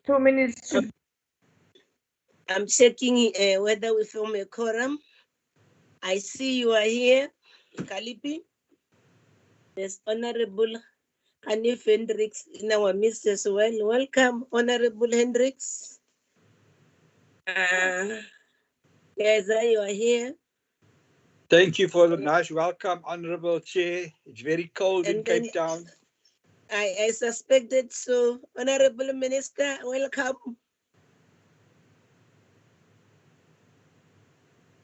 2 minutes. I'm checking whether we form a quorum. I see you are here, Kalipi. There's Honorable Hanif Hendricks in our midst as well. Welcome, Honorable Hendricks. Guys, you are here. Thank you for the nice welcome, Honorable Chair. It's very cold in Cape Town. I suspected so. Honorable Minister, welcome.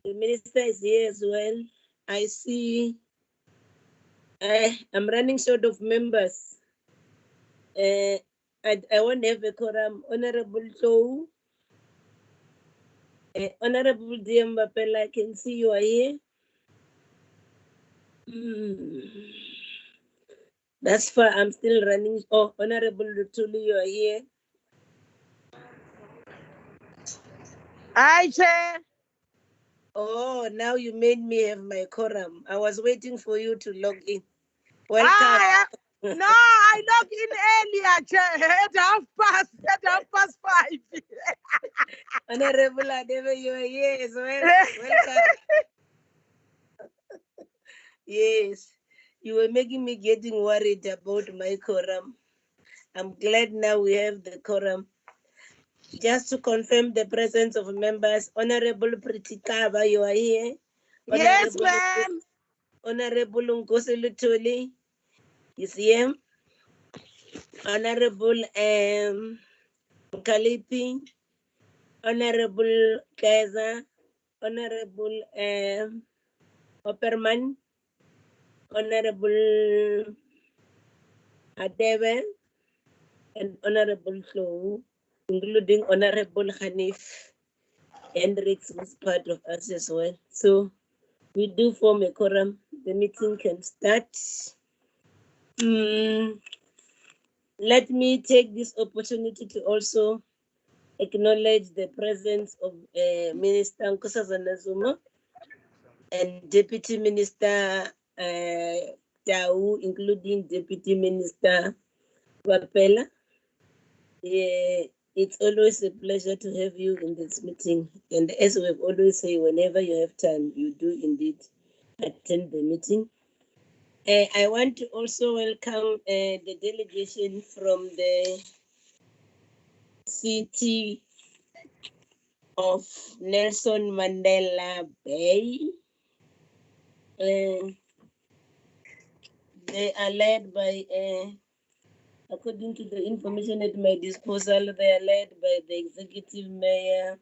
The Minister is here as well. I see. I'm running short of members. I won't have a quorum. Honorable Joe. Honorable Diambapela, I can see you are here. That's far. I'm still running. Oh, Honorable Lutuli, you are here. Hi, Chair. Oh, now you made me have my quorum. I was waiting for you to log in. Welcome. No, I logged in earlier, Chair, at 5:30. Honorable Adebe, you are here as well. Welcome. Yes, you were making me getting worried about my quorum. I'm glad now we have the quorum. Just to confirm the presence of members, Honorable Pritikaba, you are here. Yes, ma'am. Honorable Ngozi Lutuli is here. Honorable Kalipi, Honorable Kaiser, Honorable Opperman, Honorable Adebe, and Honorable Chou, including Honorable Hanif Hendricks was part of us as well. So we do form a quorum. The meeting can start. Let me take this opportunity to also acknowledge the presence of Minister Nkosazana Zuma and Deputy Minister Tau, including Deputy Minister Wapela. It's always a pleasure to have you in this meeting. And as we've always say, whenever you have time, you do indeed attend the meeting. I want to also welcome the delegation from the city of Nelson Mandela Bay. They are led by, according to the information at my disposal, they are led by the executive mayor,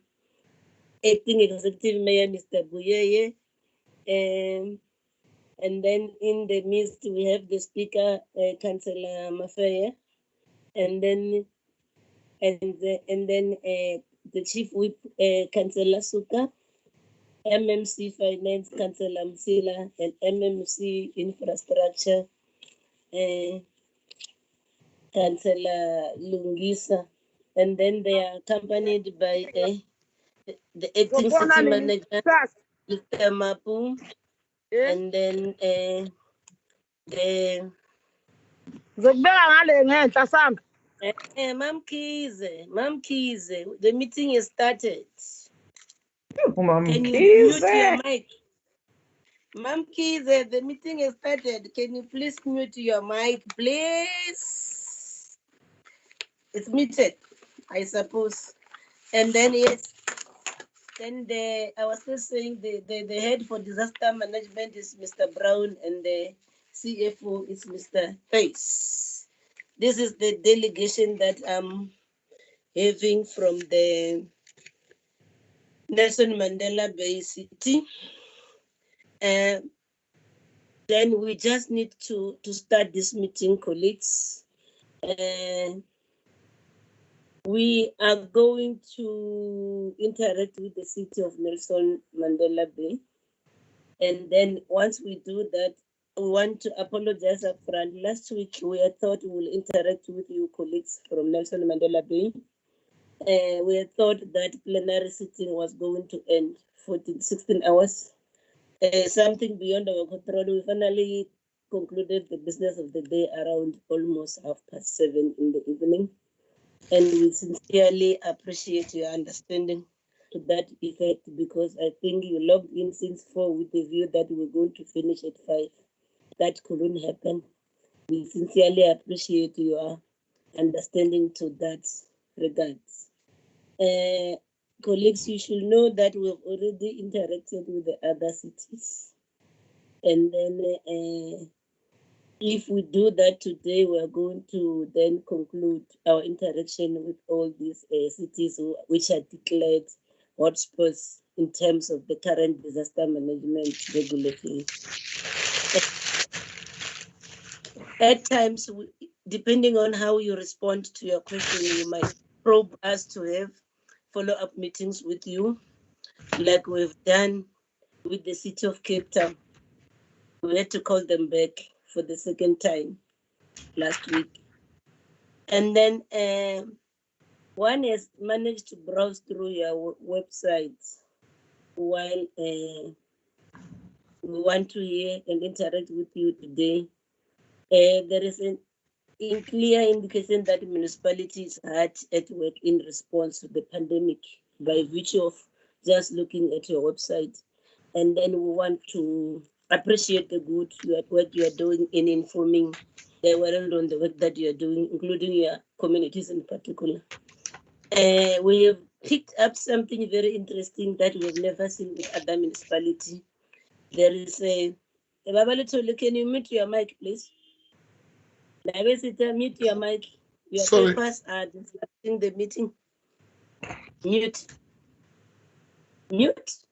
acting executive mayor, Mr. Buyeye. And then in the midst, we have the speaker, Councillor Mafaya, and then the chief whip, Councillor Suka, MMC Finance, Councillor Msila, and MMC Infrastructure, Councillor Lungisa. And then they are accompanied by the acting city manager, Mr. Mapu, and then the Ma'am Kize, the meeting is started. Can you mute your mic? Ma'am Kize, the meeting is started. Can you please mute your mic, please? It's muted, I suppose. And then yes, then I was still saying the head for disaster management is Mr. Brown and the CFO is Mr. Pace. This is the delegation that I'm having from the Nelson Mandela Bay City. Then we just need to start this meeting, colleagues. We are going to interact with the city of Nelson Mandela Bay. And then once we do that, we want to apologize up front. Last week, we had thought we will interact with you colleagues from Nelson Mandela Bay. We had thought that plenary sitting was going to end 16 hours. Something beyond our control. We finally concluded the business of the day around almost 7:30 in the evening. And we sincerely appreciate your understanding to that effect, because I think you logged in since 4 with the view that we're going to finish at 5. That couldn't happen. We sincerely appreciate your understanding to that regards. Colleagues, you should know that we've already interacted with the other cities. And then if we do that today, we're going to then conclude our interaction with all these cities which are declared hotspots in terms of the current disaster management regulation. At times, depending on how you respond to your question, you might probe us to have follow-up meetings with you, like we've done with the city of Cape Town. We had to call them back for the second time last week. And then one has managed to browse through your website while we want to hear and interact with you today. There is an clear indication that municipalities are hard at work in response to the pandemic by virtue of just looking at your website. And then we want to appreciate the good work you are doing in informing the world on the work that you are doing, including your communities in particular. We have picked up something very interesting that we have never seen with other municipalities. There is a Babalito, can you mute your mic, please? Mute your mic. Your papers are disrupting the meeting. Mute. Mute.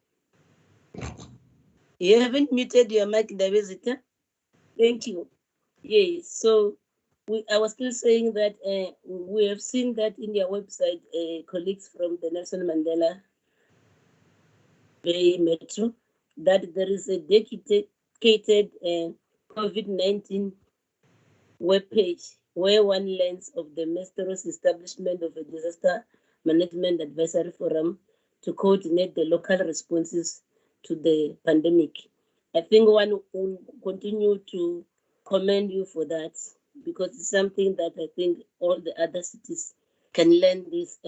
You haven't muted your mic, Davisita. Thank you. Yes. So I was still saying that we have seen that in your website, colleagues from the Nelson Mandela Bay Metro, that there is a dedicated COVID-19 webpage where one learns of the Metro's establishment of a disaster management advisory forum to coordinate the local responses to the pandemic. I think one will continue to commend you for that, because it's something that I think all the other cities can learn this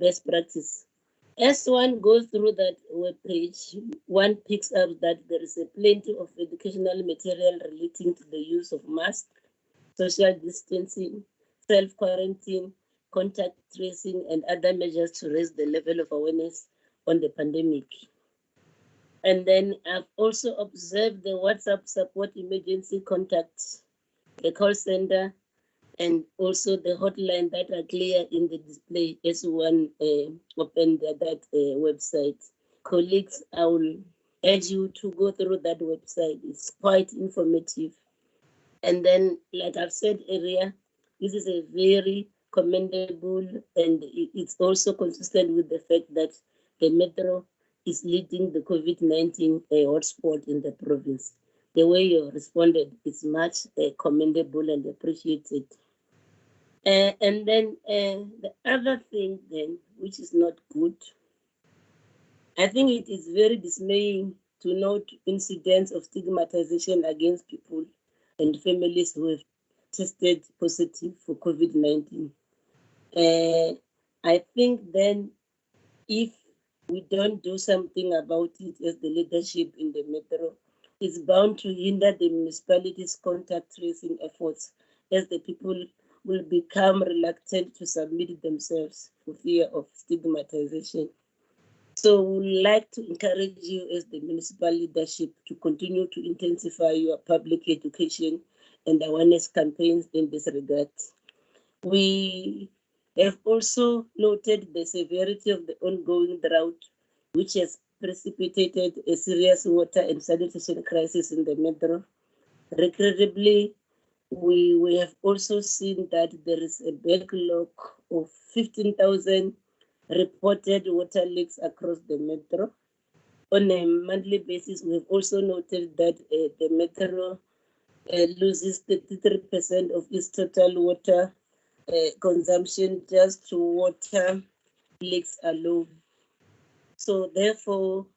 best practice. As one goes through that web page, one picks up that there is a plenty of educational material relating to the use of masks, social distancing, self-quarantine, contact tracing, and other measures to raise the level of awareness on the pandemic. And then I've also observed the WhatsApp support emergency contacts, the call center, and also the hotline that are clear in the display as one opened that website. Colleagues, I will urge you to go through that website. It's quite informative. And then, like I've said earlier, this is a very commendable, and it's also consistent with the fact that the Metro is leading the COVID-19 hotspot in the province. The way you responded is much commendable and appreciated. And then the other thing then, which is not good, I think it is very dismaying to note incidents of stigmatization against people and families who have tested positive for COVID-19. I think then if we don't do something about it as the leadership in the Metro, it's bound to hinder the municipality's contact tracing efforts, as the people will become reluctant to submit themselves for fear of stigmatization. So we would like to encourage you as the municipal leadership to continue to intensify your public education and awareness campaigns in this regard. We have also noted the severity of the ongoing drought, which has precipitated a serious water and sanitation crisis in the Metro. Regrettably, we have also seen that there is a backlog of 15,000 reported water leaks across the Metro. On a monthly basis, we've also noted that the Metro loses 33% of its total water consumption just to water leaks alone. So therefore,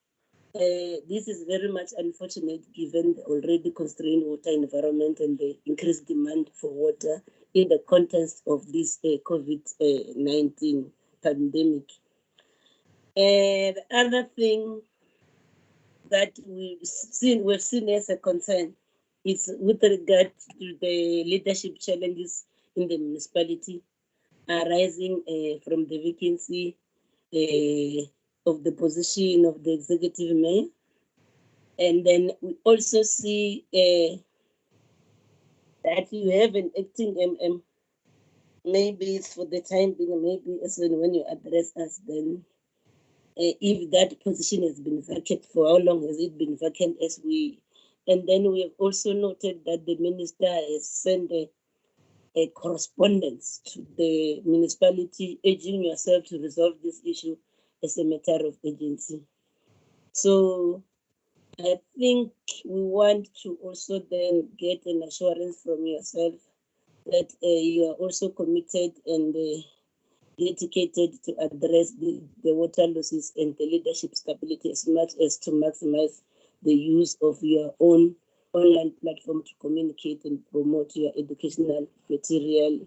This is very much unfortunate given the already constrained water environment and the increased demand for water in the context of this COVID-19 pandemic. And the other thing that we've seen as a concern is with regard to the leadership challenges in the municipality arising from the vacancy of the position of the executive mayor. And then we also see that you have an acting MM. Maybe it's for the time being, maybe it's when you address us, then if that position has been vacant, for how long has it been vacant and then we have also noted that the minister has sent a correspondence to the municipality urging yourself to resolve this issue as a matter of urgency. So I think we want to also then get an assurance from yourself that you are also committed and dedicated to address the water losses and the leadership stability as much as to maximize the use of your own online platform to communicate and promote your educational material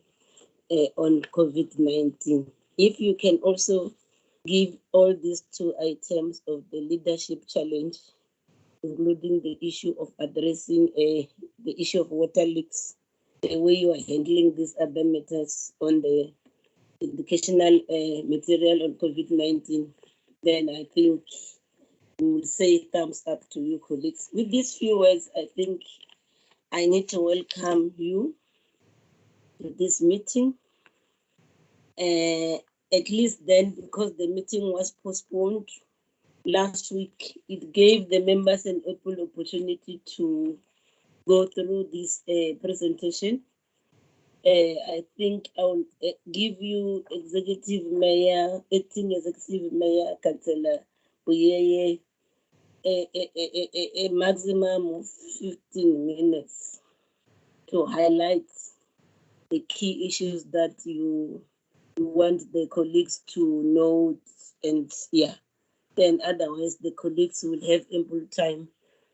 on COVID-19. If you can also give all these two items of the leadership challenge, including the issue of addressing the issue of water leaks, the way you are handling these other matters on the educational material on COVID-19, then I think we will say thumbs up to you, colleagues. With these few words, I think I need to welcome you to this meeting. At least then, because the meeting was postponed last week, it gave the members an ample opportunity to go through this presentation. I think I will give you Executive Mayor, Acting Executive Mayor, Councillor Buyeye, a maximum of 15 minutes to highlight the key issues that you want the colleagues to know, and then otherwise the colleagues will have ample time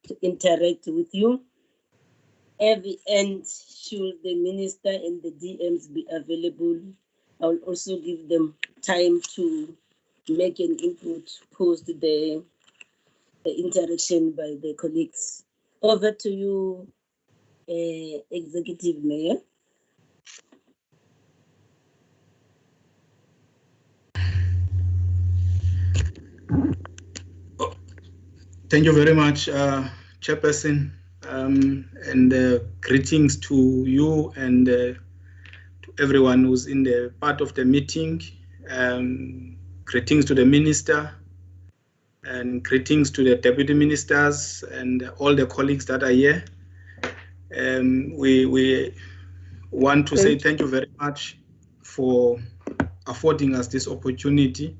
to interact with you. At the end, should the minister and the DMs be available, I will also give them time to make an input post the interaction by the colleagues. Over to you, Executive Mayor. Thank you very much, Chairperson, and greetings to you and to everyone who's in the part of the meeting. Greetings to the Minister and greetings to the Deputy Ministers and all the colleagues that are here. We want to say thank you very much for affording us this opportunity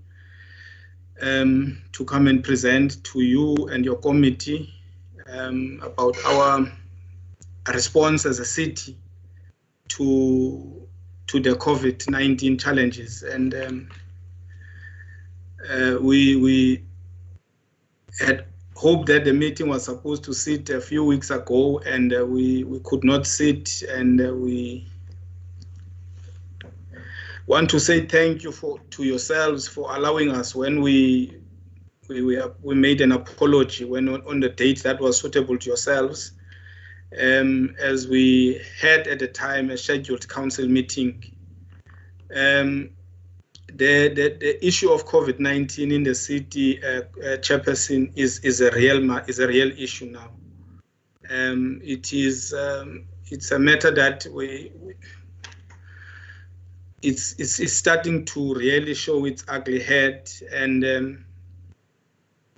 to come and present to you and your committee about our response as a city to the COVID-19 challenges. And we had hoped that the meeting was supposed to sit a few weeks ago, and we could not sit, and we want to say thank you to yourselves for allowing us when we made an apology when on the date that was suitable to yourselves, as we had at the time a scheduled council meeting. The issue of COVID-19 in the city, Chairperson, is a real issue now. It's a matter that it's starting to really show its ugly head, and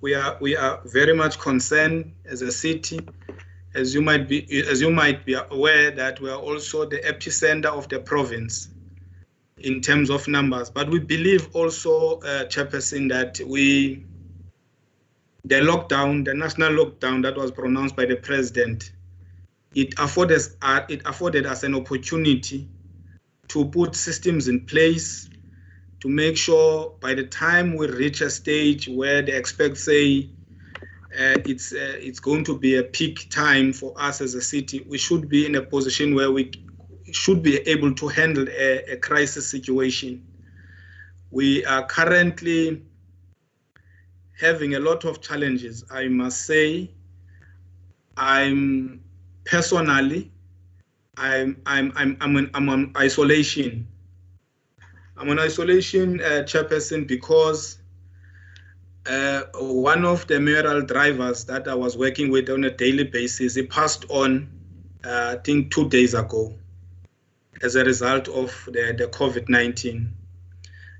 we are very much concerned as a city, as you might be aware that we are also the epicenter of the province in terms of numbers. But we believe also, Chairperson, that the national lockdown that was pronounced by the president, it afforded us an opportunity to put systems in place to make sure by the time we reach a stage where they expect, say, it's going to be a peak time for us as a city. We should be in a position where we should be able to handle a crisis situation. We are currently having a lot of challenges, I must say. I'm personally, I'm on isolation. I'm on isolation, chairperson, because one of the mayoral drivers that I was working with on a daily basis, he passed on, I think 2 days ago, as a result of the COVID-19.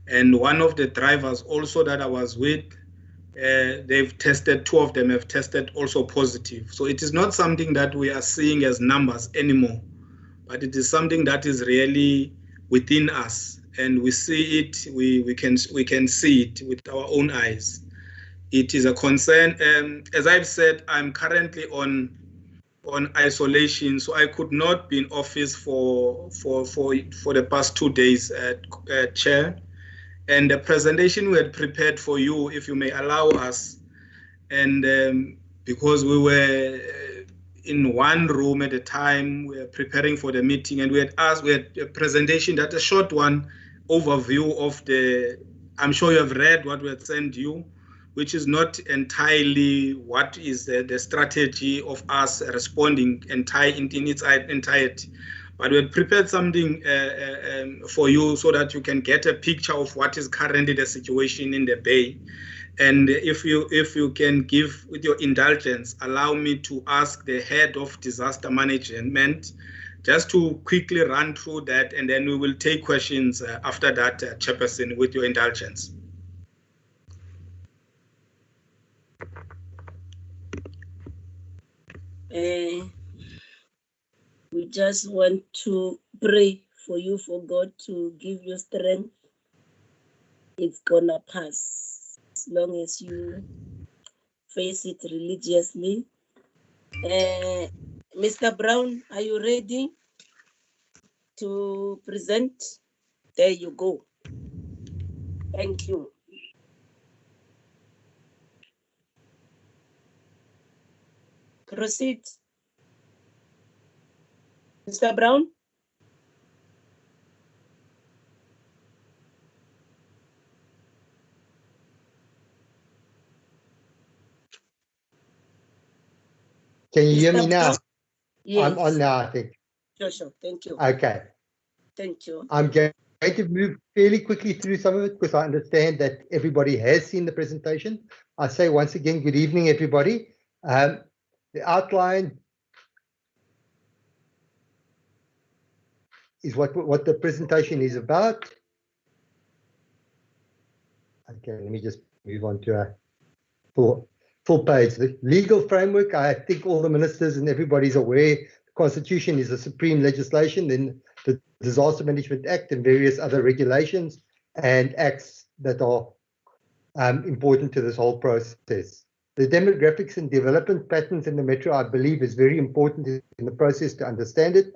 And one of the drivers also that I was with, they've tested, 2 of them have tested also positive. So it is not something that we are seeing as numbers anymore, but it is something that is really within us. And we see it, we can see it with our own eyes. It is a concern. As I've said, I'm currently on isolation, so I could not be in office for the past 2 days, Chair. And the presentation we had prepared for you, if you may allow us, and because we were in one room at a time, we were preparing for the meeting, and we had a presentation, that a short one, overview of I'm sure you have read what we had sent you, which is not entirely what is the strategy of us responding in its entirety. But we had prepared something for you so that you can get a picture of what is currently the situation in the Bay. And if you can give, with your indulgence, allow me to ask the head of disaster management just to quickly run through that, and then we will take questions after that, Chairperson, with your indulgence. We just want to pray for you, for God to give you strength. It's gonna pass as long as you face it religiously. Mr. Brown, are you ready to present? There you go. Thank you. Proceed. Mr. Brown? Can you hear me now? Yes. I'm on now, I think. Sure. Thank you. Okay. Thank you. I'm going to move fairly quickly through some of it because I understand that everybody has seen the presentation. I say once again, good evening, everybody. The outline is what the presentation is about. Okay, let me just move on to a full page. The legal framework, I think all the ministers and everybody's aware, the Constitution is the supreme legislation, then the Disaster Management Act and various other regulations and acts that are important to this whole process. The demographics and development patterns in the metro, I believe, is very important in the process to understand it.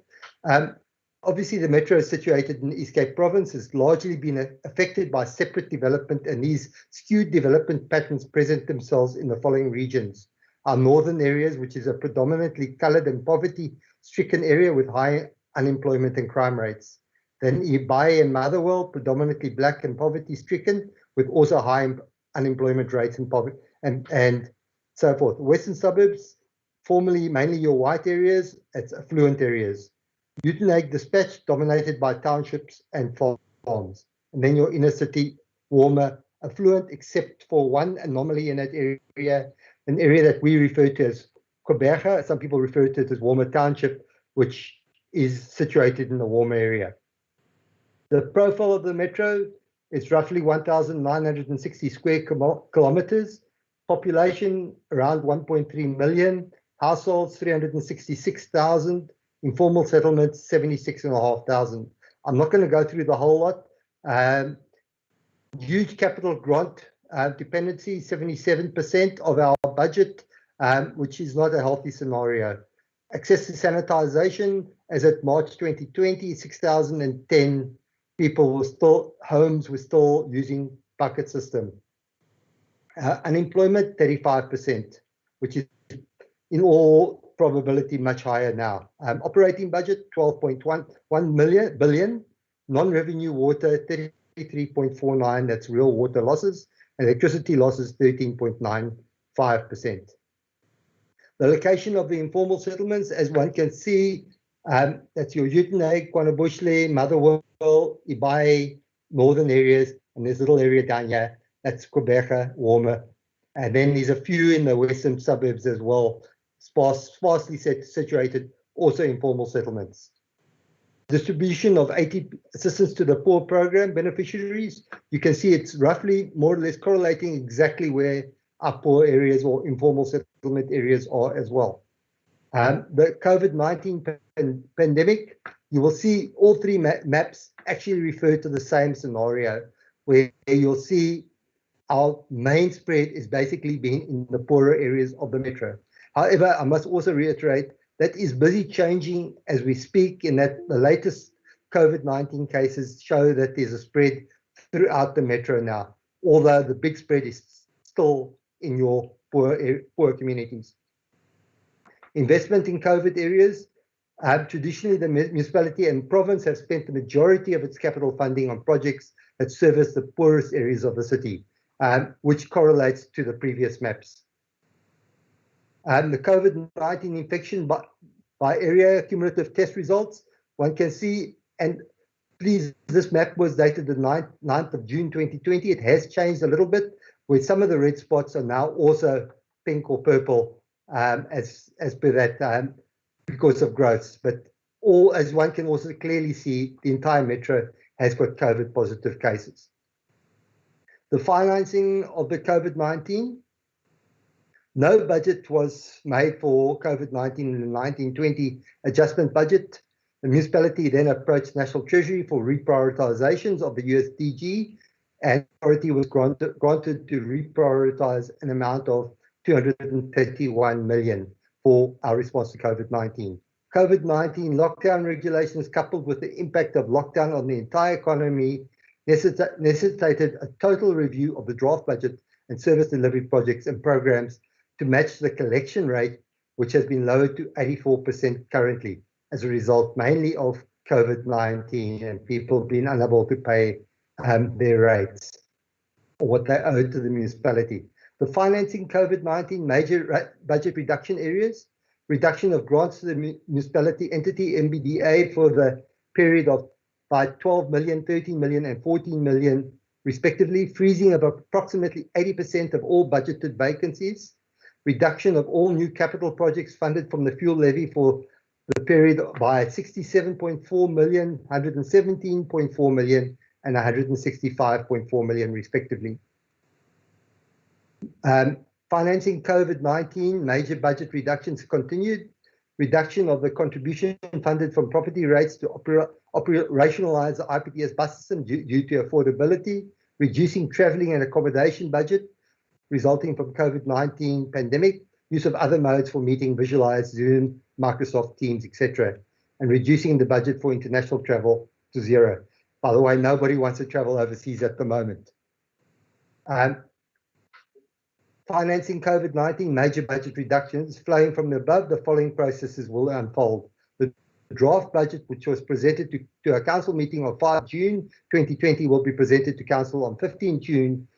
Obviously, the metro is situated in East Cape Province, has largely been affected by separate development, and these skewed development patterns present themselves in the following regions. Our northern areas, which is a predominantly coloured and poverty-stricken area with high unemployment and crime rates. Then Ibai and Motherwell, predominantly black and poverty-stricken, with also high unemployment rates and poverty, and so forth. Western suburbs, formerly mainly your white areas, it's affluent areas. Uitenhage Dispatch, dominated by townships and farms. And then your inner city, warmer, affluent, except for one anomaly in that area, an area that we refer to as Cooperative. Some people refer to it as Warmer Township, which is situated in the warmer area. The profile of the metro is roughly 1,960 square kilometers, population around 1.3 million, households 366,000, informal settlements 76,500. I'm not going to go through the whole lot. Huge capital grant dependency, 77% of our budget, which is not a healthy scenario. Access to sanitization, as at March 2020, 6,010 people were still, homes were still using bucket system. Unemployment, 35%, which is in all probability much higher now. Operating budget 12.1 billion, non-revenue water 33.49, that's real water losses, electricity losses 13.95%. The location of the informal settlements, as one can see, that's your Uitenhage, KwaNobuhle, Motherwell, Ibai, northern areas, and there's a little area down here, that's Gqeberha, Warmer. And then there's a few in the western suburbs as well, sparsely situated, also informal settlements. Distribution of 80 assistance to the poor program beneficiaries, you can see it's roughly more or less correlating exactly where our poor areas or informal settlement areas are as well. The COVID-19 pandemic, you will see all three maps actually refer to the same scenario, where you'll see our main spread is basically being in the poorer areas of the metro. However, I must also reiterate that is busy changing as we speak, in that the latest COVID-19 cases show that there's a spread throughout the metro now, although the big spread is still in your poor communities. Investment in COVID areas. Traditionally, the municipality and province have spent the majority of its capital funding on projects that service the poorest areas of the city, which correlates to the previous maps. The COVID-19 infection by area cumulative test results, one can see, and please, this map was dated the 9th of June 2020. It has changed a little bit, where some of the red spots are now also pink or purple, as per that, because of growths. But as one can also clearly see, the entire metro has got COVID positive cases. The financing of the COVID-19. No budget was made for COVID-19 in the 1920 adjustment budget. The municipality then approached National Treasury for reprioritizations of the USDG, and authority was granted to reprioritize an amount of 231 million for our response to COVID-19. COVID-19 lockdown regulations, coupled with the impact of lockdown on the entire economy, necessitated a total review of the draft budget and service delivery projects and programs to match the collection rate, which has been lowered to 84% currently, as a result mainly of COVID-19 and people being unable to pay their rates or what they owe to the municipality. The financing COVID-19 major budget reduction areas, reduction of grants to the municipality entity MBDA for the period of by 12 million, 13 million and 14 million respectively, freezing of approximately 80% of all budgeted vacancies, reduction of all new capital projects funded from the fuel levy for the period by 67.4 million, 117.4 million, and 165.4 million respectively. Financing COVID-19, major budget reductions continued. Reduction of the contribution funded from property rates to operationalize the IPTS bus system due to affordability, reducing travelling and accommodation budget resulting from COVID-19 pandemic, use of other modes for meeting, visualize, Zoom, Microsoft Teams, etc., and reducing the budget for international travel to zero. By the way, nobody wants to travel overseas at the moment. Financing COVID-19, major budget reductions flowing from the above, the following processes will unfold. The draft budget, which was presented to a council meeting on 5 June 2020, will be presented to council on 15 June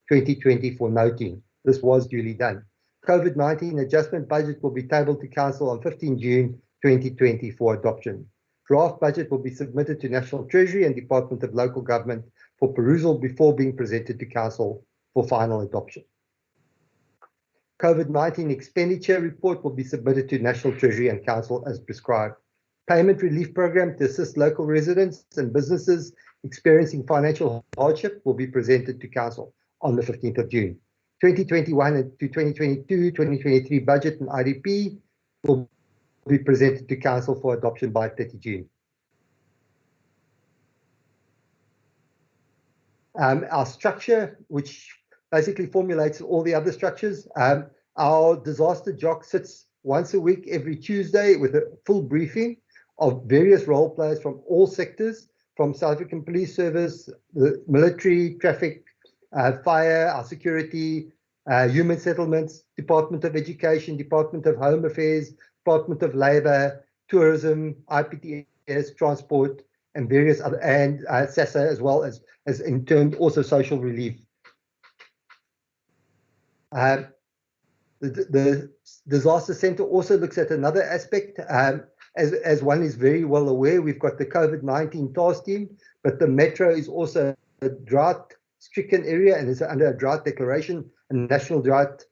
2020 for noting. This was duly done. COVID-19 adjustment budget will be tabled to council on 15 June 2020 for adoption. Draft budget will be submitted to National Treasury and Department of Local Government for perusal before being presented to council for final adoption. COVID-19 expenditure report will be submitted to National Treasury and Council as prescribed. Payment relief program to assist local residents and businesses experiencing financial hardship will be presented to Council on the 15th of June. 2021 to 2022-2023 budget and IDP will be presented to Council for adoption by 30 June. Our structure, which basically formulates all the other structures. Our disaster jock sits once a week, every Tuesday, with a full briefing of various role players from all sectors, from South African Police Service, the military, traffic, fire, our security, Human Settlements, Department of Education, Department of Home Affairs, Department of Labour, Tourism, IPTS, Transport, and various other, and SASA, as well as in turn also social relief. The Disaster Centre also looks at another aspect. As one is very well aware, we've got the COVID-19 task team, but the Metro is also a drought-stricken area and is under a drought declaration. A national drought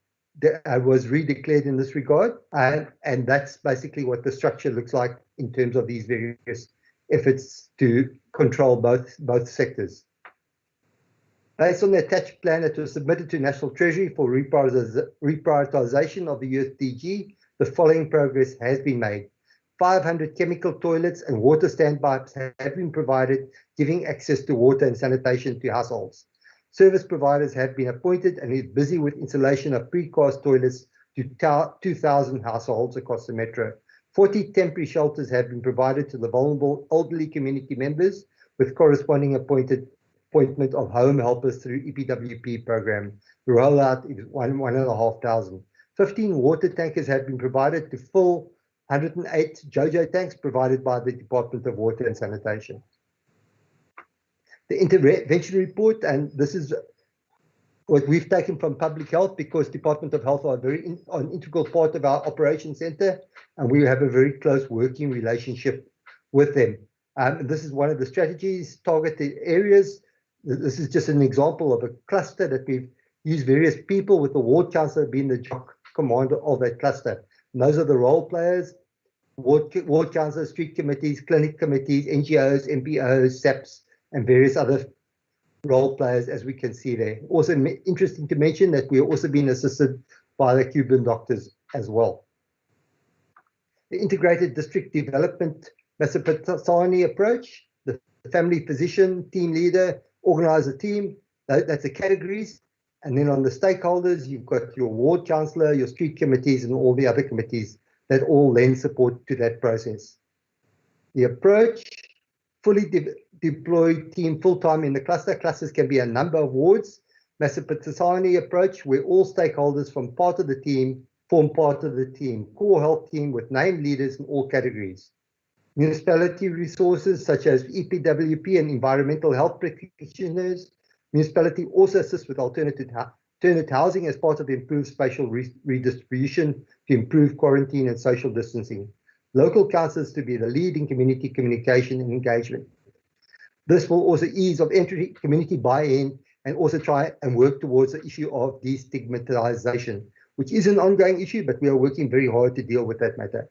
was redeclared in this regard, and that's basically what the structure looks like in terms of these various efforts to control both sectors. Based on the attached plan that was submitted to National Treasury for reprioritisation of the USDG, the following progress has been made. 500 chemical toilets and water standpipes have been provided, giving access to water and sanitation to households. Service providers have been appointed and is busy with installation of precast toilets to 2,000 households across the Metro. 40 temporary shelters have been provided to the vulnerable elderly community members, with corresponding appointment of home helpers through EPWP program. The rollout is 1,500. 15 water tankers have been provided to fill 108 JoJo tanks provided by the Department of Water and Sanitation. The intervention report, and this is what we've taken from Public Health, because Department of Health are an integral part of our operations centre, and we have a very close working relationship with them. This is one of the strategies, targeted areas. This is just an example of a cluster that we've used various people, with the ward councillor being the commander of that cluster. And those are the role players: ward councillors, street committees, clinic committees, NGOs, MPOs, SAPs, and various other role players, as we can see there. Also interesting to mention that we are also being assisted by the Cuban doctors as well. The integrated district development Metropolitan approach, the family physician, team leader, organizer team, that's the categories. And then on the stakeholders, you've got your ward councillor, your street committees, and all the other committees that all lend support to that process. The approach: fully deployed team full-time in the cluster. Clusters can be a number of wards. Metropolitan approach, where all stakeholders form part of the team. Core health team with named leaders in all categories. Municipality resources such as EPWP and environmental health practitioners. Municipality also assists with alternate housing as part of the improved spatial redistribution to improve quarantine and social distancing. Local councils to be the lead in community communication and engagement. This will also ease of entry, community buy-in, and also try and work towards the issue of destigmatization, which is an ongoing issue, but we are working very hard to deal with that matter.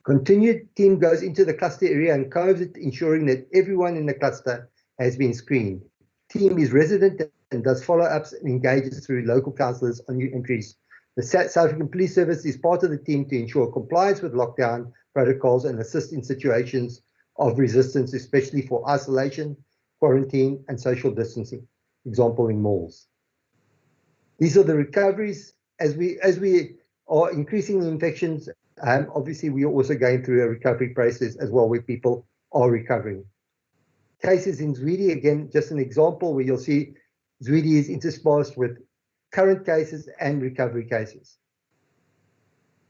Continued team goes into the cluster area and coves it, ensuring that everyone in the cluster has been screened. Team is resident and does follow-ups and engages through local councillors on new entries. The South African Police Service is part of the team to ensure compliance with lockdown protocols and assist in situations of resistance, especially for isolation, quarantine, and social distancing, example in malls. These are the recoveries. As we are increasing the infections, obviously we are also going through a recovery process as well, where people are recovering. Cases in Zwede, again, just an example where you'll see Zwede is interspersed with current cases and recovery cases.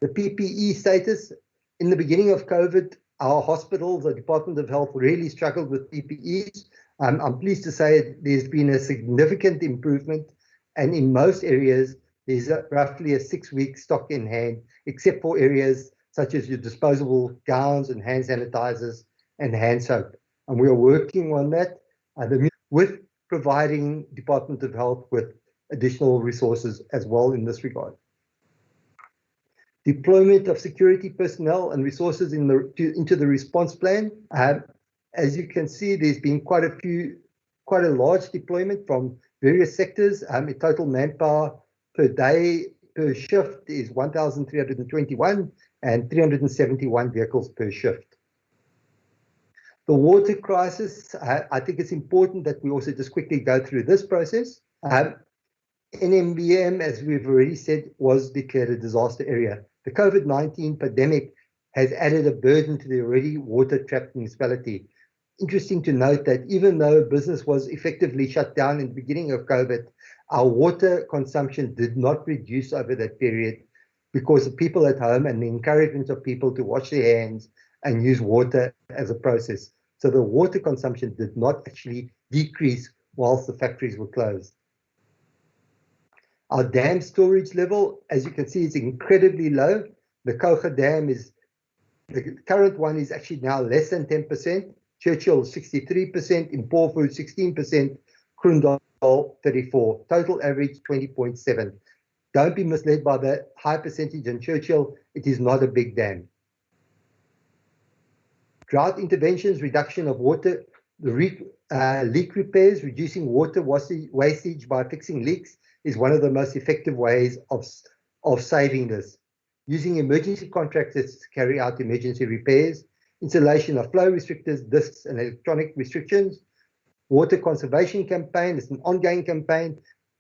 The PPE status: in the beginning of COVID, our hospitals, the Department of Health, really struggled with PPEs. I'm pleased to say there's been a significant improvement, and in most areas, there's roughly a 6-week stock in hand, except for areas such as your disposable gowns and hand sanitizers and hand soap. And we are working on that with providing Department of Health with additional resources as well in this regard. Deployment of security personnel and resources into the response plan. As you can see, there's been quite a large deployment from various sectors. Total manpower per day, per shift is 1,321 and 371 vehicles per shift. The water crisis, I think it's important that we also just quickly go through this process. NMBM, as we've already said, was declared a disaster area. The COVID-19 pandemic has added a burden to the already water-trapped municipality. Interesting to note that even though business was effectively shut down in the beginning of COVID, our water consumption did not reduce over that period because of people at home and the encouragement of people to wash their hands and use water as a process. So the water consumption did not actually decrease whilst the factories were closed. Our dam storage level, as you can see, is incredibly low. The Koga Dam the current one is actually now less than 10%, Churchill 63%, Mpofu 16%, Krundal 34%, total average 20.7. Don't be misled by the high percentage in Churchill, it is not a big dam. Drought interventions, reduction of water, leak repairs, reducing water wastage by fixing leaks is one of the most effective ways of saving this. Using emergency contractors to carry out emergency repairs, installation of flow restrictors, discs, and electronic restrictions, water conservation campaign, it's an ongoing campaign.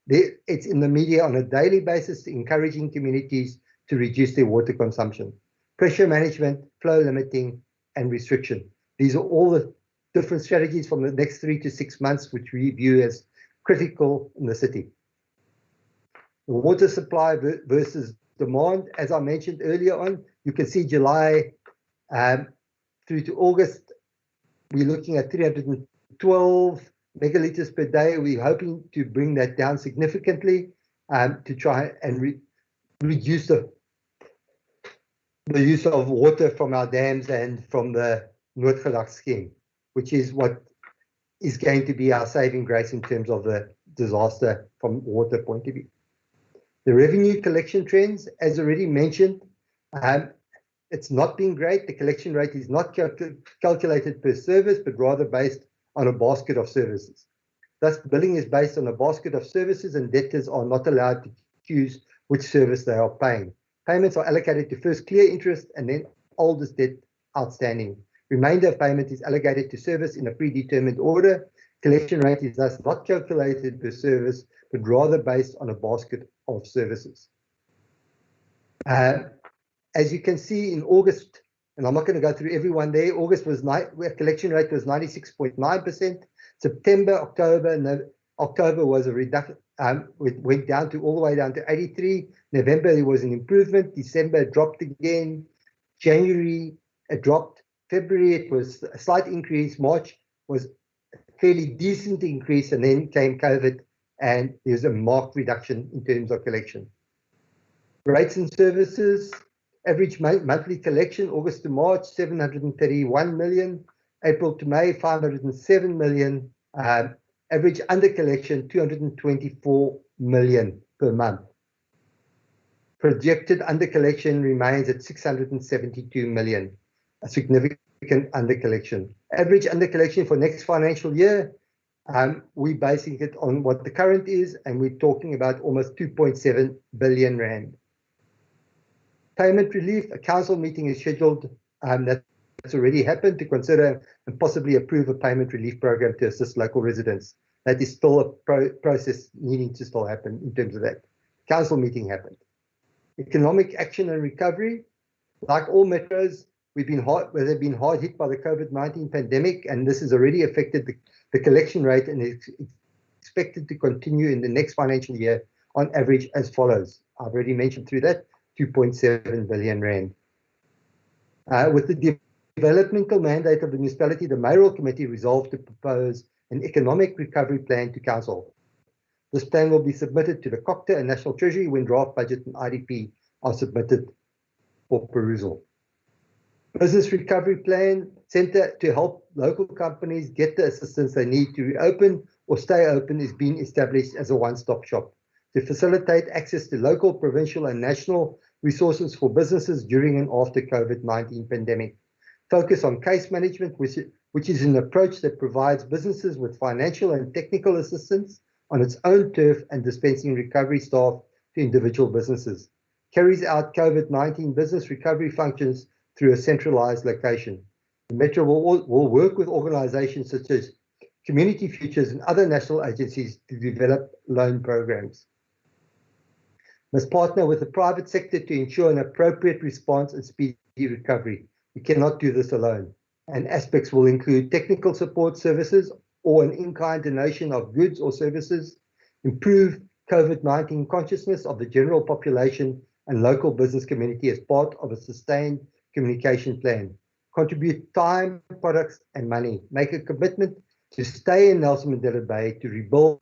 It's in the media on a daily basis, encouraging communities to reduce their water consumption. Pressure management, flow limiting, and restriction. These are all the different strategies from the next 3 to 6 months, which we view as critical in the city. The water supply versus demand, as I mentioned earlier on, you can see July through to August, we're looking at 312 megaliters per day. We're hoping to bring that down significantly to try and reduce the use of water from our dams and from the Noordgelach scheme, which is what is going to be our saving grace in terms of the disaster from water point of view. The revenue collection trends, as already mentioned, it's not been great. The collection rate is not calculated per service, but rather based on a basket of services. Thus, billing is based on a basket of services, and debtors are not allowed to choose which service they are paying. Payments are allocated to first clear interest and then oldest debt outstanding. Remainder of payment is allocated to service in a predetermined order. Collection rate is thus not calculated per service, but rather based on a basket of services. As you can see in August, and I'm not going to go through everyone there, August was collection rate was 96.9%. September, October was a reduction, went down to all the way down to 83. November there was an improvement. December it dropped again. January it dropped. February it was a slight increase. March was a fairly decent increase, and then came COVID, and there's a marked reduction in terms of collection. Rates and services, average monthly collection, August to March, 731 million. April to May, 507 million. Average under collection, 224 million per month. Projected under collection remains at 672 million, a significant under collection. Average under collection for next financial year, we're basing it on what the current is, and we're talking about almost 2.7 billion rand. Payment relief, a council meeting is scheduled that's already happened to consider and possibly approve a payment relief program to assist local residents. That is still a process needing to still happen in terms of that. Council meeting happened. Economic action and recovery, like all metros, they've been hard hit by the COVID-19 pandemic, and this has already affected the collection rate, and is expected to continue in the next financial year on average as follows. I've already mentioned through that, 2.7 billion rand. With the developmental mandate of the municipality, the mayoral committee resolved to propose an economic recovery plan to council. This plan will be submitted to the COCTA and National Treasury when draft budget and IDP are submitted for perusal. Business recovery plan, centre to help local companies get the assistance they need to reopen or stay open, is being established as a one-stop shop to facilitate access to local, provincial and national resources for businesses during and after COVID-19 pandemic. Focus on case management, which is an approach that provides businesses with financial and technical assistance on its own turf and dispensing recovery staff to individual businesses. Carries out COVID-19 business recovery functions through a centralized location. The Metro will work with organizations such as Community Futures and other national agencies to develop loan programs. Must partner with the private sector to ensure an appropriate response and speedy recovery. We cannot do this alone. And aspects will include technical support services or an in-kind donation of goods or services, improve COVID-19 consciousness of the general population and local business community as part of a sustained communication plan. Contribute time, products, and money. Make a commitment to stay in Nelson Mandela Bay, to rebuild,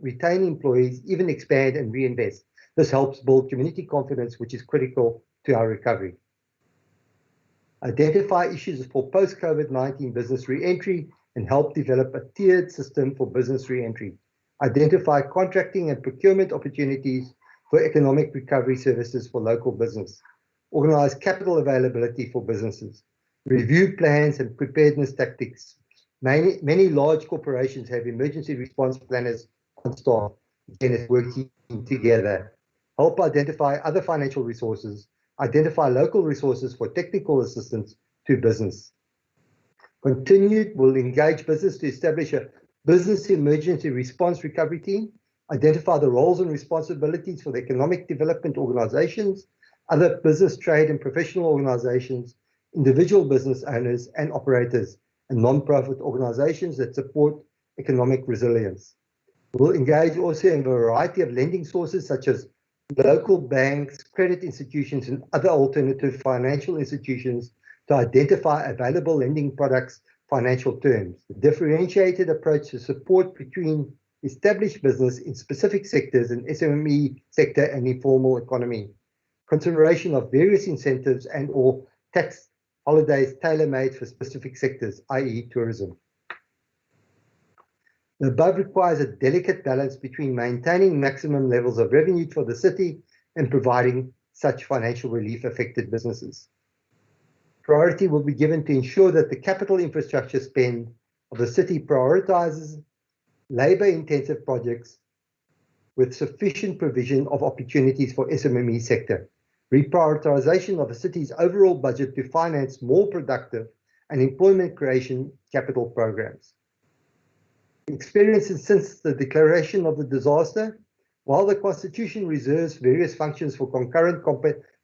retain employees, even expand and reinvest. This helps build community confidence, which is critical to our recovery. Identify issues for post-COVID-19 business re-entry and help develop a tiered system for business re-entry. Identify contracting and procurement opportunities for economic recovery services for local business. Organize capital availability for businesses. Review plans and preparedness tactics. Many large corporations have emergency response planners on staff, again, it's working together. Help identify other financial resources. Identify local resources for technical assistance to business. Continued, will engage business to establish a business emergency response recovery team. Identify the roles and responsibilities for the economic development organizations, other business, trade, and professional organizations, individual business owners and operators, and non-profit organizations that support economic resilience. We'll engage also in a variety of lending sources such as local banks, credit institutions, and other alternative financial institutions to identify available lending products, financial terms. The differentiated approach to support between established business in specific sectors and SME sector and informal economy. Consideration of various incentives and or tax holidays tailor-made for specific sectors, i.e. tourism. The above requires a delicate balance between maintaining maximum levels of revenue for the city and providing such financial relief affected businesses. Priority will be given to ensure that the capital infrastructure spend of the city prioritizes labor-intensive projects with sufficient provision of opportunities for SME sector. Reprioritization of the city's overall budget to finance more productive and employment creation capital programs. Experiences since the declaration of the disaster, while the Constitution reserves various functions for concurrent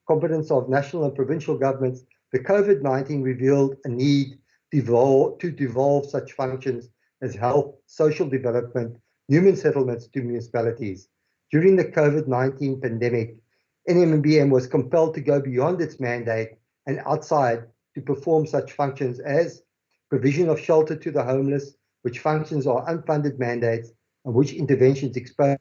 competence of national and provincial governments, the COVID-19 revealed a need to devolve such functions as health, social development, human settlements to municipalities. During the COVID-19 pandemic, NMBM was compelled to go beyond its mandate and outside to perform such functions as provision of shelter to the homeless, which functions are unfunded mandates and which interventions expose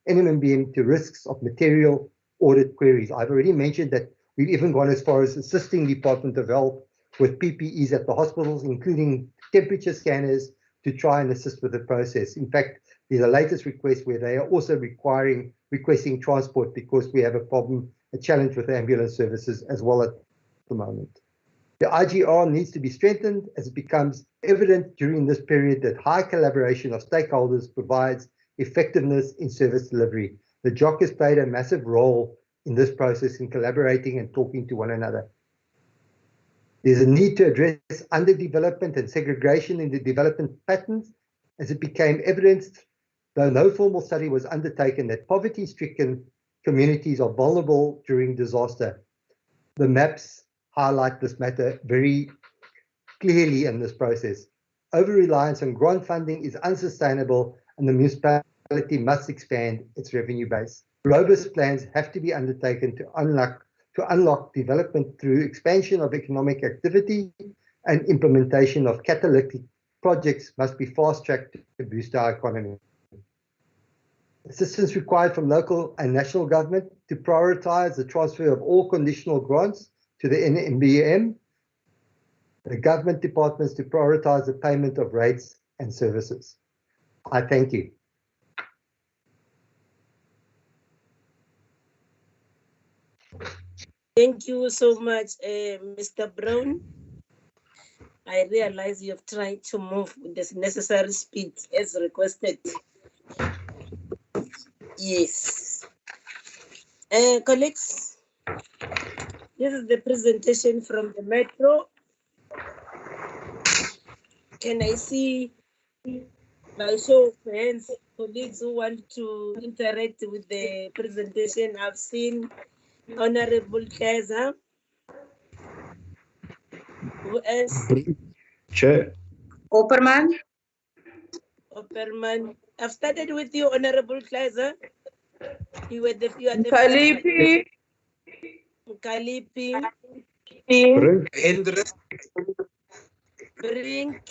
NMBM to risks of material audit queries. I've already mentioned that we've even gone as far as assisting Department of Health with PPEs at the hospitals, including temperature scanners, to try and assist with the process. In fact, there's a latest request where they are also requesting transport because we have a challenge with ambulance services as well at the moment. The IGR needs to be strengthened as it becomes evident during this period that high collaboration of stakeholders provides effectiveness in service delivery. The JOC has played a massive role in this process in collaborating and talking to one another. There's a need to address underdevelopment and segregation in the development patterns as it became evident, though no formal study was undertaken, that poverty-stricken communities are vulnerable during disaster. The maps highlight this matter very clearly in this process. Over-reliance on grant funding is unsustainable and the municipality must expand its revenue base. Robust plans have to be undertaken to unlock development through expansion of economic activity, and implementation of catalytic projects must be fast-tracked to boost our economy. Assistance required from local and national government to prioritize the transfer of all conditional grants to the NMBM, the government departments to prioritize the payment of rates and services. I thank you. Thank you so much, Mr. Brown. I realize you have tried to move with this necessary speed as requested. Yes. Colleagues, this is the presentation from the Metro. Can I see by show of hands colleagues who want to interact with the presentation? I've seen Honorable Kaiser. Who else? Chair. Opperman. I've started with you, Honorable Kaiser. You are the Kalipi. Kalipi. Hendricks. Brink.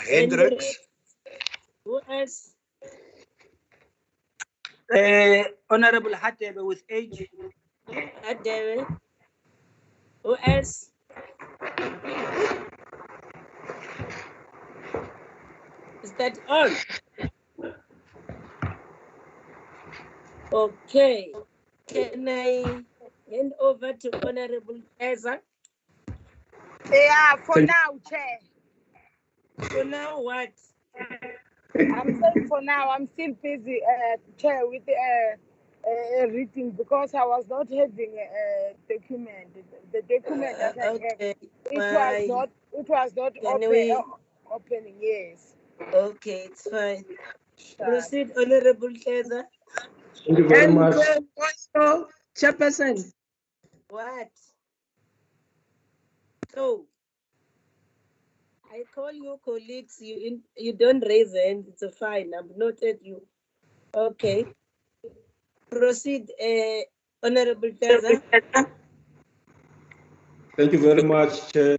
Hendricks. Who else? Honorable Hatebe with age. Hatebe. Who else? Is that all? Okay. Can I hand over to Honorable Ezra? Yeah, for now, Chair. For now, what? I'm saying for now, I'm still busy, Chair, with reading because I was not having a document. The document that I have, it was not opening. Yes. Okay, it's fine. Proceed, Honorable Ezra. Thank you very much. Also, Chairperson. What? So, I call you colleagues, you don't raise hands, it's fine, I've noted you. Okay. Proceed, Honorable Teza. Thank you very much, Chair.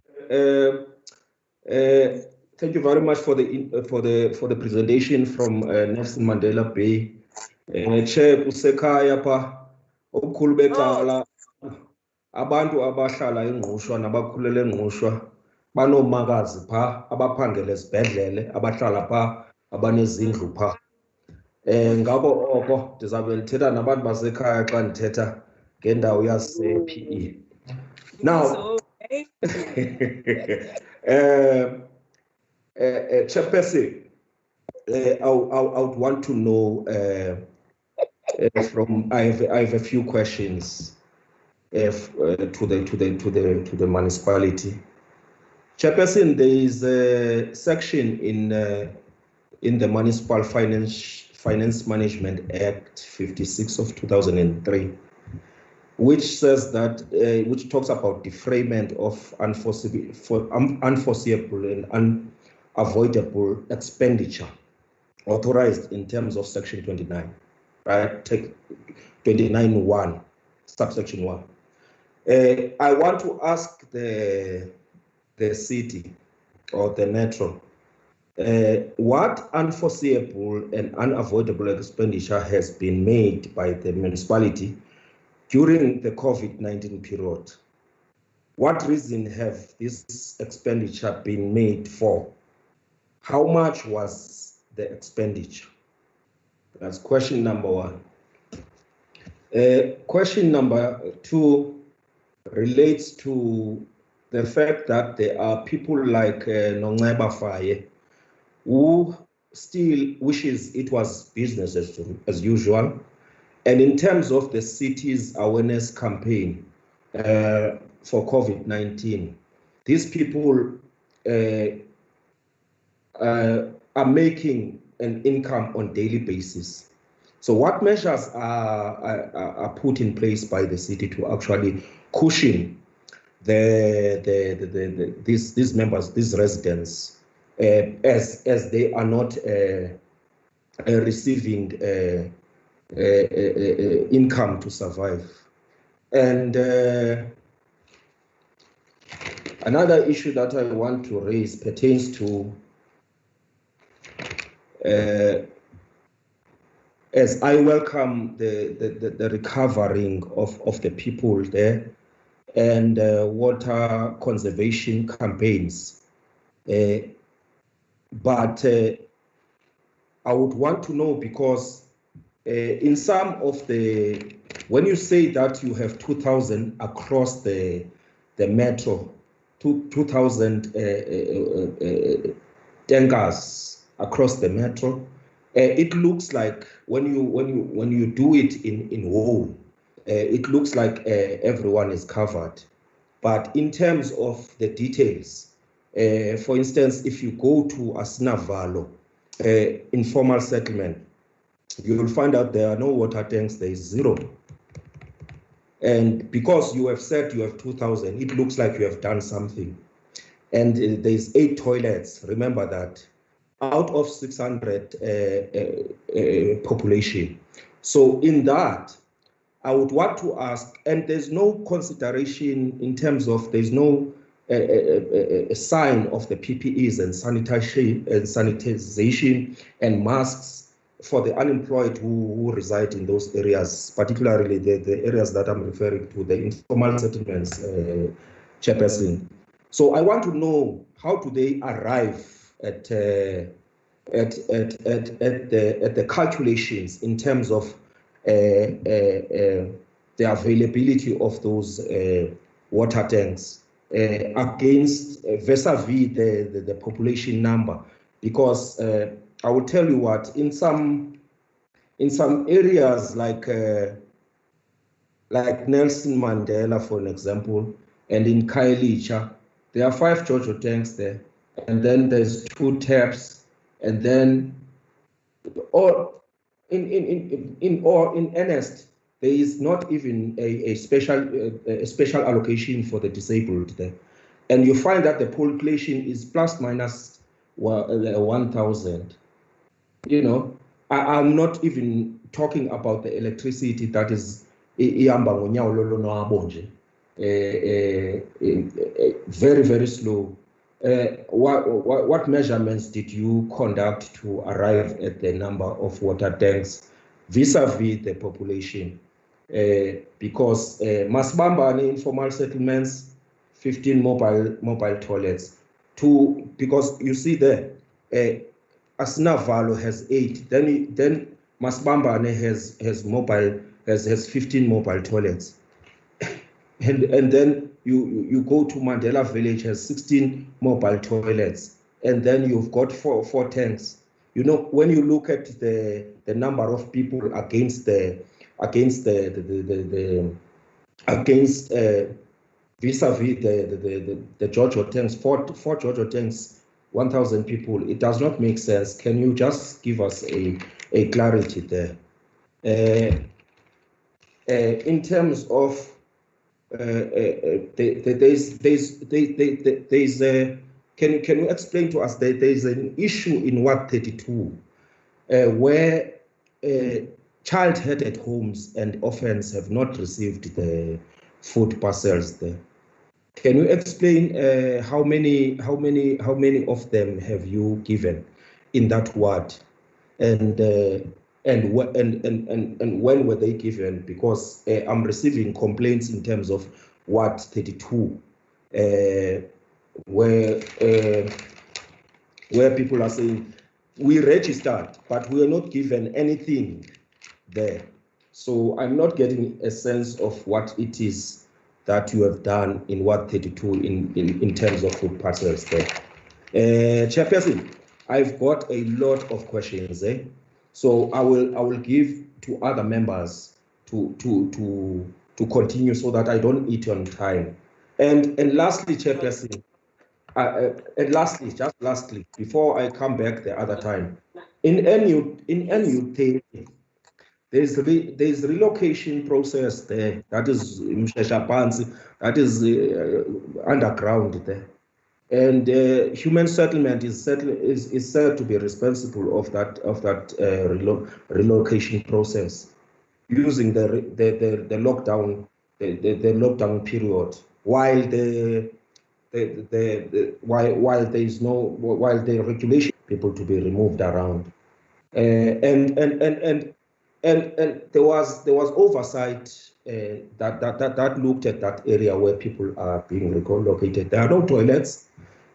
Thank you very much for the presentation from Nelson Mandela Bay. Chair, kusekhaya pha obukhulu becala abantu abahlala eNgqushwa nabakhulele eNgqushwa banomakazi pha abaphangela esibhedlele abahlala pha abanezindlu pha. Ngabo oko ndizabe ndithetha nabantu basekhaya xa ndithetha ngendawo yase-PE. Now, Chairperson, I would want to know I have a few questions to the municipality. Chairperson, there is a section in the Municipal Finance Management Act 56 of 2003, which says that which talks about defrayment of unforeseeable and unavoidable expenditure authorized in terms of section 29, right? Take 29(1), subsection 1. I want to ask the city or the metro, what unforeseeable and unavoidable expenditure has been made by the municipality during the COVID-19 period? What reason have this expenditure been made for? How much was the expenditure? That's question number one. Question number two relates to the fact that there are people like Nongeba Faye who still wishes it was business as usual. And in terms of the city's awareness campaign for COVID-19, these people are making an income on a daily basis. So what measures are put in place by the city to actually cushion these members, these residents, as they are not receiving income to survive? And another issue that I want to raise pertains to as I welcome the recovering of the people there and water conservation campaigns, but I would want to know, because in some of when you say that you have 2,000 across the metro, 2,000 tankers across the metro, it looks like when you do it in whole, it looks like everyone is covered. But in terms of the details, for instance, if you go to Asinavalo, informal settlement, you will find out there are no water tanks, there is zero. And because you have said you have 2,000, it looks like you have done something. And there's 8 toilets, remember that, out of 600 population. So in that, I would want to ask, and there's no consideration in terms of, there's no a sign of the PPEs and sanitization and masks for the unemployed who reside in those areas, particularly the areas that I'm referring to, the informal settlements, Chairperson. So I want to know, how do they arrive at the calculations in terms of the availability of those water tanks against vis-a-vis the population number? Because I will tell you what, in some areas like Nelson Mandela, for an example, and in Khayelitsha, there are 5 JoJo tanks there, and then there's 2 taps, and then, or in earnest, there is not even a special allocation for the disabled there, and you find that the population is plus minus 1,000. You know, I'm not even talking about the electricity that is very, very slow. What measurements did you conduct to arrive at the number of water tanks vis-a-vis the population? Because Masbamba and informal settlements, 15 mobile toilets. Because you see there, Asnavalo has 8. Then Masbamba has 15 mobile toilets. And then you go to Mandela village, has 16 mobile toilets, and then you've got four tanks. You know, when you look at the number of people against vis-a-vis the JoJo tanks, four JoJo tanks, 1,000 people, it does not make sense. Can you just give us a clarity there? In terms of can you explain to us that there's an issue in Ward 32 where child-headed homes and orphans have not received the food parcels there? Can you explain how many of them have you given in that ward, and when were they given? Because I'm receiving complaints in terms of Ward 32, where people are saying we registered, but we are not given anything there. So I'm not getting a sense of what it is that you have done in Ward 32 in terms of food parcels there. Chairperson, I've got a lot of questions there. So I will give to other members to continue so that I don't eat on time. And lastly, Chairperson, lastly, before I come back the other time, in NU30, there's relocation process there. That is that is underground there. And human settlement is said to be responsible of that relocation process, using the lockdown lockdown period, while while the regulation people to be removed around, and there was oversight that looked at that area where people are being relocated. There are no toilets.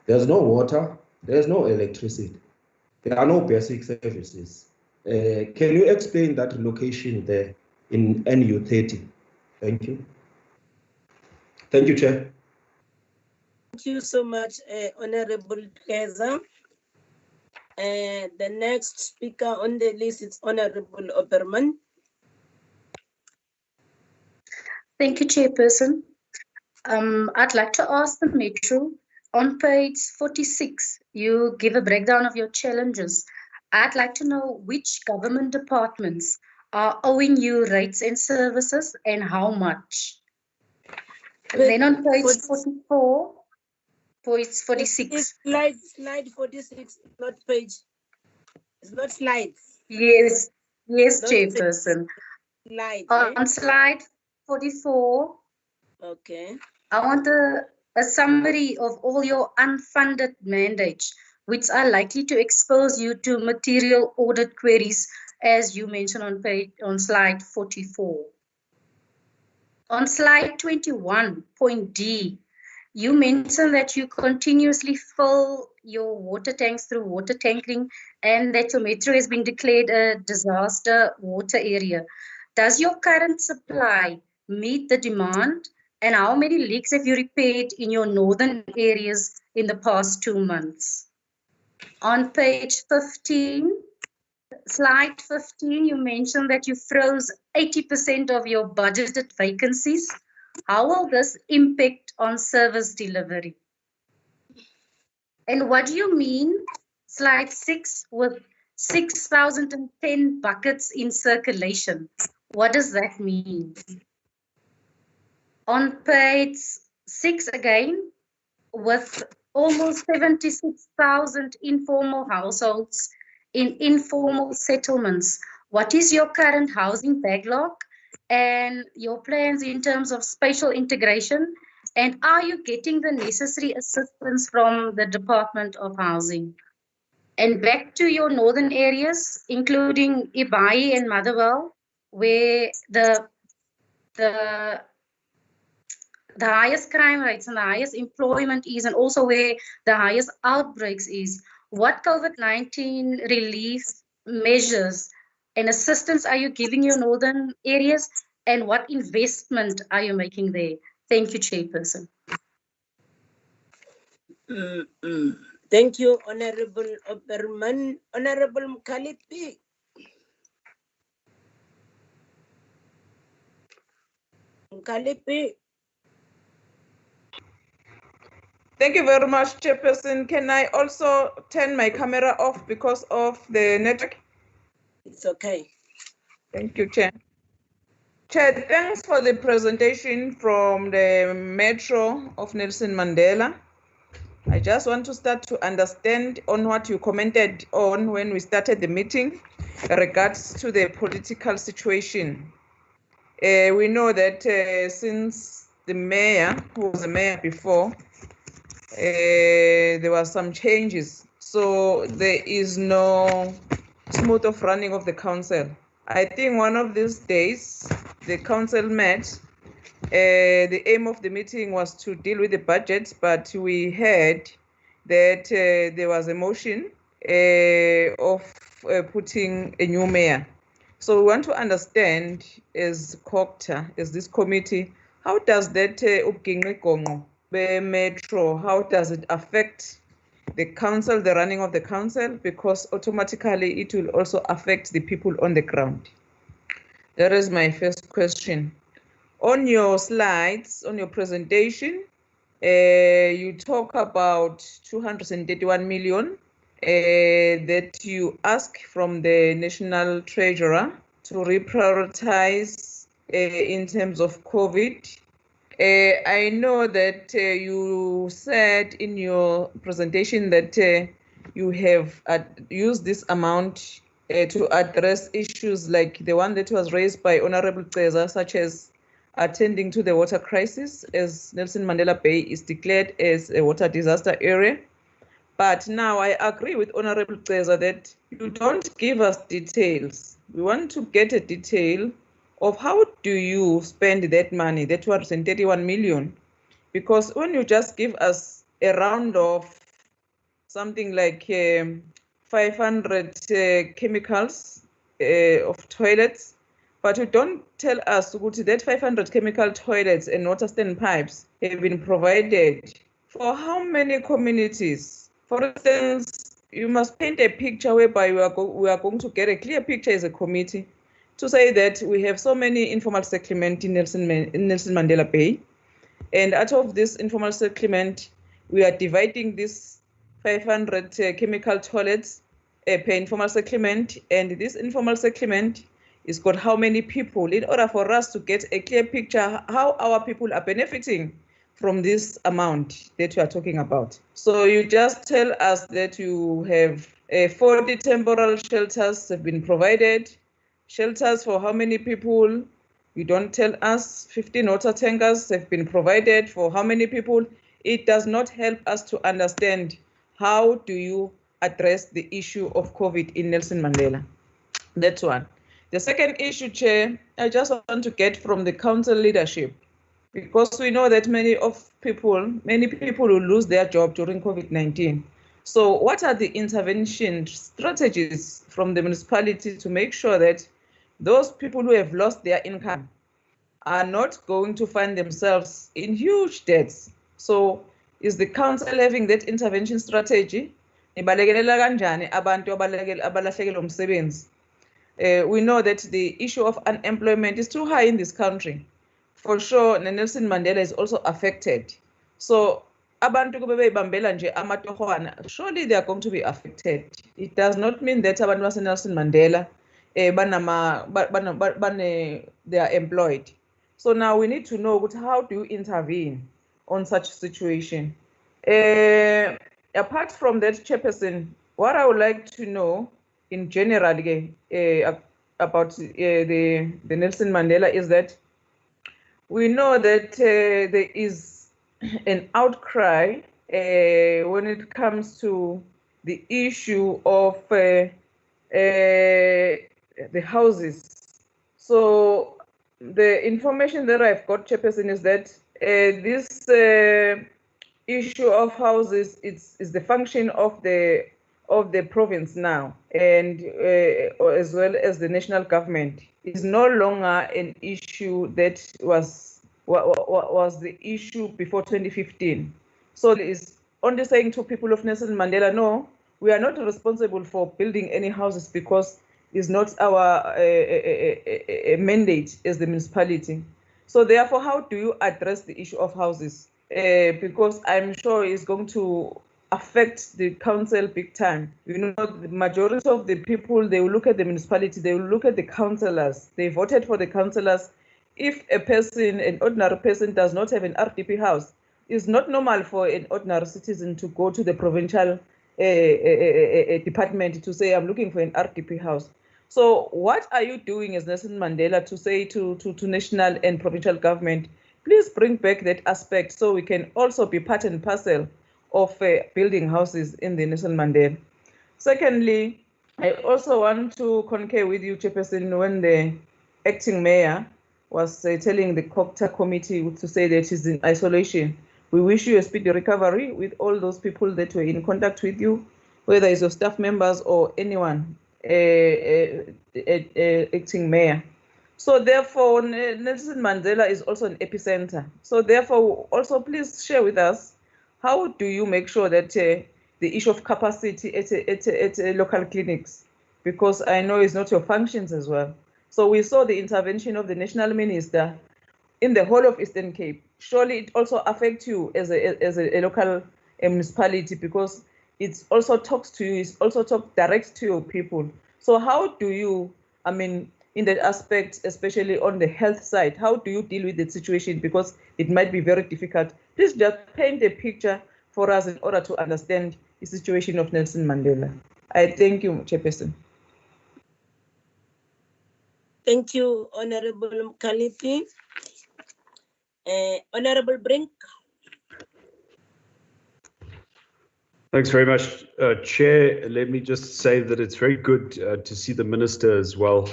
There's no water, there's no electricity, there are no basic services. Can you explain that location there in NU30? Thank you. Thank you, Chair. Thank you so much, Honorable Keza. The next speaker on the list is Honorable Oberman. Thank you, Chairperson. I'd like to ask the Metro, on page 46, you give a breakdown of your challenges. I'd like to know which government departments are owing you rates and services and how much. And then on page 44, page 46. Slide 46, not page. It's not slides. Yes, Yes, Chairperson. Slide, On slide 44. Okay. I want a summary of all your unfunded mandates, which are likely to expose you to material audit queries, as you mentioned on slide 44. On slide 21, point D, you mentioned that you continuously fill your water tanks through water tankering and that your metro has been declared a disaster water area. Does your current supply meet the demand? And how many leaks have you repaired in your northern areas in the past 2 months? On page 15, slide 15, you mentioned that you froze 80% of your budgeted vacancies. How will this impact on service delivery? And what do you mean, slide 6, with 6,010 buckets in circulation? What does that mean? On page 6 again, with almost 76,000 informal households in informal settlements, what is your current housing backlog and your plans in terms of spatial integration? And are you getting the necessary assistance from the Department of Housing? And back to your northern areas, including Ibai and Motherwell, where the highest crime rates and the highest employment is, and also where the highest outbreaks is. What COVID-19 relief measures and assistance are you giving your northern areas, and what investment are you making there? Thank you, Chairperson. Thank you, Honorable Oberman. Honorable Mkalipi. Mkalipi. Thank you very much, Chairperson. Can I also turn my camera off because of the network? It's okay. Thank you, Chair. Chair, thanks for the presentation from the Metro of Nelson Mandela. I just want to start to understand on what you commented on when we started the meeting in regards to the political situation. We know that since the mayor, who was the mayor before, there were some changes. So there is no smooth of running of the council. I think one of these days, the council met. The aim of the meeting was to deal with the budget, but we heard that there was a motion of putting a new mayor. So we want to understand, as COCTA, as this committee, how does that Metro, how does it affect the council, the running of the council? Because automatically it will also affect the people on the ground. That is my first question. On your slides, on your presentation, you talk about 231 million that you ask from the National Treasurer to reprioritize in terms of COVID. I know that you said in your presentation that you have used this amount to address issues like the one that was raised by Honorable Ceza, such as attending to the water crisis, as Nelson Mandela Bay is declared as a water disaster area. But now I agree with Honorable Ceza that you don't give us details. We want to get a detail of how do you spend that money, that 231 million, because when you just give us a round of something like 500 chemicals of toilets, but you don't tell us that 500 chemical toilets and water standpipes have been provided for how many communities. For instance, you must paint a picture whereby we are going to get a clear picture as a committee to say that we have so many informal settlements in Nelson Mandela Bay. And out of this informal settlement, we are dividing this 500 chemical toilets per informal settlement. And this informal settlement is got how many people, in order for us to get a clear picture how our people are benefiting from this amount that you are talking about. So you just tell us that you have 40 temporal shelters have been provided. Shelters for how many people? You don't tell us. 15 water tankers have been provided for how many people? It does not help us to understand how do you address the issue of COVID in Nelson Mandela. That's one. The second issue, Chair, I just want to get from the council leadership, because we know that many people will lose their job during COVID-19. So what are the intervention strategies from the municipality to make sure that those people who have lost their income are not going to find themselves in huge debts? So is the council having that intervention strategy? We know that the issue of unemployment is too high in this country. For sure, Nelson Mandela is also affected. So surely they are going to be affected. It does not mean that abantu base Nelson Mandela they are employed. So now we need to know how do you intervene on such situation. Apart from that, Chairperson, what I would like to know in general about the Nelson Mandela is that we know that there is an outcry when it comes to the issue of the houses. So the information that I've got, Chairperson, is that this issue of houses is the function of the province now, and as well as the national government. Is no longer an issue that was the issue before 2015. So it is only saying to people of Nelson Mandela, no, we are not responsible for building any houses because it's not our mandate as the municipality. So therefore, how do you address the issue of houses? Because I'm sure it's going to affect the council big time. You know, the majority of the people, they will look at the municipality, they will look at the councillors. They voted for the councillors. If a person, an ordinary person, does not have an RDP house, it's not normal for an ordinary citizen to go to the provincial department to say, I'm looking for an RDP house. So what are you doing as Nelson Mandela to say to national and provincial government, please bring back that aspect so we can also be part and parcel of building houses in the Nelson Mandela. Secondly, I also want to concur with you, Chairperson, when the acting mayor was telling the COCTA committee to say that he's in isolation. We wish you a speedy recovery with all those people that were in contact with you, whether it's your staff members or anyone, acting mayor. So therefore, Nelson Mandela is also an epicenter. So therefore, also please share with us, how do you make sure that the issue of capacity at local clinics, because I know it's not your functions as well. So we saw the intervention of the national minister in the whole of Eastern Cape. Surely it also affects you as a local municipality, because it also talks to you, it also talks direct to your people. So how do you, I mean, in that aspect, especially on the health side, how do you deal with the situation? Because it might be very difficult. Please just paint a picture for us in order to understand the situation of Nelson Mandela. I thank you, Chairperson. Thank you, Honorable Kalipi. Honorable Brink. Thanks very much, Chair. Let me just say that it's very good to see the Minister as well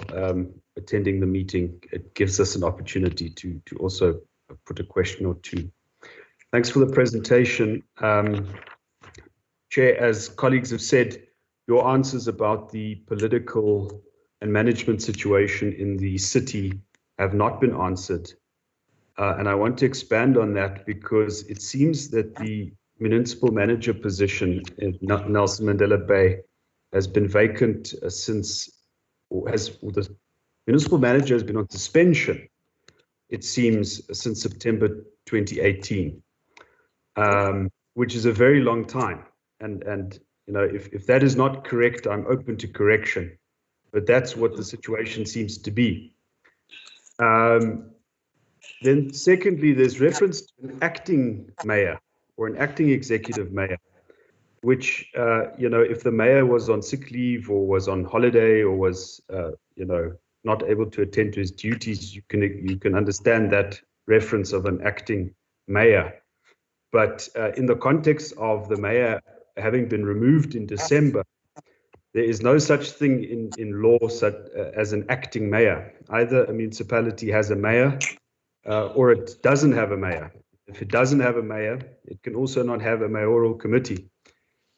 attending the meeting. It gives us an opportunity to also put a question or two. Thanks for the presentation. Chair, as colleagues have said, your answers about the political and management situation in the city have not been answered. And I want to expand on that because it seems that the municipal manager position in Nelson Mandela Bay has been vacant the municipal manager has been on suspension, it seems, since September 2018, which is a very long time. And you know, if that is not correct, I'm open to correction, but that's what the situation seems to be. Then secondly, there's reference to an acting mayor or an acting executive mayor, which, you know, if the mayor was on sick leave or was on holiday or was, you know, not able to attend to his duties, you can understand that reference of an acting mayor. But in the context of the mayor having been removed in December, there is no such thing in law as an acting mayor. Either a municipality has a mayor or it doesn't have a mayor. If it doesn't have a mayor, it can also not have a mayoral committee.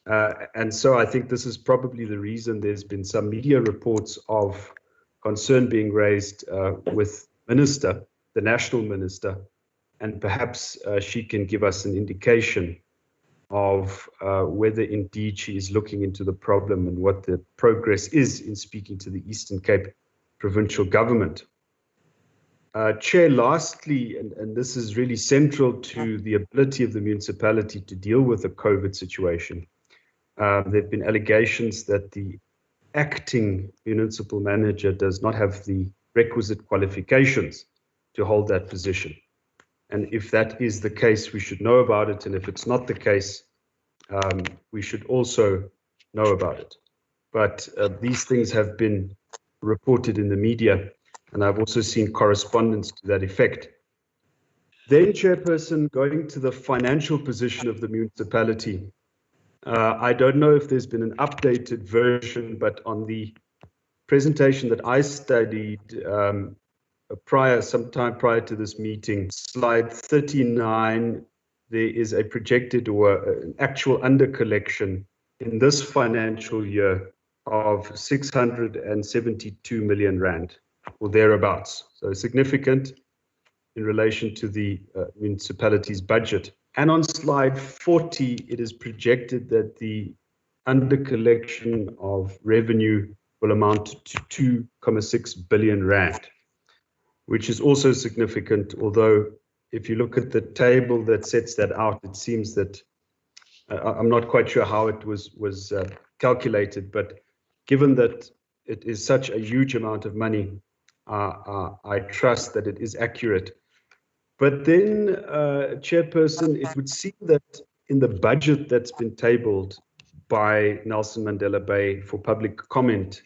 And so I think this is probably the reason there's been some media reports of concern being raised with the national minister, and perhaps she can give us an indication of whether indeed she is looking into the problem and what the progress is in speaking to the Eastern Cape provincial government. Chair, lastly, and this is really central to the ability of the municipality to deal with the COVID situation, there have been allegations that the acting municipal manager does not have the requisite qualifications to hold that position. And if that is the case, we should know about it. And if it's not the case, we should also know about it. But these things have been reported in the media, and I've also seen correspondence to that effect. Then, Chairperson, going to the financial position of the municipality, I don't know if there's been an updated version, but on the presentation that I studied sometime prior to this meeting, slide 39, there is a projected or an actual under collection in this financial year of 672 million rand or thereabouts. So significant in relation to the municipality's budget. And on slide 40, it is projected that the under collection of revenue will amount to 2.6 billion rand, which is also significant, although if you look at the table that sets that out, it seems that I'm not quite sure how it was calculated, but given that it is such a huge amount of money, I trust that it is accurate. But then, Chairperson, it would seem that in the budget that's been tabled by Nelson Mandela Bay for public comment,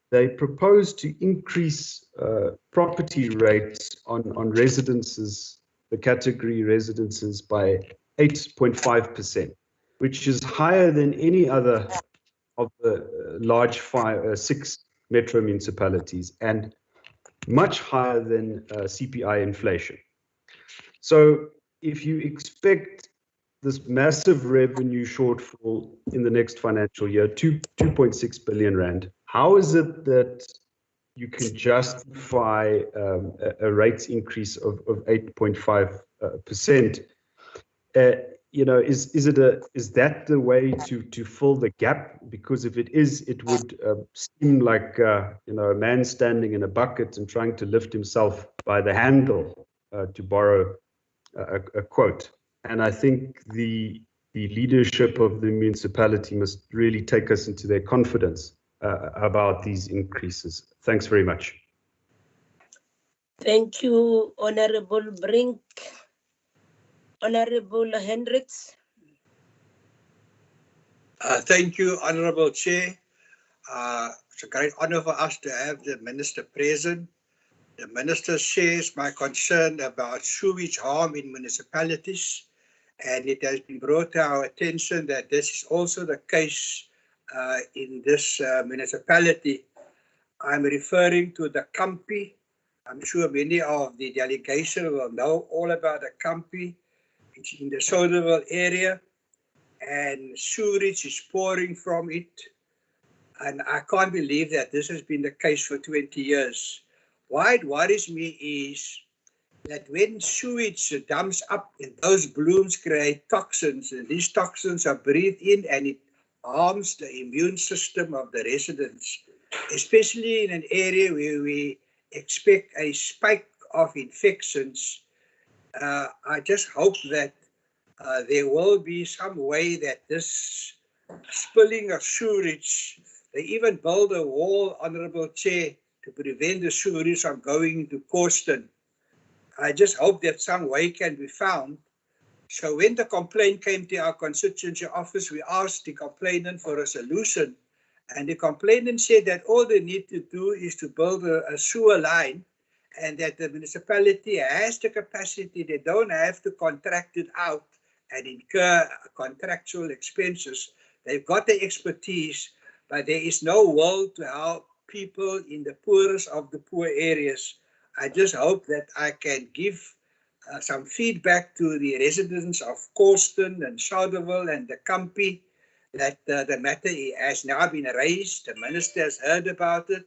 they propose to increase property rates on residences, the category residences, by 8.5%, which is higher than any other of the large 6 metro municipalities and much higher than CPI inflation. So if you expect this massive revenue shortfall in the next financial year, 2.6 billion rand, how is it that you can justify a rates increase of 8.5%? Is that the way to fill the gap? Because if it is, it would seem like a man standing in a bucket and trying to lift himself by the handle, to borrow a quote. And I think the leadership of the municipality must really take us into their confidence about these increases. Thanks very much. Thank you, Honorable Brink. Honorable Hendricks. Thank you, Honorable Chair. It's a great honor for us to have the Minister present. The Minister shares my concern about sewage harm in municipalities, and it has been brought to our attention that this is also the case in this municipality. I'm referring to the Kampi. I'm sure many of the delegation will know all about the Kampi. It's in the Soderville area, and sewage is pouring from it. And I can't believe that this has been the case for 20 years. Why it worries me is that when sewage dumps up, and those blooms create toxins, and these toxins are breathed in, and it harms the immune system of the residents, especially in an area where we expect a spike of infections. I just hope that there will be some way that this spilling of sewage, they even build a wall, Honorable Chair, to prevent the sewage from going to Corsten. I just hope that some way can be found. So when the complaint came to our constituency office, we asked the complainant for a solution, And the complainant said that all they need to do is to build a sewer line, and that the municipality has the capacity. They don't have to contract it out and incur contractual expenses. They've got the expertise, but there is no will to help people in the poorest of the poor areas. I just hope that I can give some feedback to the residents of Colston and Shauderville and the Kampi that the matter has now been raised. The minister has heard about it,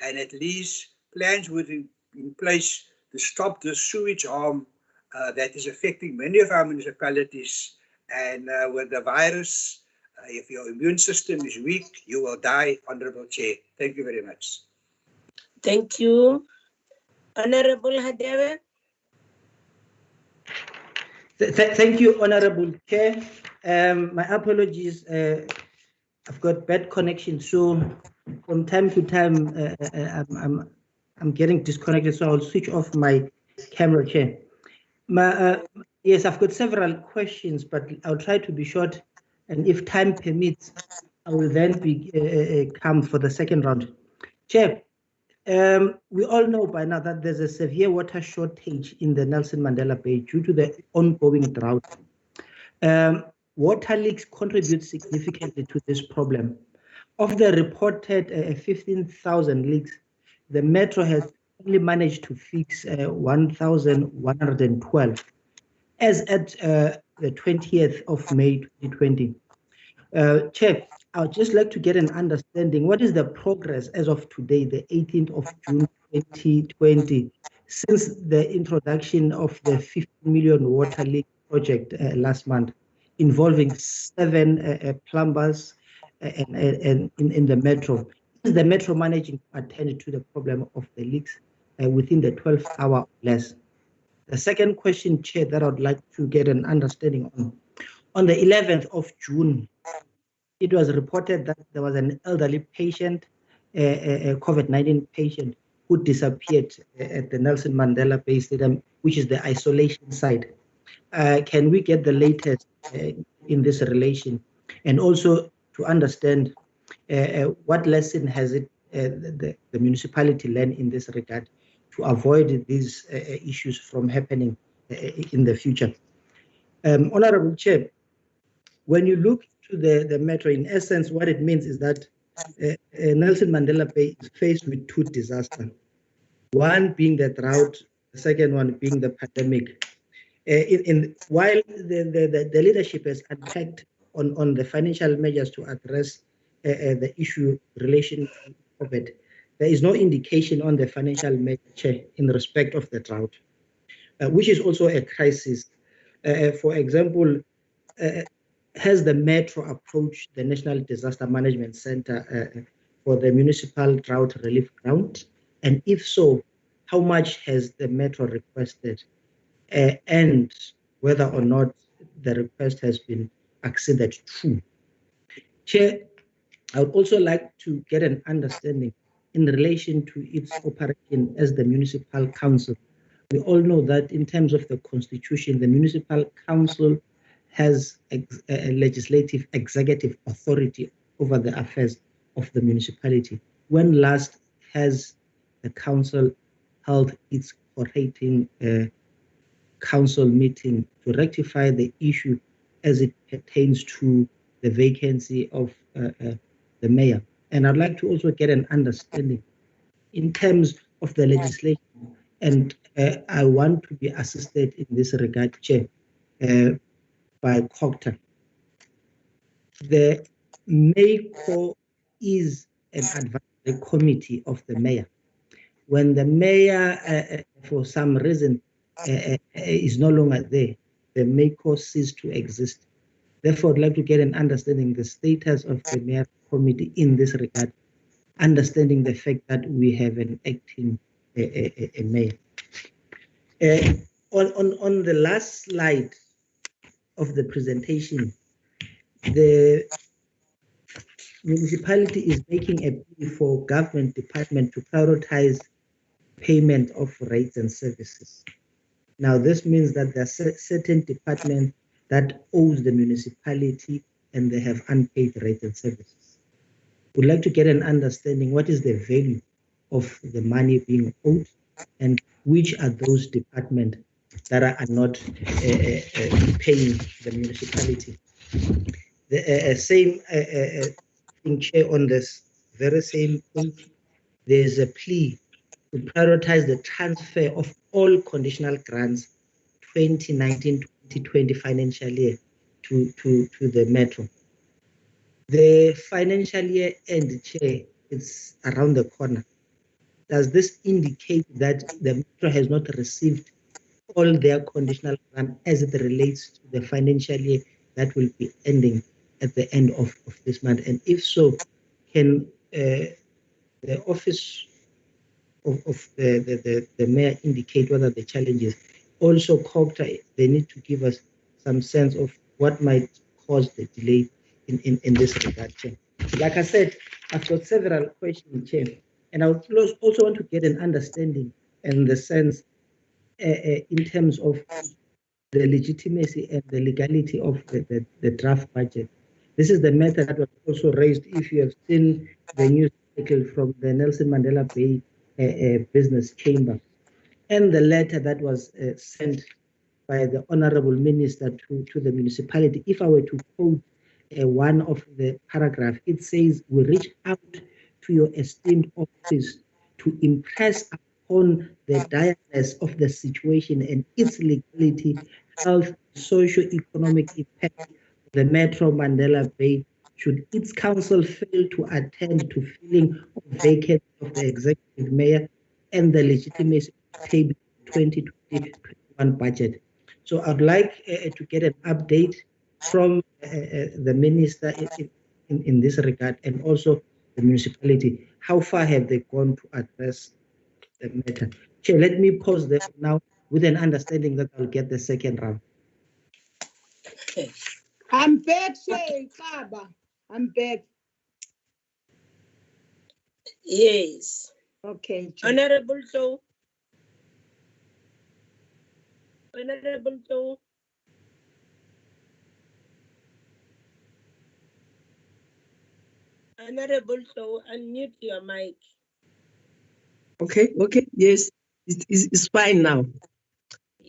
and at least plans would be in place to stop the sewage harm that is affecting many of our municipalities. And with the virus, if your immune system is weak, you will die, Honorable Chair. Thank you very much. Thank you. Honorable Hadebe. Thank you, Honorable Chair. My apologies. I've got bad connection, so from time to time I'm getting disconnected. So I'll switch off my camera, Chair. Yes, I've got several questions, but I'll try to be short. And if time permits, I will then come for the second round. Chair, we all know by now that there's a severe water shortage in the Nelson Mandela Bay due to the ongoing drought. Water leaks contribute significantly to this problem. Of the reported 15,000 leaks, the Metro has only managed to fix 1,112 as at the 20th of May 2020. Chair, I would just like to get an understanding. What is the progress as of today, the 18th of June 2020, since the introduction of the 50 million water leak project last month, involving 7 plumbers and in the Metro? Is the Metro managing to attend to the problem of the leaks within the 12th hour or less? The second question, Chair, that I would like to get an understanding on the 11th of June, it was reported that there was an elderly patient, a COVID-19 patient, who disappeared at the Nelson Mandela Bay Stadium, which is the isolation site. Can we get the latest in this relation? And also to understand what lesson has the municipality learned in this regard to avoid these issues from happening in the future? Honorable Chair, when you look to the Metro, in essence, what it means is that Nelson Mandela Bay is faced with 2 disasters. One being the drought, the second one being the pandemic. While the leadership has unpacked on the financial measures to address the issue relation to COVID, there is no indication on the financial measure in respect of the drought, which is also a crisis. For example, has the Metro approached the National Disaster Management Center for the municipal drought relief grant? And if so, how much has the Metro requested? And whether or not the request has been acceded to. Chair, I would also like to get an understanding in relation to its operation as the municipal council. We all know that in terms of the constitution, the municipal council has a legislative executive authority over the affairs of the municipality. When last has the council held its operating council meeting to rectify the issue as it pertains to the vacancy of the mayor? And I'd like to also get an understanding in terms of the legislation, and I want to be assisted in this regard, Chair, by Cooperative. The MAYCO is an advisory committee of the mayor. When the mayor, for some reason, is no longer there, the MAYCO ceases to exist. Therefore, I'd like to get an understanding the status of the mayor committee in this regard, understanding the fact that we have an acting mayor. On the last slide of the presentation, the municipality is making a plea for government department to prioritize payment of rates and services. Now, this means that there are certain departments that owes the municipality and they have unpaid rates and services. We'd like to get an understanding what is the value of the money being owed and which are those departments that are not paying the municipality. The same thing, Chair, on this very same page, there's a plea to prioritize the transfer of all conditional grants 2019-2020 financial year to the Metro. The financial year end, Chair, it's around the corner. Does this indicate that the Metro has not received all their conditional grant as it relates to the financial year that will be ending at the end of this month? And if so, can the office of the mayor indicate whether the challenges? Also, Cooperative, they need to give us some sense of what might cause the delay in this regard, Chair. Like I said, I've got several questions, Chair, and I would also want to get an understanding and the sense in terms of the legitimacy and the legality of the draft budget. This is the matter that was also raised, if you have seen the news article from the Nelson Mandela Bay Business Chamber, and the letter that was sent by the Honorable Minister to the municipality. If I were to quote one of the paragraph, it says, "We reach out to your esteemed office to impress upon the direness of the situation and its legality, health, socio-economic impact of the Metro Mandela Bay should its council fail to attend to filling of vacancy of the executive mayor and the legitimacy table 2020-21 budget." So I'd like to get an update from the minister in this regard, and also the municipality. How far have they gone to address the matter? Chair, let me pause there now with an understanding that I'll get the second round. Okay. I'm back, Chair, Baba. I'm back. Yes. Okay, Chair. Honorable Joe. Honorable Joe. Honorable Joe, unmute your mic. Okay, yes, it's fine now.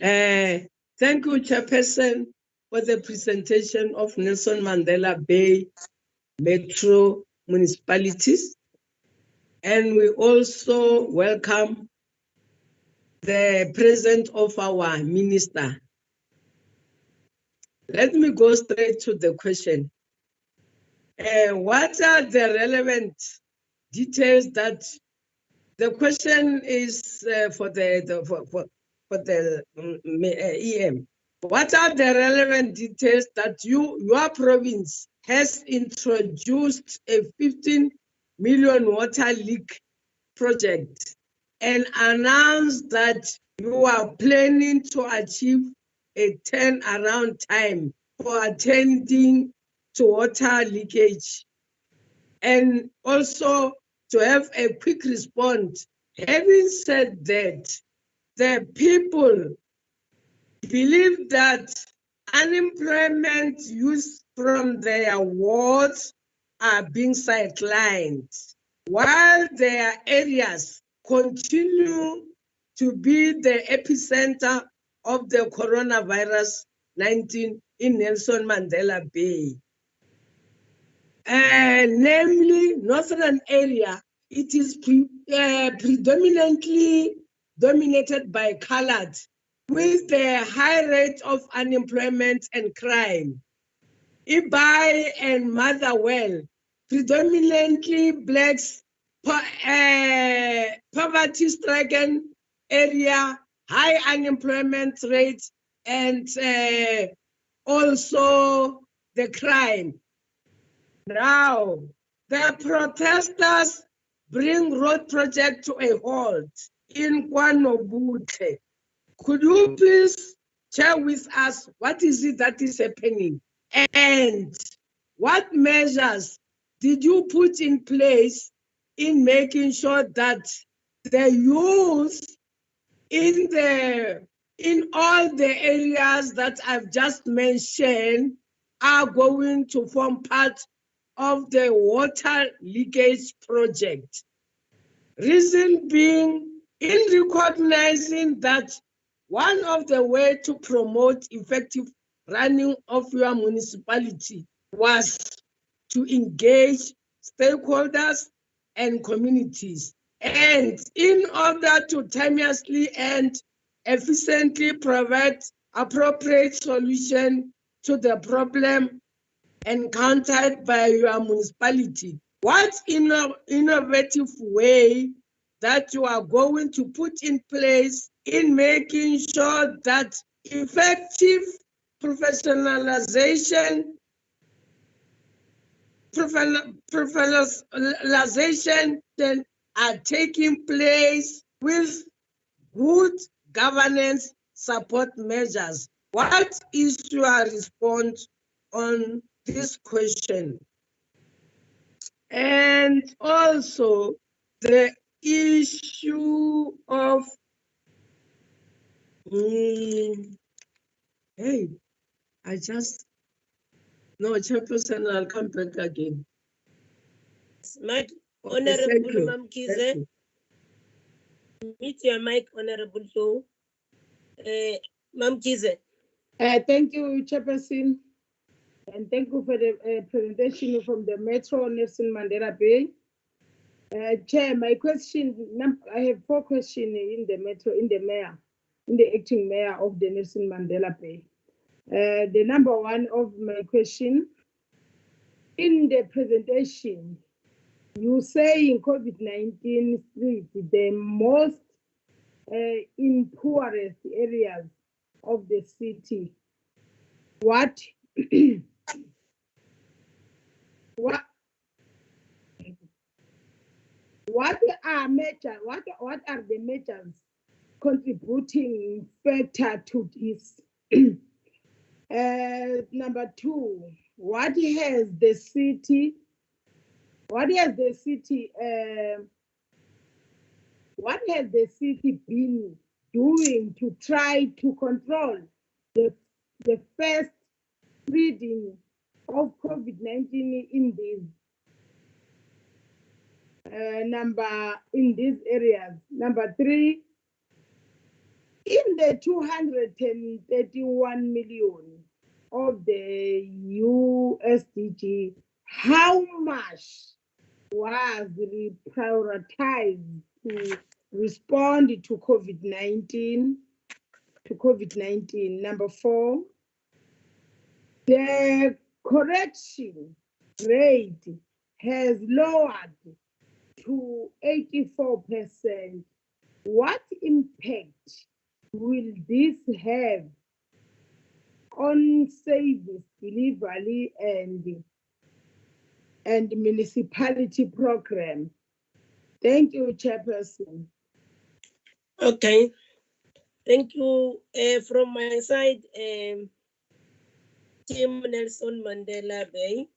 Thank you, Chairperson, for the presentation of Nelson Mandela Bay Metro municipalities. And we also welcome the presence of our minister. Let me go straight to the question. What are the relevant details that the question is for the EM? What are the relevant details that your province has introduced a 15 million water leak project and announced that you are planning to achieve a turnaround time for attending to water leakage, and also to have a quick response? Having said that, the people believe that unemployment youth from their wards are being sidelined, while their areas continue to be the epicenter of the coronavirus-19 in Nelson Mandela Bay. Namely, northern area, it is predominantly dominated by colored, with the high rate of unemployment and crime. Ibai and Motherwell, predominantly blacks, poverty-stricken area, high unemployment rate, and also the crime. Now, the protesters bring road project to a halt in KwaNobuhle. Could you please share with us what is it that is happening, and what measures did you put in place in making sure that the youth in all the areas that I've just mentioned are going to form part of the water leakage project. Reason being, in recognizing that one of the ways to promote effective running of your municipality was to engage stakeholders and communities. And in order to timeously and efficiently provide appropriate solution to the problem encountered by your municipality, what innovative way that you are going to put in place in making sure that effective professionalization are taking place with good governance support measures? What is your response on this question? And also the issue of hey, I just no, Chairperson, I'll come back again. Smart, Okay, Honorable Mam thank Kize, you. meet your mic, Honorable Joe. Mam Kize. Thank you, Chairperson, and thank you for the presentation from the Metro Nelson Mandela Bay. Chair, my question, I have 4 questions in the Metro, in the acting mayor of the Nelson Mandela Bay. The number 1 of my question, in the presentation, you say in COVID-19 streets, the most in poorest areas of the city. What are the measures contributing factor to this? Number 2, what has the city been doing to try to control the first spreading of COVID-19 in these areas? Number 3, in the 231 million of the USDG, how much was prioritized to respond to COVID-19? Number 4, the correction rate has lowered to 84%. What impact will this have on service delivery and municipality program? Thank you, Chairperson. Okay, thank you. From my side, Team Nelson Mandela Bay,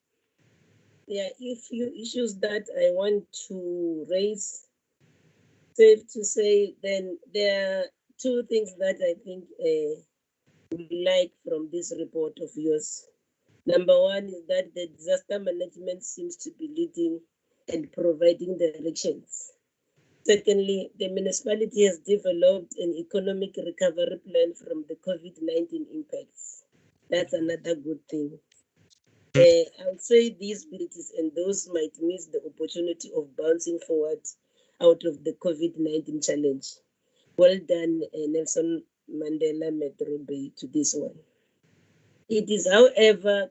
there are a few issues that I want to raise. Safe to say, then there are 2 things that I think we like from this report of yours. Number 1 is that the disaster management seems to be leading and providing directions. Secondly, the municipality has developed an economic recovery plan from the COVID-19 impacts. That's another good thing. I would say these abilities and those might miss the opportunity of bouncing forward out of the COVID-19 challenge. Well done, Nelson Mandela Metro Bay, to this one. It is, however,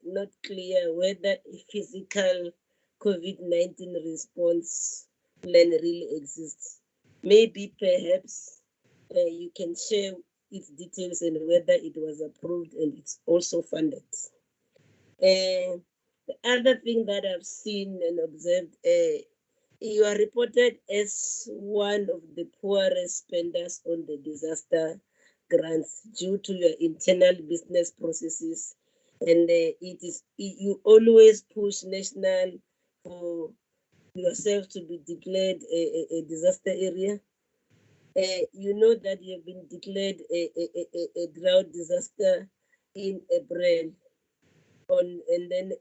not clear whether a physical COVID-19 response plan really exists. Maybe, perhaps, you can share its details and whether it was approved and it's also funded. The other thing that I've seen and observed, you are reported as one of the poorest spenders on the disaster grants due to your internal business processes, and you always push national for yourself to be declared a disaster area. You know that you have been declared a drought disaster in April. and then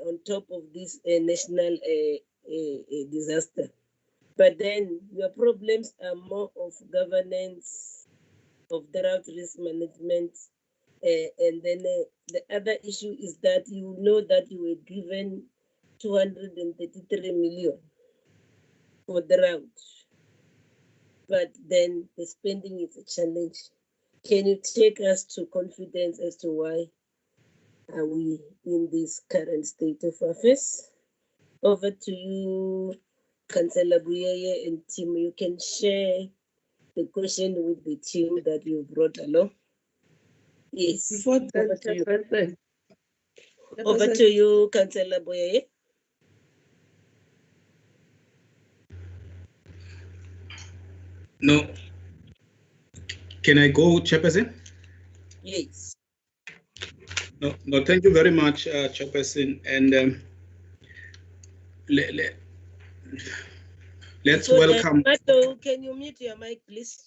on top of this national disaster. But then your problems are more of governance, of drought risk management, and then the other issue is that you know that you were given 233 million for drought, but then the spending is a challenge. Can you take us to confidence as to why are we in this current state of affairs? Over to you, Councillor Buyeye and team. You can share the question with the team that you brought along. Yes. Before Over to you. that, Over to you, Councillor Buyeye. No. Can I go, Chairperson? Yes. No, thank you very much, Chairperson. And let's So welcome. Mato, can you mute your mic, please?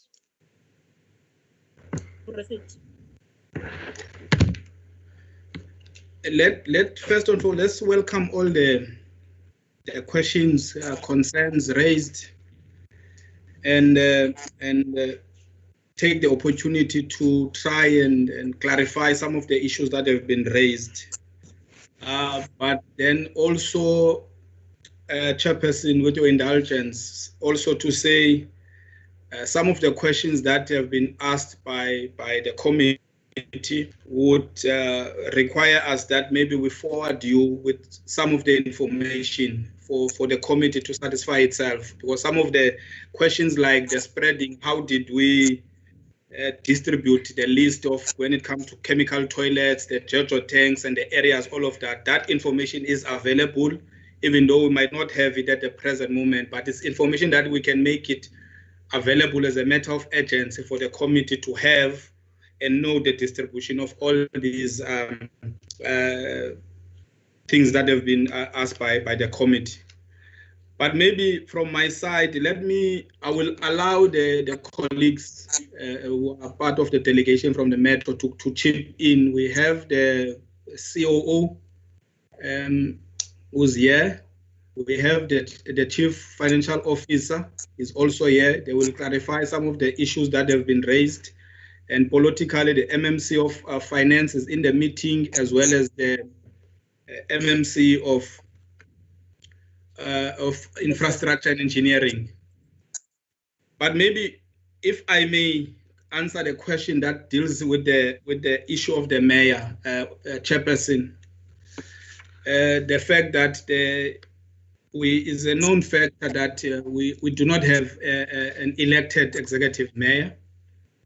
Proceed. Let first of all, let's welcome all the questions, concerns raised, and take the opportunity to try and clarify some of the issues that have been raised. But then also, Chairperson, with your indulgence, also to say some of the questions that have been asked by the committee would require us that maybe we forward you with some of the information for the committee to satisfy itself, because some of the questions like the spreading, how did we distribute the list of when it comes to chemical toilets, the Jojo tanks and the areas, all of that, that information is available, even though we might not have it at the present moment, but it's information that we can make it available as a matter of urgency for the committee to have and know the distribution of all these things that have been asked by the committee. But maybe from my side, I will allow the colleagues who are part of the delegation from the Metro to chip in. We have the COO who's here. We have the Chief Financial Officer is also here. They will clarify some of the issues that have been raised. And politically, the MMC of Finance is in the meeting, as well as the MMC of Infrastructure and Engineering. But maybe, if I may answer the question that deals with the issue of the mayor, Chairperson, the fact that is a known factor that we do not have an elected executive mayor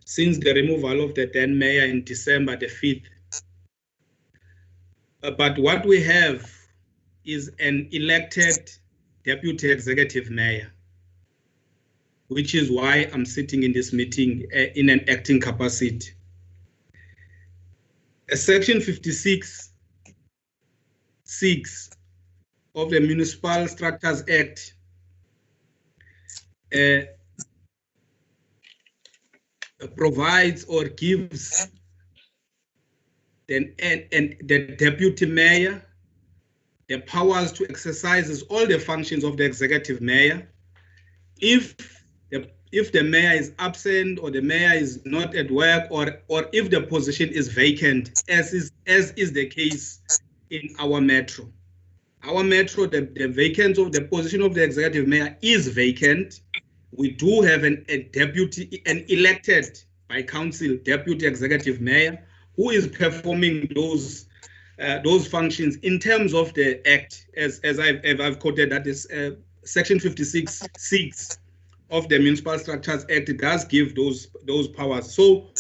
since the removal of the then mayor in December the 5th. But what we have is an elected deputy executive mayor, which is why I'm sitting in this meeting in an acting capacity. Section 56(6) of the Municipal Structures Act provides or gives the deputy mayor the powers to exercise all the functions of the executive mayor. If the mayor is absent or the mayor is not at work, or if the position is vacant, as is the case in our metro. Our metro, the vacancy of the position of the executive mayor is vacant. We do have an elected by council deputy executive mayor who is performing those functions in terms of the act, as I've quoted, that is section 56(6) of the Municipal Structures Act. It does give those powers. So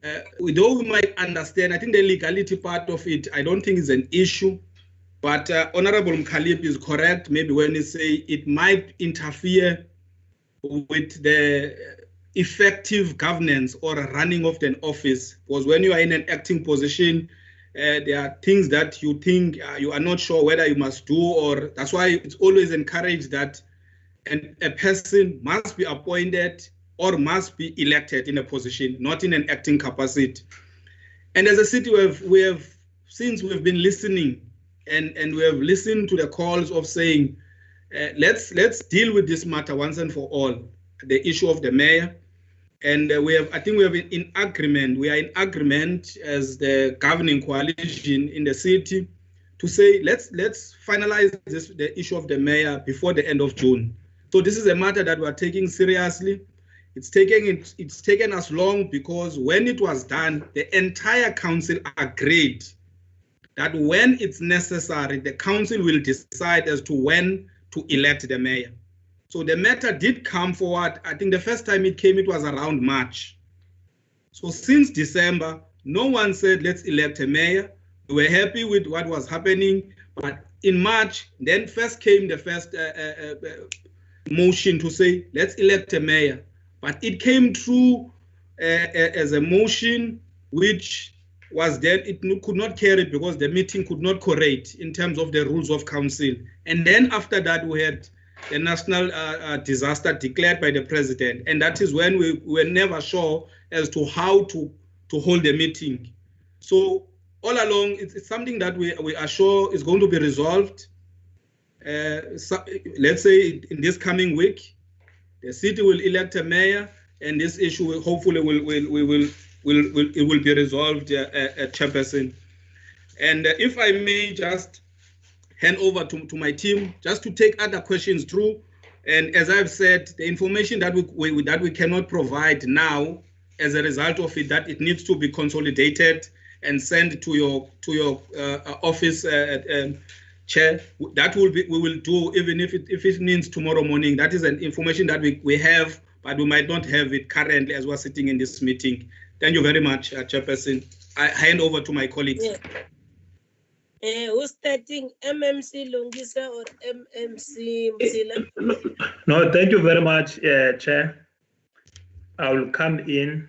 though we might understand, I think the legality part of it, I don't think is an issue. But Honorable Mkhalip is correct, maybe when he say it might interfere with the effective governance or running of an office, because when you are in an acting position, there are things that you think you are not sure whether you must do, or that's why it's always encouraged that a person must be appointed or must be elected in a position, not in an acting capacity. And as a city, we have since we've been listening and we have listened to the calls of saying, let's deal with this matter once and for all, the issue of the mayor. And I think we are in agreement. We are in agreement as the governing coalition in the city to say let's finalize the issue of the mayor before the end of June. So this is a matter that we are taking seriously. It's taken us long because when it was done, the entire council agreed that when it's necessary, the council will decide as to when to elect the mayor. So the matter did come forward. I think the first time it came, it was around March. So since December, no one said, let's elect a mayor. We were happy with what was happening. But in March, then first came the first motion to say, let's elect a mayor. But it came through as a motion which was then, it could not carry because the meeting could not correct in terms of the rules of council. And then after that, we had a national disaster declared by the president. And that is when we were never sure as to how to hold the meeting. So all along, it's something that we are sure is going to be resolved. Let's say in this coming week, the city will elect a mayor, and this issue will, hopefully it will be resolved, Chairperson. And if I may just hand over to my team just to take other questions through. And as I've said, the information that we cannot provide now as a result of it, that it needs to be consolidated and sent to your office, Chair. That we will do even if it means tomorrow morning. That is an information that we have, but we might not have it currently as we're sitting in this meeting. Thank you very much, Chairperson. I hand over to my colleagues. Yeah. Who's starting, MMC Lungisa or MMC Mzila? No, thank you very much, Chair. I will come in.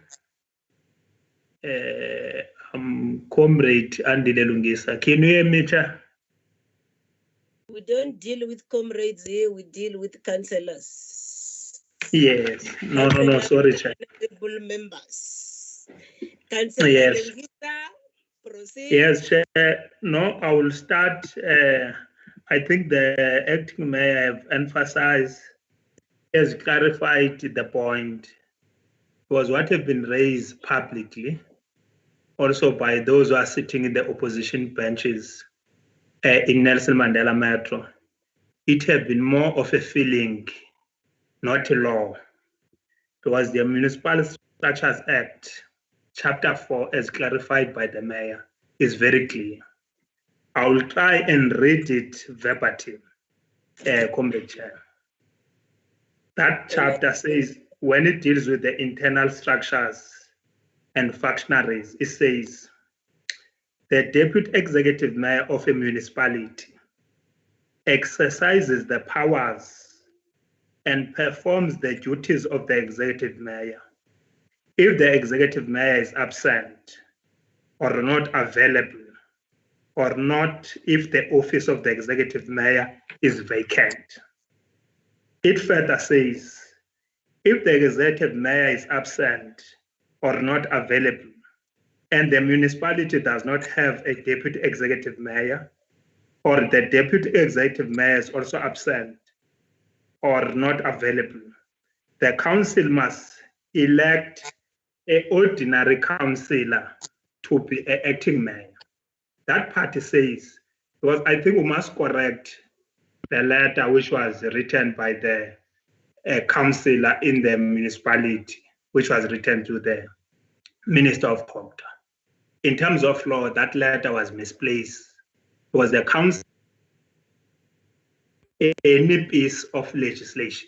Comrade Andile Lungisa. Can you hear me, Chair? We don't deal with comrades here, we deal with councillors. Yes. No, sorry, Chair. Honorable members. Councillor Yes. Lungisa, proceed. Yes, Chair. No, I will start. I think the acting mayor have emphasized, has clarified the point, was what have been raised publicly, also by those who are sitting in the opposition benches in Nelson Mandela Metro. It have been more of a feeling, not a law. Towards the Municipal Structures Act, Chapter 4, as clarified by the mayor, is very clear. I will try and read it verbatim, Comrade Chair. That chapter says, when it deals with the internal structures and functionaries, it says, the deputy executive mayor of a municipality exercises the powers and performs the duties of the executive mayor. If the executive mayor is absent or not available, or not if the office of the executive mayor is vacant. It further says, if the executive mayor is absent or not available, and the municipality does not have a deputy executive mayor, or the deputy executive mayor is also absent or not available, the council must elect an ordinary councillor to be an acting mayor. That part says, because I think we must correct the letter which was written by the councillor in the municipality, which was written to the Minister of Cooperative. In terms of law, that letter was misplaced. It was the council, any piece of legislation.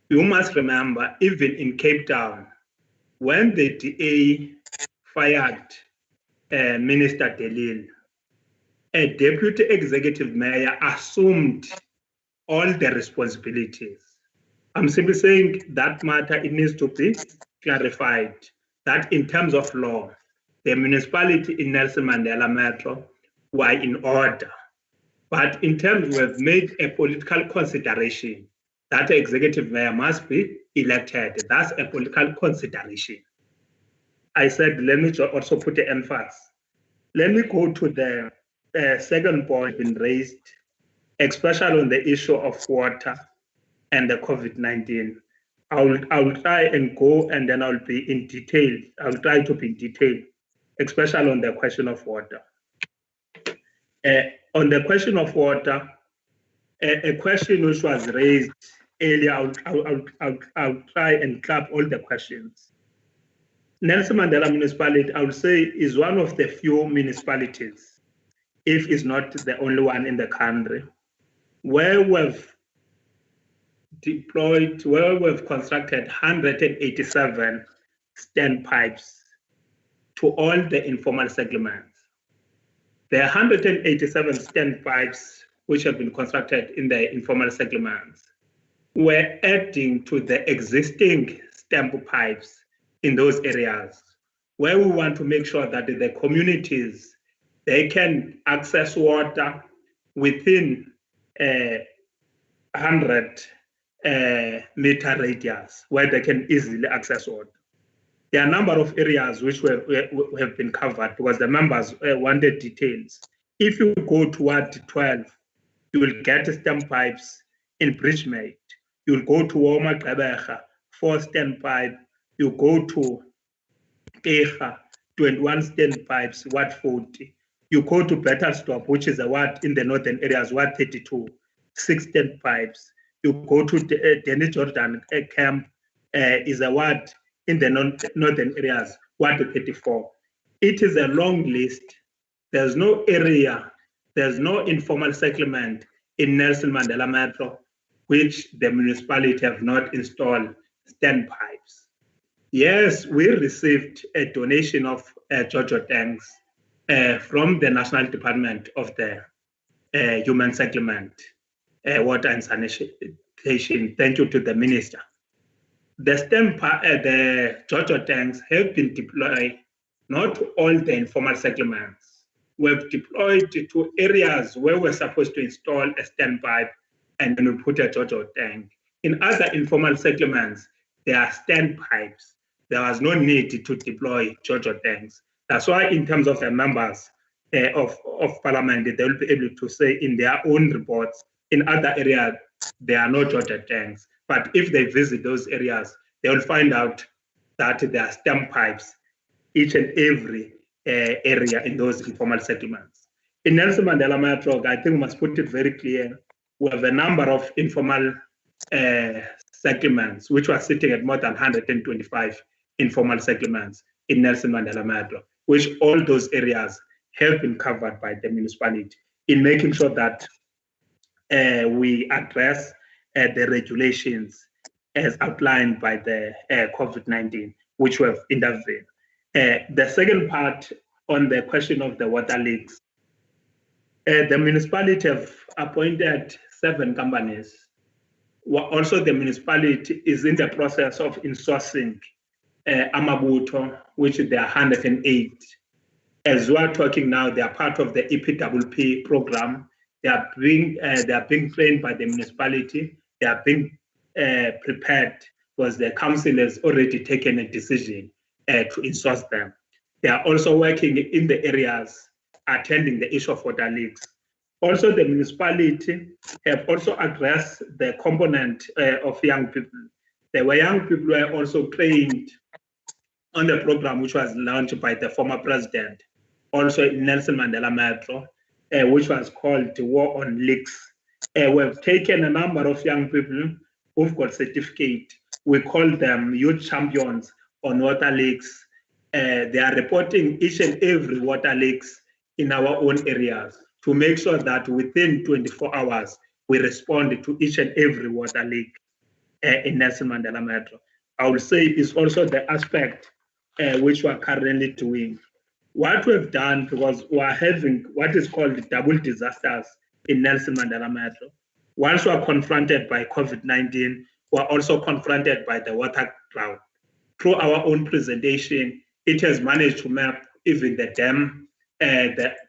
You must remember, even in Cape Town, when the DA fired Minister Delil, a deputy executive mayor assumed all the responsibilities. I'm simply saying that matter, it needs to be clarified, that in terms of law, the municipality in Nelson Mandela Metro were in order. But in terms, we've made a political consideration that the executive mayor must be elected. That's a political consideration. I said, let me also put the emphasis Let me go to the second point been raised, especially on the issue of water and the COVID-19. I'll try and go, and then I'll be in detail. I'll try to be in detail, especially on the question of water. On the question of water, a question which was raised earlier, I'll try and club all the questions. Nelson Mandela Municipality, I would say, is one of the few municipalities, if it's not the only one in the country, where we've constructed 187 standpipes to all the informal settlements. There are 187 standpipes which have been constructed in the informal settlements. We're adding to the existing stamp pipes in those areas where we want to make sure that the communities, they can access water within 100 meter radius where they can easily access water. There are a number of areas which have been covered because the members wanted details. If you go to Ward 12, you will get stamp pipes in Bridgemate. You'll go to Woma Gqeberha, 4 standpipe. You go to Kecha, 21 standpipes, Ward 40. You go to Bettelstop, which is a ward in the northern areas, Ward 32, 6 standpipes. You go to Denny Jordan Camp, is a ward in the northern areas, Ward 34. It is a long list. There's no area, there's no informal settlement in Nelson Mandela Metro which the municipality have not installed standpipes. Yes, we received a donation of JoJo tanks from the National Department of the Human Settlement, Water and Sanitation. Thank you to the minister. The JoJo tanks have been deployed not to all the informal settlements. We've deployed to areas where we're supposed to install a standpipe and then we put a JoJo tank. In other informal settlements, there are standpipes. There was no need to deploy JoJo tanks. That's why in terms of the members of parliament, they will be able to say in their own reports, in other areas, there are no JoJo tanks. But if they visit those areas, they will find out that there are standpipes each and every area in those informal settlements. In Nelson Mandela Metro, I think we must put it very clear, we have a number of informal settlements, which were sitting at more than 125 informal settlements in Nelson Mandela Metro, which all those areas have been covered by the municipality in making sure that we address the regulations as outlined by the COVID-19, which we have intervened. The second part on the question of the water leaks, the municipality have appointed 7 companies. Also, the municipality is in the process of insourcing Amabuto, which there are 108. As we are talking now, they are part of the EPWP program. They are being trained by the municipality. They are being prepared because the council has already taken a decision to insource them. They are also working in the areas attending the issue of water leaks. Also, the municipality have also addressed the component of young people. There were young people who were also trained on the program which was launched by the former president, also in Nelson Mandela Metro, which was called War on Leaks. We've taken a number of young people who've got certificate. We call them youth champions on water leaks. They are reporting each and every water leaks in our own areas to make sure that within 24 hours, we respond to each and every water leak in Nelson Mandela Metro. I would say it's also the aspect which we are currently doing. What we've done, because we are having what is called double disasters in Nelson Mandela Metro. Once we are confronted by COVID-19, we are also confronted by the water drought. Through our own presentation, it has managed to map even the dam,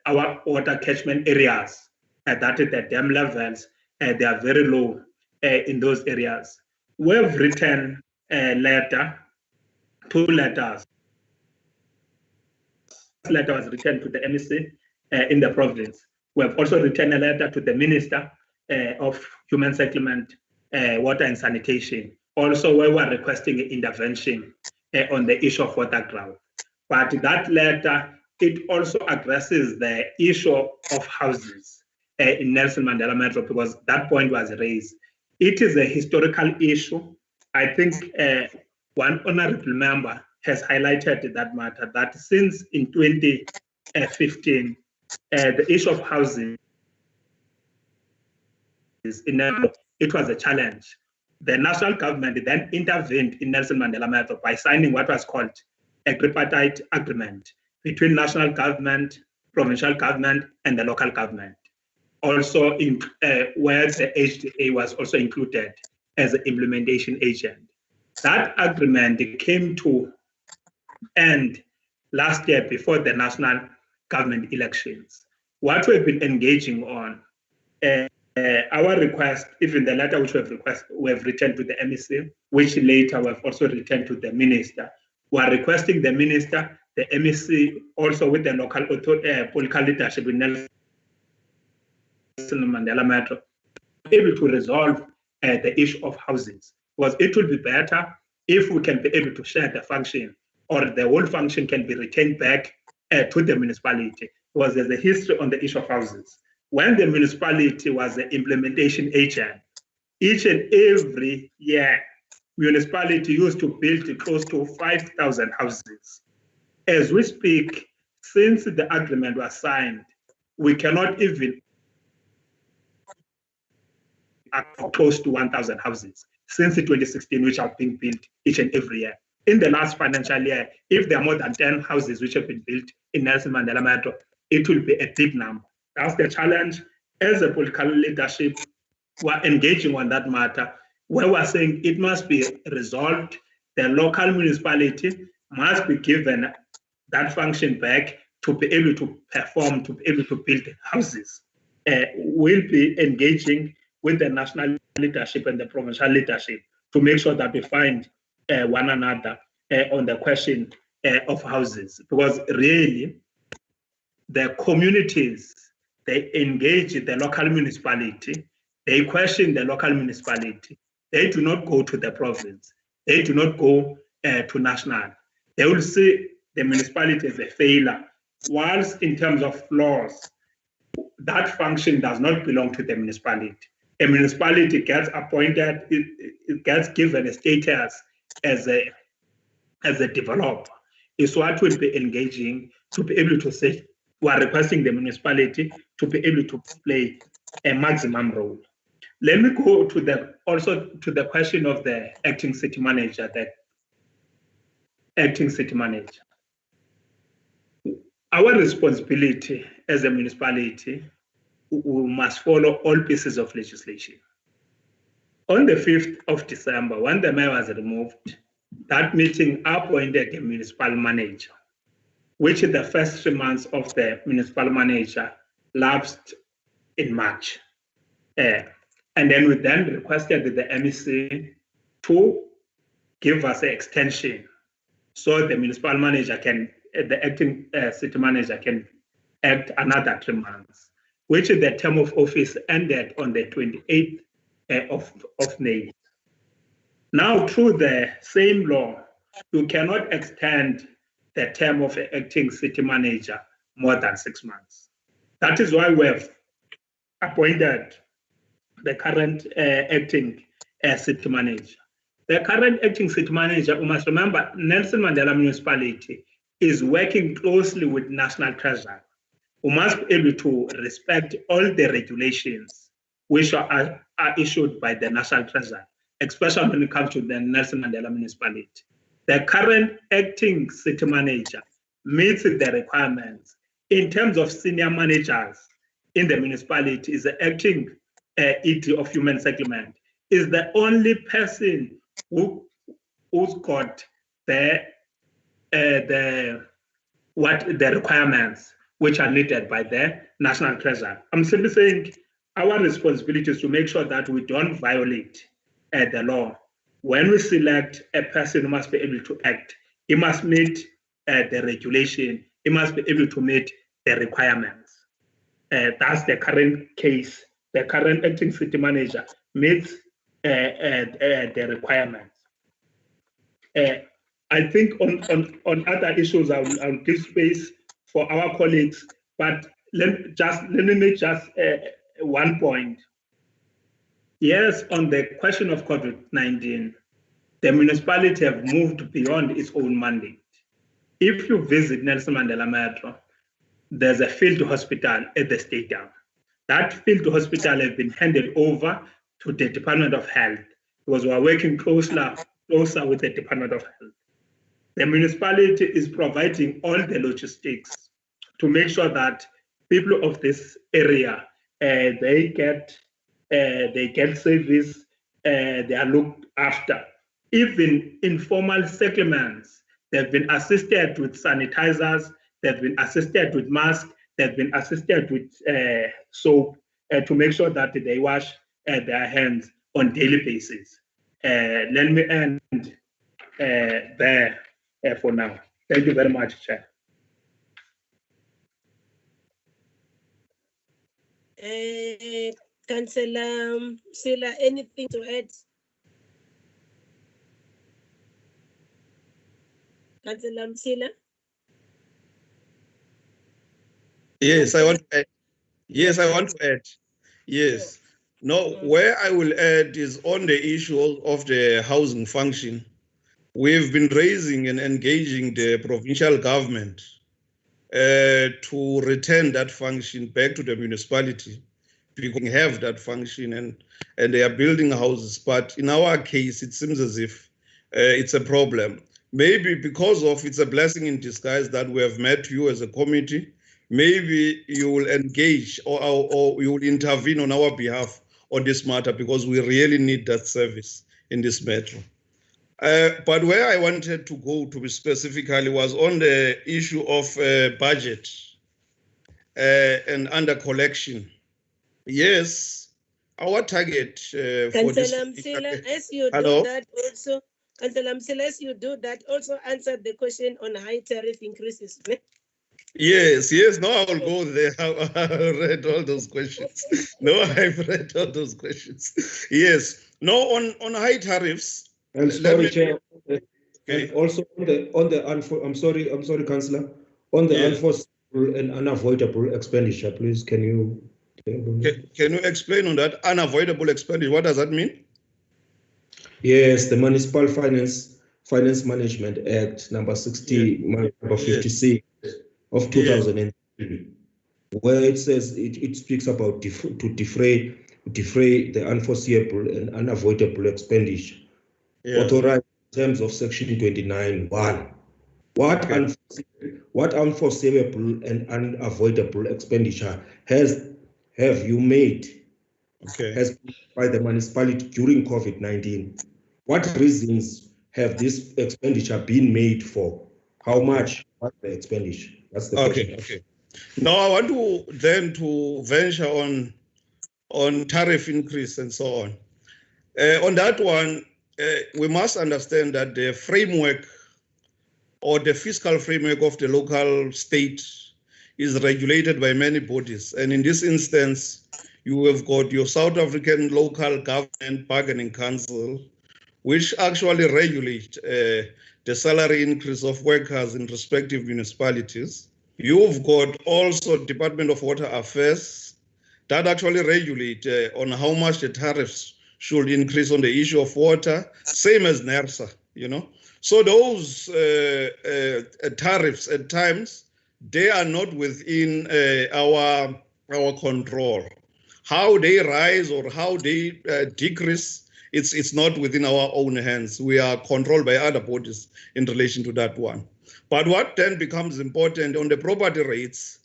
our water catchment areas, that is the dam levels, they are very low in those areas. We have written a letter, 2 letters, letter was written to the MEC in the province. We have also written a letter to the Minister of Human Settlement, Water and Sanitation, also where we are requesting intervention on the issue of water growth. But that letter, it also addresses the issue of houses in Nelson Mandela Metro, because that point was raised. It is a historical issue. I think one honorable member has highlighted that matter, that since in 2015, the issue of housing it was a challenge. The national government then intervened in Nelson Mandela Metro by signing what was called a tripartite agreement between national government, provincial government, and the local government. Also, where the HDA was also included as an implementation agent. That agreement came to end last year before the national government elections. What we've been engaging on, our request, even the letter which we have written to the MEC, which later we have also written to the minister. We are requesting the minister, the MEC, also with the local political leadership in Nelson Mandela Metro, able to resolve the issue of houses. Because it will be better if we can be able to share the function, or the whole function can be retained back to the municipality, because there's a history on the issue of houses. When the municipality was the implementation agent, each and every year, municipality used to build close to 5,000 houses. As we speak, since the agreement was signed, we cannot even close to 1,000 houses since 2016, which have been built each and every year. In the last financial year, if there are more than 10 houses which have been built in Nelson Mandela Metro, it will be a big number. That's the challenge. As a political leadership, we're engaging on that matter, where we're saying it must be resolved. The local municipality must be given that function back to be able to perform, to be able to build houses. We'll be engaging with the national leadership and the provincial leadership to make sure that we find one another on the question of houses. Because really, the communities, they engage the local municipality, they question the local municipality. They do not go to the province. They do not go to national. They will see the municipality as a failure. Whilst in terms of laws, that function does not belong to the municipality. A municipality gets appointed, it gets given a status as a developer. It's what we'll be engaging to be able to say, we are requesting the municipality to be able to play a maximum role. Let me go to also to the question of the acting city manager. Our responsibility as a municipality, we must follow all pieces of legislation. On the 5th of December, when the mayor was removed, that meeting appointed a municipal manager, which the first 3 months of the municipal manager lapsed in March. And then we then requested the MEC to give us an extension so the municipal manager can, the acting city manager can act another 3 months, which the term of office ended on the 28th of May. Now, through the same law, you cannot extend the term of an acting city manager more than 6 months. That is why we have appointed the current acting city manager. The current acting city manager, you must remember, Nelson Mandela Municipality is working closely with National Treasury. We must be able to respect all the regulations which are issued by the National Treasury, especially when it comes to the Nelson Mandela Municipality. The current acting city manager meets the requirements. In terms of senior managers in the municipality, is the acting ED of Human Settlement, is the only person who's got the requirements which are needed by the National Treasury. I'm simply saying our responsibility is to make sure that we don't violate the law. When we select a person who must be able to act, he must meet the regulation he must be able to meet the requirements. That's the current case. The current acting city manager meets the requirements. I think on other issues, I'll give space for our colleagues, but let me make just one point. Yes, on the question of COVID-19, the municipality have moved beyond its own mandate. If you visit Nelson Mandela Metro, there's a field hospital at the stadium. That field hospital has been handed over to the Department of Health because we are working closer with the Department of Health. The municipality is providing all the logistics to make sure that people of this area they get service, they are looked after. Even informal settlements, they've been assisted with sanitizers, they've been assisted with masks, they've been assisted with soap to make sure that they wash their hands on daily basis. Let me end there for now. Thank you very much, Chair. Councillor Sila, anything to add? Councillor Sila? Yes, I want to add. Yes, I want to add. Yes. No, where I will add is on the issue of the housing function. We've been raising and engaging the provincial government to return that function back to the municipality, because we have that function and they are building houses. But in our case, it seems as if it's a problem. Maybe because of it's a blessing in disguise that we have met you as a committee. Maybe you will engage or you will intervene on our behalf on this matter, because we really need that service in this metro. But where I wanted to go to specifically was on the issue of budget and under collection. Yes, our target for this. As you do that also, Councillor Msila, as you do that, also answer the question on high tariff increases. Yes, no, I will go there. I read all those questions. No, I've read all those questions. Yes, no, on high tariffs. And sorry, Chair. Okay. And also on the I'm sorry, Councillor. On the unforeseeable and unavoidable expenditure, please, can you explain on that unavoidable expenditure? What does that mean? Yes, the Municipal Finance Management Act number 56 of 2003, where it says it speaks about to defray the unforeseeable and unavoidable expenditure authorized in terms of section 29(1). What unforeseeable and unavoidable expenditure have you made has by the municipality during COVID-19? What reasons have this expenditure been made for? How much? What's the expenditure? That's the question. Okay. Now I want to venture on tariff increase and so on. On that one, we must understand that the framework or the fiscal framework of the local state is regulated by many bodies. And in this instance, you have got your South African Local Government Bargaining Council, which actually regulate the salary increase of workers in respective municipalities. You've got also Department of Water Affairs that actually regulate on how much the tariffs should increase on the issue of water, same as NERSA, So those tariffs at times, they are not within our control. How they rise or how they decrease, it's not within our own hands. We are controlled by other bodies in relation to that one. But what then becomes important on the property rates,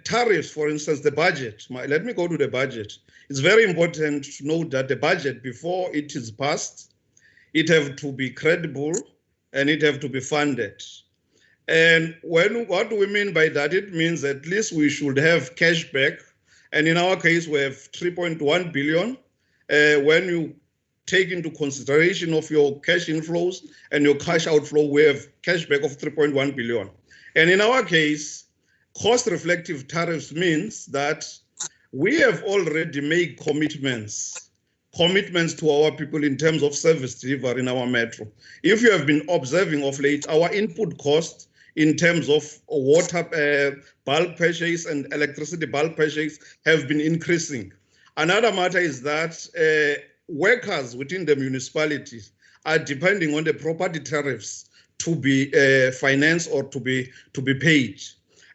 tariffs, for instance, the budget. Let me go to the budget. It's very important to note that the budget, before it is passed, it have to be credible and it have to be funded. And what do we mean by that? It means at least we should have cash back. And in our case, we have 3.1 billion. When you take into consideration of your cash inflows and your cash outflow, we have cash back of 3.1 billion. And in our case, cost-reflective tariffs means that we have already made commitments to our people in terms of service delivery in our metro. If you have been observing of late, our input cost in terms of water bulk purchase and electricity bulk purchase have been increasing. Another matter is that workers within the municipalities are depending on the property tariffs to be financed or to be paid.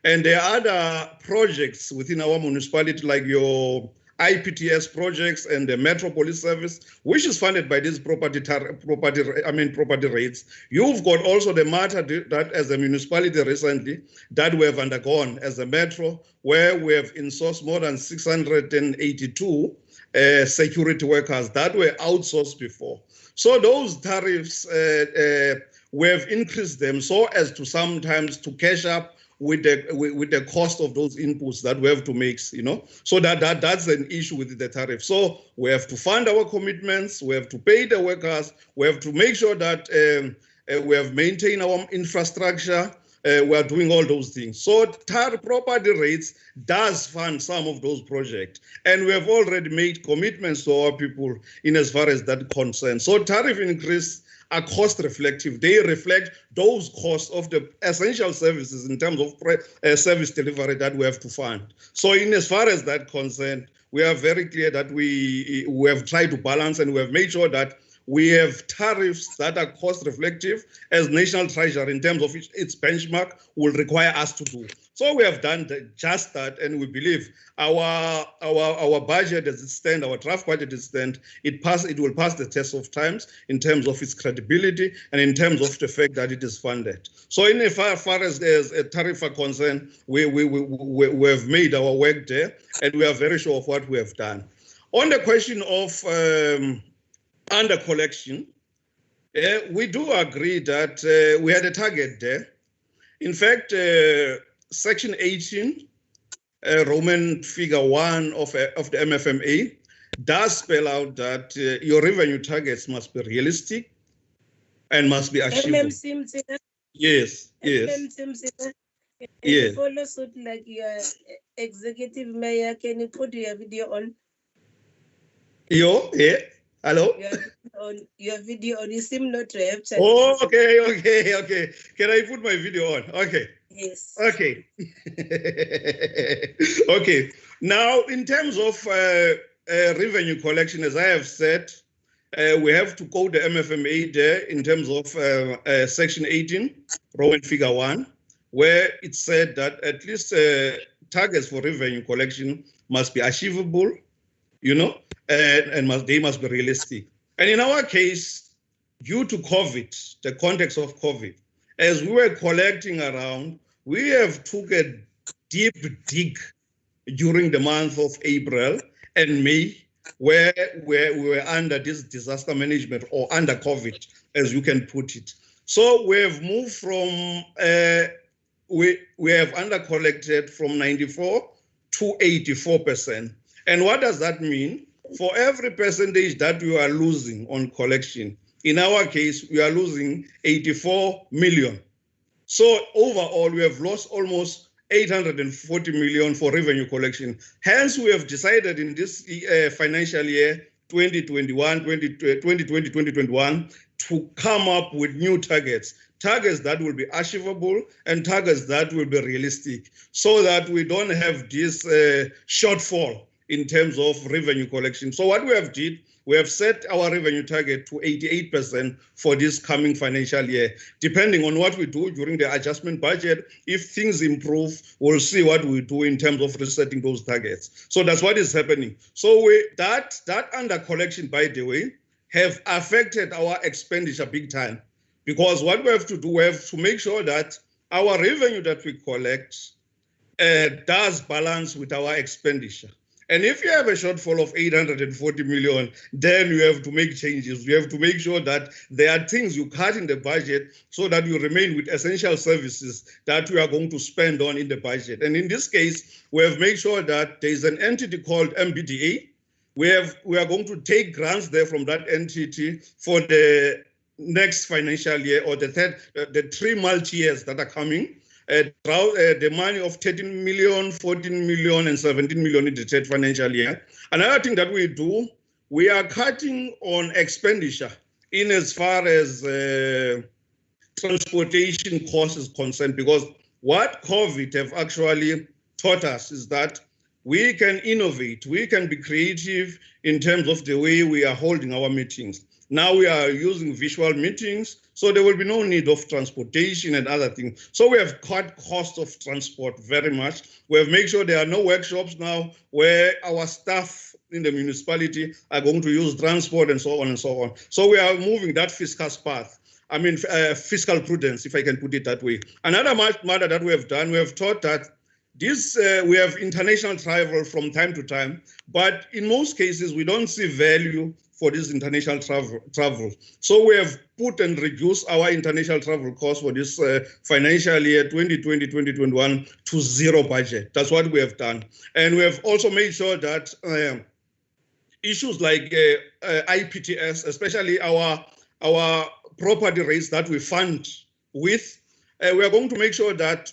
And there are other projects within our municipality, like your IPTS projects and the Metropolitan service, which is funded by these property rates. You've got also the matter that as a municipality recently that we have undergone as a metro, where we have insourced more than 682 security workers that were outsourced before. So those tariffs, we have increased them so as to sometimes to catch up with the cost of those inputs that we have to make, so that's an issue with the tariff. So we have to fund our commitments, we have to pay the workers, we have to make sure that we have maintained our infrastructure, we are doing all those things. So property rates does fund some of those projects, and we have already made commitments to our people in as far as that concerns. So tariff increase are cost reflective. They reflect those costs of the essential services in terms of service delivery that we have to fund. So in as far as that concerned, we are very clear that we have tried to balance, and we have made sure that we have tariffs that are cost reflective as National Treasury in terms of its benchmark will require us to do. So we have done just that, and we believe our budget as it stands, our draft budget as it stands, it will pass the test of times in terms of its credibility and in terms of the fact that it is funded. So in as far as a tariff are concerned, we have made our work there, and we are very sure of what we have done. On the question of under collection, we do agree that we had a target there. In fact, Section 18, Roman figure 1 of the MFMA, does spell out that your revenue targets must be realistic and must be achievable. Yes, yes. Yes. Follow suit like your executive mayor. Can you put your video on? Yeah. Hello? Your video on. You seem not to have chance. Oh, okay. Can I put my video on? Okay. Yes. Okay. Okay. Now, in terms of revenue collection, as I have said, we have to quote the MFMA there in terms of Section 18, Roman figure 1, where it said that at least targets for revenue collection must be achievable, and they must be realistic. And in our case, due to COVID, the context of COVID, as we were collecting around, we have took a deep dig during the month of April and May, where we were under this disaster management or under COVID, as you can put it. So we have moved from, we have under collected from 94 to 84%. And what does that mean? For every percentage that we are losing on collection, in our case, we are losing 84 million. So overall, we have lost almost 840 million for revenue collection. Hence, we have decided in this financial year, 2020-2021, to come up with new targets that will be achievable and targets that will be realistic, so that we don't have this shortfall in terms of revenue collection. So what we have did, we have set our revenue target to 88% for this coming financial year. Depending on what we do during the adjustment budget, if things improve, we'll see what we do in terms of resetting those targets. So that's what is happening. So that under collection, by the way, have affected our expenditure big time. Because what we have to do, we have to make sure that our revenue that we collect does balance with our expenditure. And if you have a shortfall of 840 million, then you have to make changes. You have to make sure that there are things you cut in the budget so that you remain with essential services that you are going to spend on in the budget. And in this case, we have made sure that there is an entity called MBDA. We are going to take grants there from that entity for the next financial year or the 3 multi-years that are coming. the money of 13 million, 14 million, and 17 million in the third financial year. Another thing that we do, we are cutting on expenditure in as far as transportation costs is concerned, because what COVID have actually taught us is that we can innovate, we can be creative in terms of the way we are holding our meetings. Now we are using visual meetings, so there will be no need of transportation and other things. So we have cut cost of transport very much. We have made sure there are no workshops now where our staff in the municipality are going to use transport and so on and so on. So we are moving that fiscal path. I mean, fiscal prudence, if I can put it that way. Another matter that we have done, we have taught that this, we have international travel from time to time, but in most cases, we don't see value for this international travel. So we have put and reduced our international travel costs for this financial year 2020-2021 to zero budget. That's what we have done. And we have also made sure that issues like IPTS, especially our property rates that we fund with, we are going to make sure that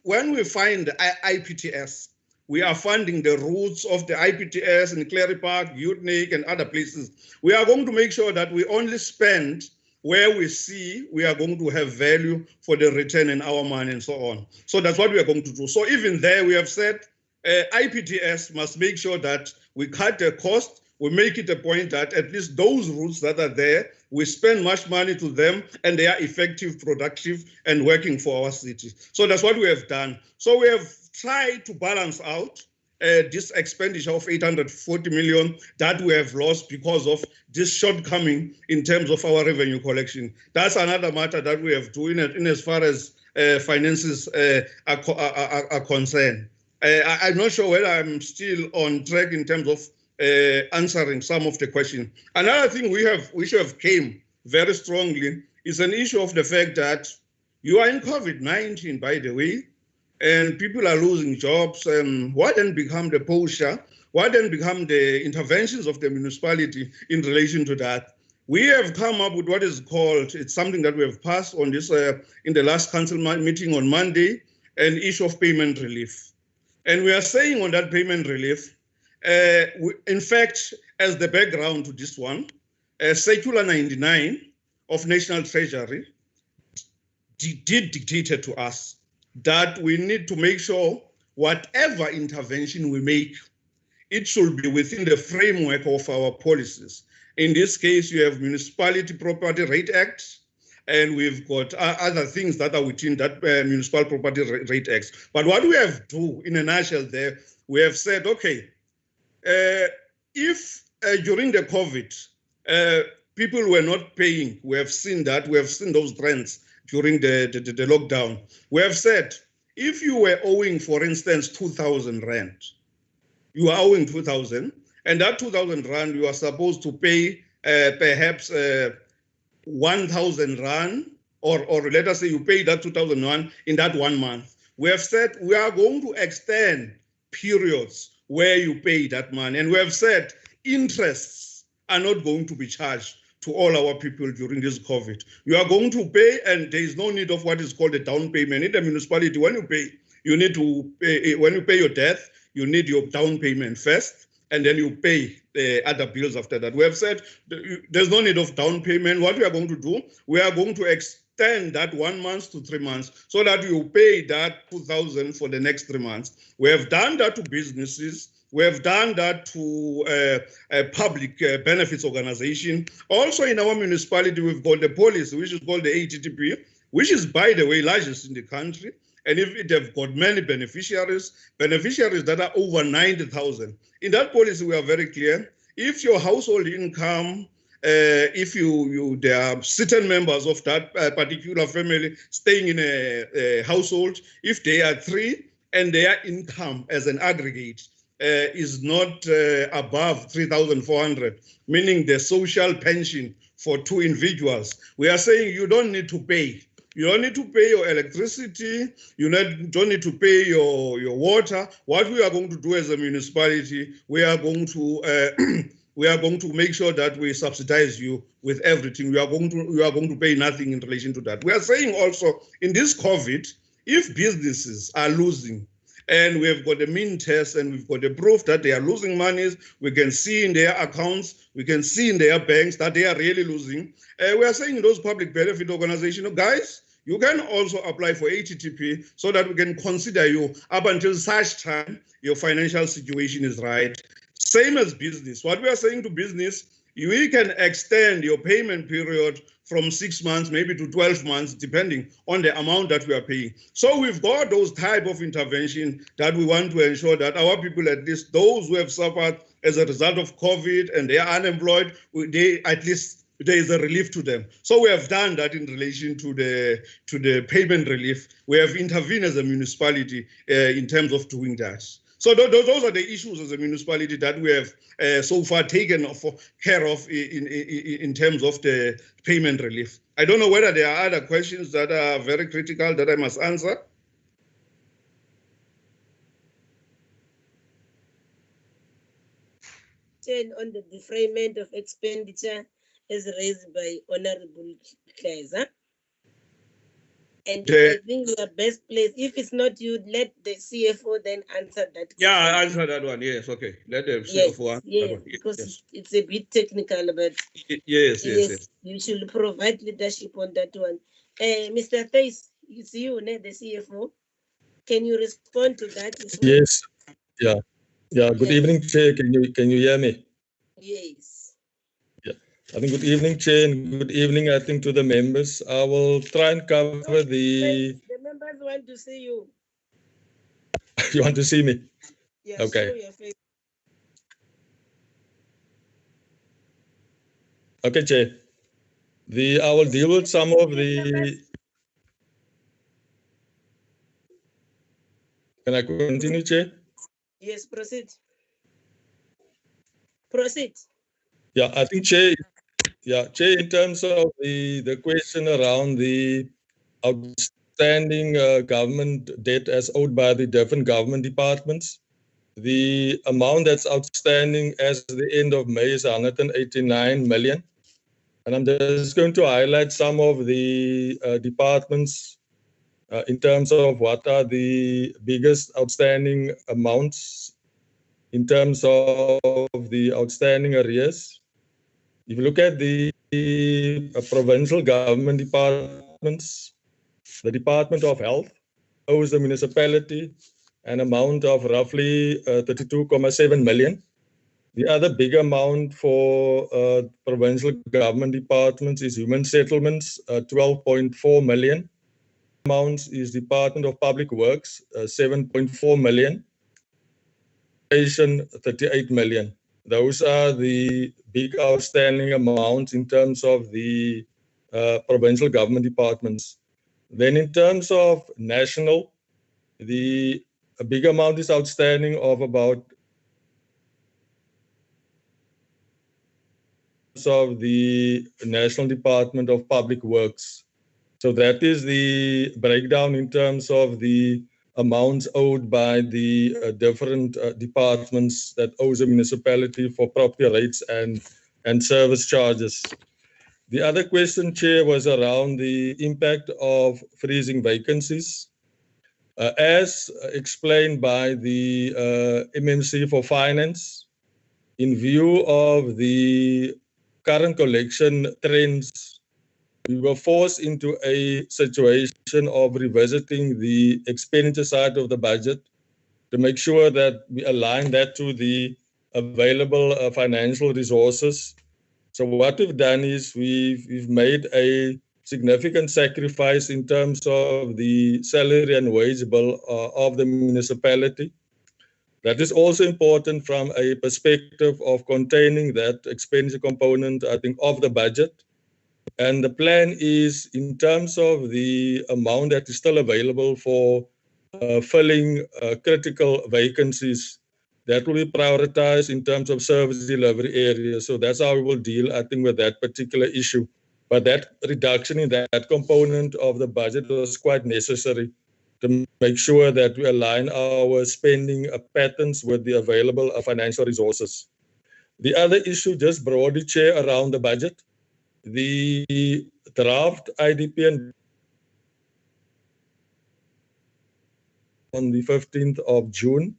when we find IPTS, we are funding the routes of the IPTS in Clary Park, Utnik, and other places. We are going to make sure that we only spend where we see we are going to have value for the return in our money and so on. So that's what we are going to do. So even there, we have said IPTS must make sure that we cut the cost. We make it a point that at least those routes that are there, we spend much money to them and they are effective, productive, and working for our city. So that's what we have done. So we have tried to balance out this expenditure of 840 million that we have lost because of this shortcoming in terms of our revenue collection. That's another matter that we have done in as far as finances are concerned. I'm not sure whether I'm still on track in terms of answering some of the questions. Another thing which have came very strongly is an issue of the fact that you are in COVID-19, by the way, and people are losing jobs. What then become the posture? What then become the interventions of the municipality in relation to that? We have come up with what is called, it's something that we have passed on this in the last council meeting on Monday, an issue of payment relief. And we are saying on that payment relief, in fact, as the background to this one, Circular 99 of National Treasury did dictate to us that we need to make sure whatever intervention we make, it should be within the framework of our policies. In this case, you have Municipality Property Rate Act, and we've got other things that are within that Municipal Property Rate Act. But what we have to, in a nutshell there, we have said, okay, if during the COVID, people were not paying, we have seen that, we have seen those trends during the lockdown. We have said, if you were owing, for instance, 2,000 rand, you are owing 2,000, and that 2,000 rand, you are supposed to pay perhaps 1,000 rand, or let us say you pay that 2,000 rand in that 1 month. We have said we are going to extend periods where you pay that money. And we have said interests are not going to be charged to all our people during this COVID. You are going to pay, and there is no need of what is called a down payment. In the municipality, when you pay, you need to pay, when you pay your debt, you need your down payment first, and then you pay the other bills after that. We have said there's no need of down payment. What we are going to do, we are going to extend that 1 month to 3 months so that you pay that 2,000 for the next 3 months. We have done that to businesses. We have done that to a public benefits organization. Also in our municipality, we've got the policy, which is called the ATTP, which is, by the way, largest in the country. And if it have got many beneficiaries that are over 90,000. In that policy, we are very clear. If your household income, if there are certain members of that particular family staying in a household, if they are 3 and their income as an aggregate is not above 3,400, meaning the social pension for 2 individuals, we are saying you don't need to pay. You don't need to pay your electricity. You don't need to pay your water. What we are going to do as a municipality, we are going to make sure that we subsidize you with everything. You are going to pay nothing in relation to that. We are saying also in this COVID, If businesses are losing, and we've got a mean test and we've got the proof that they are losing monies, we can see in their accounts, we can see in their banks that they are really losing. We are saying those public benefit organizations, guys, you can also apply for ATTP so that we can consider you up until such time your financial situation is right. Same as business. What we are saying to business, we can extend your payment period from 6 months, maybe to 12 months, depending on the amount that we are paying. So we've got those type of intervention that we want to ensure that our people, at least those who have suffered as a result of COVID and they are unemployed, they at least there is a relief to them. So we have done that in relation to the payment relief. We have intervened as a municipality in terms of doing that. So those are the issues as a municipality that we have so far taken care of in terms of the payment relief. I don't know whether there are other questions that are very critical that I must answer. On the defrayment of expenditure as raised by Honorable Kaiser. And I think you are best placed. If it's not you, let the CFO then answer that question. Yeah, I answer that one. Yes, okay. Let the CFO answer that one. Because it's a bit technical, but yes. You should provide leadership on that one. Mr. Theis, it's you, the CFO. Can you respond to that? Yes. Yeah. Good evening, Chair. Can you hear me? Yes. Yeah. I think good evening, Chair, and good evening, I think, to the members. I will try and cover the members want to see you. You want to see me? Yeah, okay. Show your face. Okay, Chair. I will deal with some of the. Can I continue, Chair? Yes, proceed. Proceed. Yeah, I think, Chair, in terms of the question around the outstanding government debt as owed by the different government departments, the amount that's outstanding as the end of May is 189 million. And I'm just going to highlight some of the departments in terms of what are the biggest outstanding amounts in terms of the outstanding arrears. If you look at the provincial government departments, the Department of Health owes the municipality an amount of roughly 32.7 million. The other big amount for provincial government departments is human settlements, 12.4 million. Amounts is Department of Public Works, 7.4 million. 38 million. Those are the big outstanding amounts in terms of the provincial government departments. Then in terms of national, a big amount is outstanding of about of the National Department of Public Works. So that is the breakdown in terms of the amounts owed by the different departments that owes a municipality for property rates and service charges. The other question, Chair, was around the impact of freezing vacancies. As explained by the MMC for Finance, in view of the current collection trends, we were forced into a situation of revisiting the expenditure side of the budget to make sure that we align that to the available financial resources. So what we've done is we've made a significant sacrifice in terms of the salary and wage bill of the municipality. That is also important from a perspective of containing that expenditure component, I think, of the budget. And the plan is in terms of the amount that is still available for filling critical vacancies, that will be prioritized in terms of service delivery areas. So that's how we will deal, I think, with that particular issue. But that reduction in that component of the budget was quite necessary to make sure that we align our spending patterns with the available financial resources. The other issue, just broadly, Chair, around the budget, the draft IDP and on the 15th of June.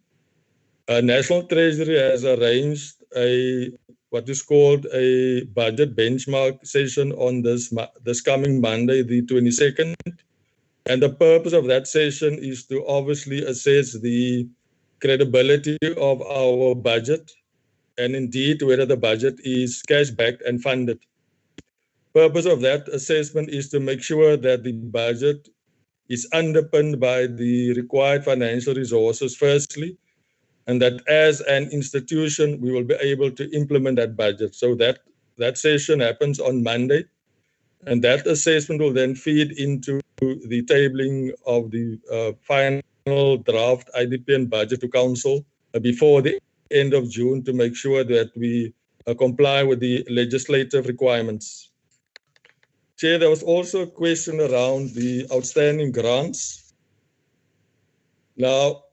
National Treasury has arranged what is called a budget benchmark session on this coming Monday, the 22nd. And the purpose of that session is to obviously assess the credibility of our budget and indeed whether the budget is cash-backed and funded. Purpose of that assessment is to make sure that the budget is underpinned by the required financial resources firstly, and that as an institution, we will be able to implement that budget. So that session happens on Monday, and that assessment will then feed into the tabling of the final draft IDP and budget to council before the end of June to make sure that we comply with the legislative requirements. Chair, there was also a question around the outstanding grants. Now,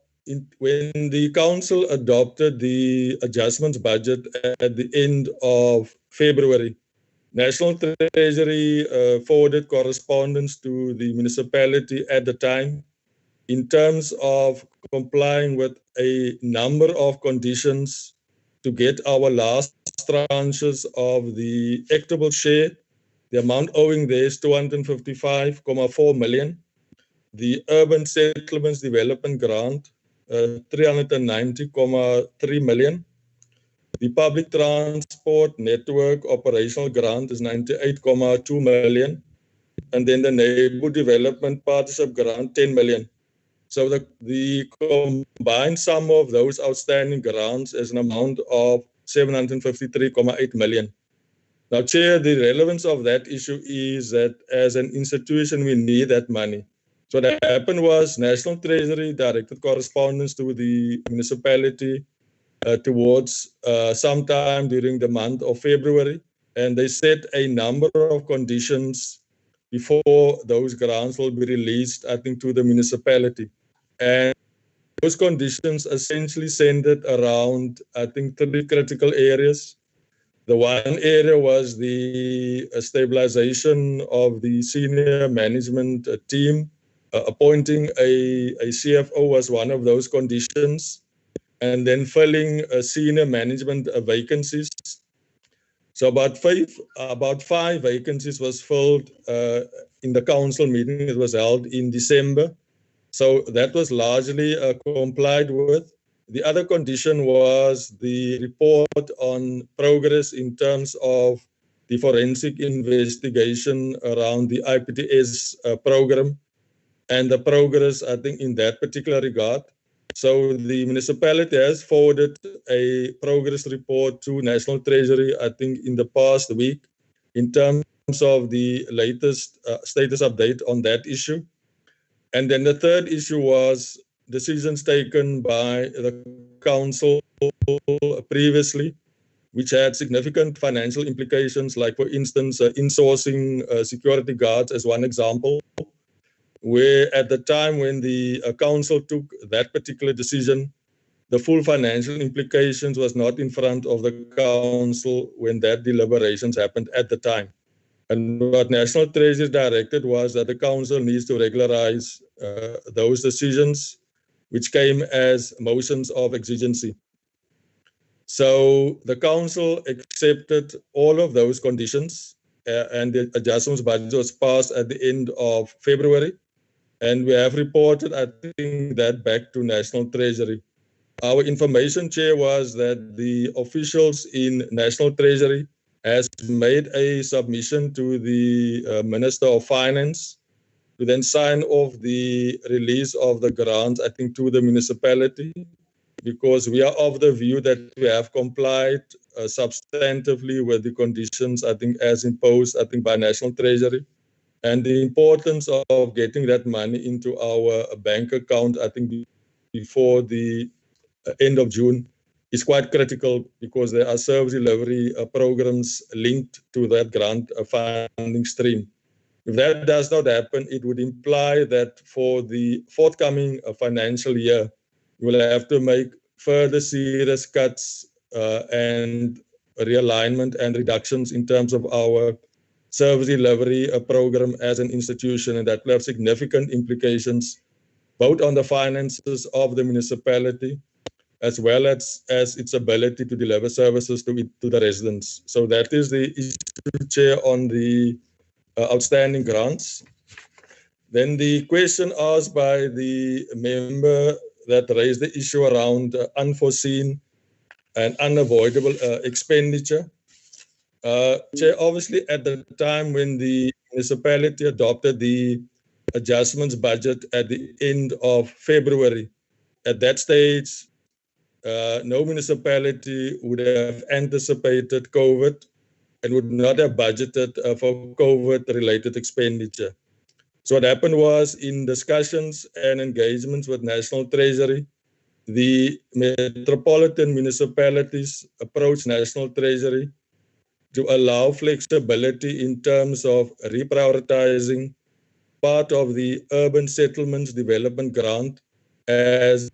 when the council adopted the adjustments budget at the end of February, National Treasury forwarded correspondence to the municipality at the time in terms of complying with a number of conditions to get our last tranches of the equitable share. The amount owing there is 255.4 million. The Urban Settlements Development Grant, 390.3 million. The Public Transport Network Operational Grant is 98.2 million. And then the Neighborhood Development Partnership Grant, 10 million. So the combined sum of those outstanding grants is an amount of 753.8 million. Now, Chair, the relevance of that issue is that as an institution, we need that money. So what happened was National Treasury directed correspondence to the municipality towards sometime during the month of February, and they set a number of conditions before those grants will be released, I think, to the municipality. And those conditions essentially centered around, I think, three critical areas. The one area was the stabilization of the senior management team. Appointing a CFO was one of those conditions, and then filling senior management vacancies. So about five vacancies was filled in the council meeting. It was held in December. So that was largely complied with. The other condition was the report on progress in terms of the forensic investigation around the IPTS program and the progress, I think, in that particular regard. So the municipality has forwarded a progress report to National Treasury, I think, in the past week in terms of the latest status update on that issue. And then the third issue was decisions taken by the council previously, which had significant financial implications, like, for instance, insourcing security guards as one example, where at the time when the council took that particular decision, the full financial implications was not in front of the council when that deliberations happened at the time. And what National Treasury directed was that the council needs to regularize those decisions, which came as motions of exigency. So the council accepted all of those conditions, and the adjustments budget was passed at the end of February. And we have reported, I think, that back to National Treasury. Our information, Chair, was that the officials in National Treasury has made a submission to the Minister of Finance to then sign off the release of the grants, I think, to the municipality, because we are of the view that we have complied substantively with the conditions, I think, as imposed, I think, by National Treasury. And the importance of getting that money into our bank account, I think, before the end of June is quite critical, because there are service delivery programs linked to that grant funding stream. If that does not happen, it would imply that for the forthcoming financial year, we will have to make further serious cuts and realignment and reductions in terms of our service delivery program as an institution, and that will have significant implications both on the finances of the municipality as well as its ability to deliver services to the residents. So that is the issue, Chair, on the outstanding grants. Then the question asked by the member that raised the issue around unforeseen and unavoidable expenditure. Chair, obviously at the time when the municipality adopted the adjustments budget at the end of February, at that stage, no municipality would have anticipated COVID and would not have budgeted for COVID-related expenditure. So what happened was, in discussions and engagements with National Treasury, the metropolitan municipalities approached National Treasury to allow flexibility in terms of reprioritizing part of the urban settlements development grant as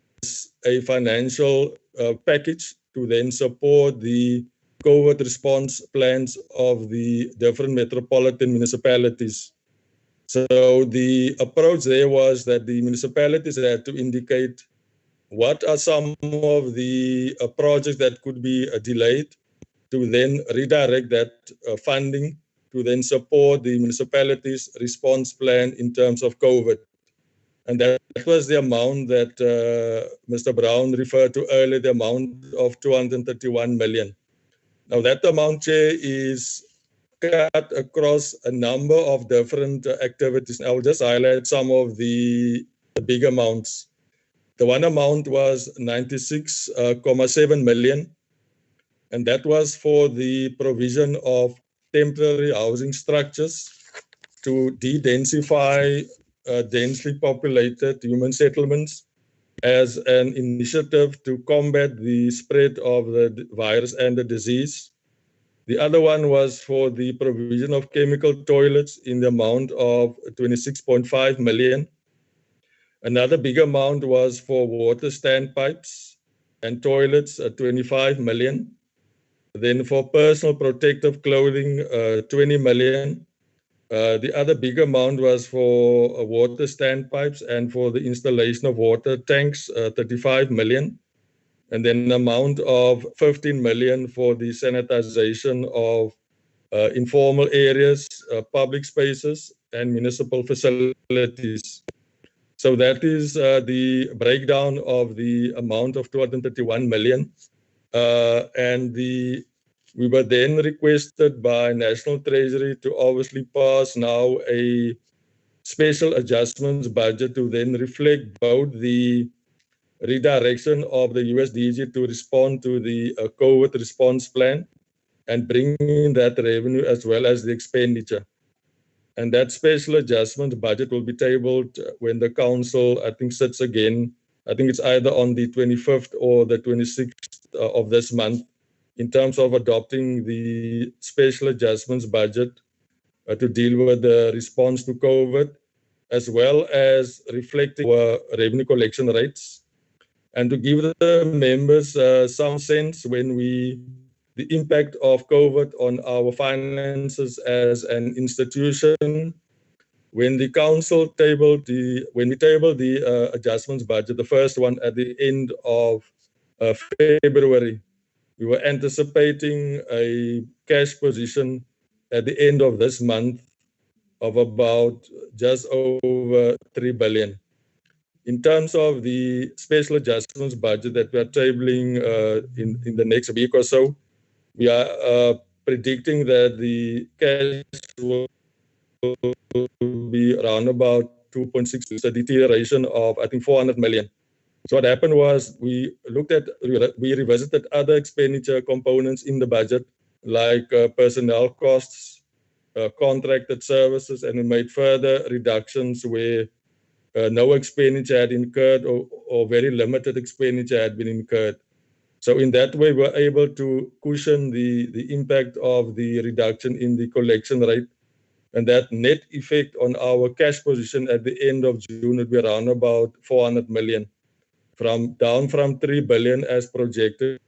a financial package to then support the COVID response plans of the different metropolitan municipalities. So the approach there was that the municipalities had to indicate what are some of the projects that could be delayed, to then redirect that funding to then support the municipality's response plan in terms of COVID. And that was the amount that Mr. Brown referred to earlier, the amount of 231 million. Now that amount, Chair, is cut across a number of different activities. I will just highlight some of the big amounts. The one amount was 96.7 million, and that was for the provision of temporary housing structures to de-densify densely populated human settlements as an initiative to combat the spread of the virus and the disease. The other one was for the provision of chemical toilets in the amount of 26.5 million. Another big amount was for water standpipes and toilets at 25 million. Then for personal protective clothing, 20 million. The other big amount was for water standpipes and for the installation of water tanks, 35 million. And then an amount of 15 million for the sanitization of informal areas, public spaces, and municipal facilities. So that is the breakdown of the amount of 231 million. We were then requested by National Treasury to obviously pass now a special adjustments budget to then reflect both the redirection of the USDG to respond to the COVID response plan and bring in that revenue as well as the expenditure. And that special adjustment budget will be tabled when the council, I think, sits again. I think it's either on the 25th or the 26th of this month, in terms of adopting the special adjustments budget to deal with the response to COVID, as well as reflecting our revenue collection rates. And to give the members some sense the impact of COVID on our finances as an institution, when the council tabled the adjustments budget, the first one at the end of February, we were anticipating a cash position at the end of this month of about just over 3 billion. In terms of the special adjustments budget that we are tabling in the next week or so, we are predicting that the cash will be around about 2.6, a deterioration of, I think, 400 million. So what happened was we revisited other expenditure components in the budget, like personnel costs, contracted services, and we made further reductions where no expenditure had incurred or very limited expenditure had been incurred. So in that way, we're able to cushion the impact of the reduction in the collection rate. And that net effect on our cash position at the end of June would be around about 400 million, down from 3 billion as projected.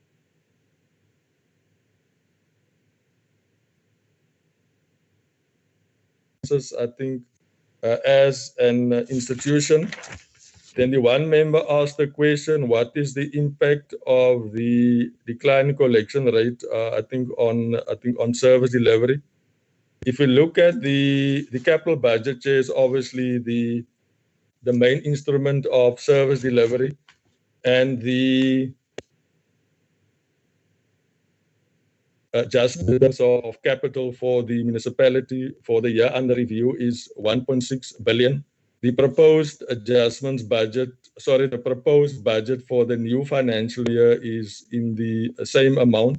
I think as an institution, Then the one member asked the question, what is the impact of the declining collection rate, I think on service delivery? If we look at the capital budget, Chair, is obviously the main instrument of service delivery, and the adjustments of capital for the municipality for the year under review is 1.6 billion. The proposed budget for the new financial year is in the same amount.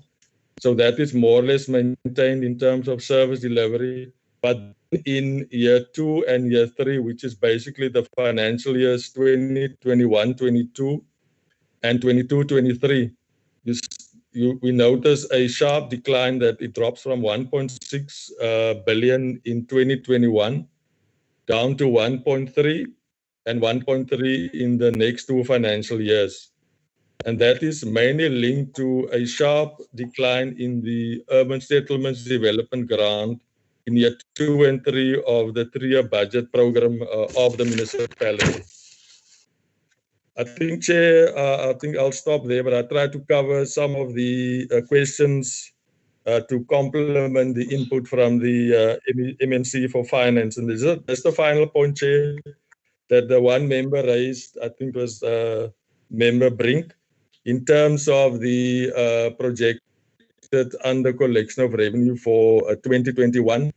So that is more or less maintained in terms of service delivery. But in year 2 and year 3, which is basically the financial years 2021-22 and 22-23, we notice a sharp decline that it drops from 1.6 billion in 2021 down to 1.3 and 1.3 in the next 2 financial years. And that is mainly linked to a sharp decline in the urban settlements development grant in year 2 and 3 of the 3-year budget program of the municipality. I think, Chair, I think I'll stop there, but I try to cover some of the questions to complement the input from the MNC for Finance. And that's the final point, Chair, that the one member raised, I think was Member Brink, in terms of the projected under collection of revenue for 2021.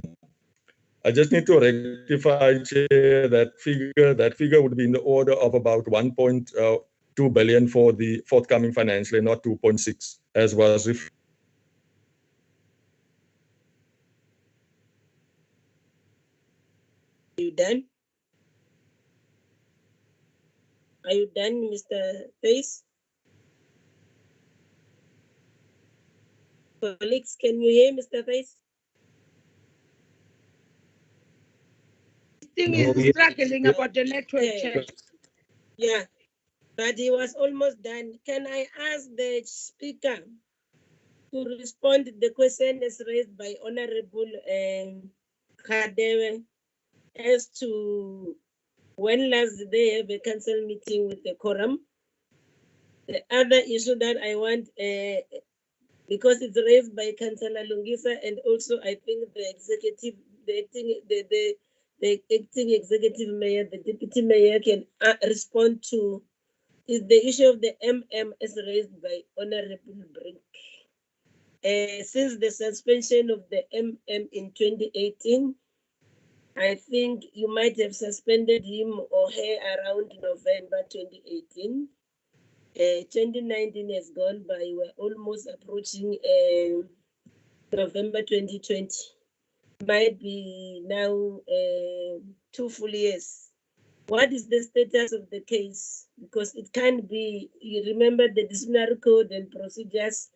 I just need to rectify, Chair, that figure would be in the order of about 1.2 billion for the forthcoming financial year, not 2.6, as was referred. Are you done? Are you done, Mr. Face? Colleagues, can you hear Mr. Face? Thing is struggling about the network, Chair. Yeah, but he was almost done. Can I ask the speaker to respond to the question as raised by Honorable Kadewe as to when last did they have a council meeting with the quorum? The other issue that I want, because it's raised by Councillor Lungisa, and also I think the acting executive mayor, the deputy mayor can respond to, is the issue of the MM as raised by Honorable Brink. Since the suspension of the MM in 2018, I think you might have suspended him or her around November 2018. 2019 has gone by, we're almost approaching November 2020. Might be now 2 full years. What is the status of the case? Because it can't be, you remember the disciplinary code and procedures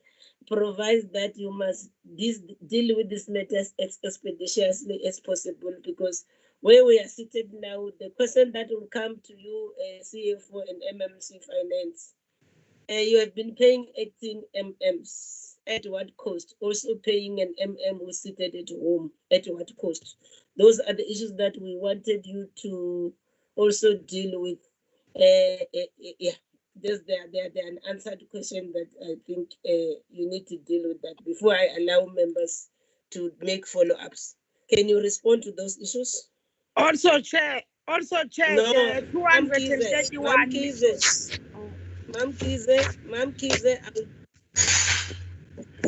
provides that you must deal with these matters as expeditiously as possible, because where we are seated now, the question that will come to you, CFO and MMC Finance, you have been paying 18 MMs. At what cost? Also paying an MM who's seated at home. At what cost? Those are the issues that we wanted you to also deal with. Yeah, they're an answered question that I think you need to deal with that before I allow members to make follow-ups. Can you respond to those issues? Also, Chair, no, the 231.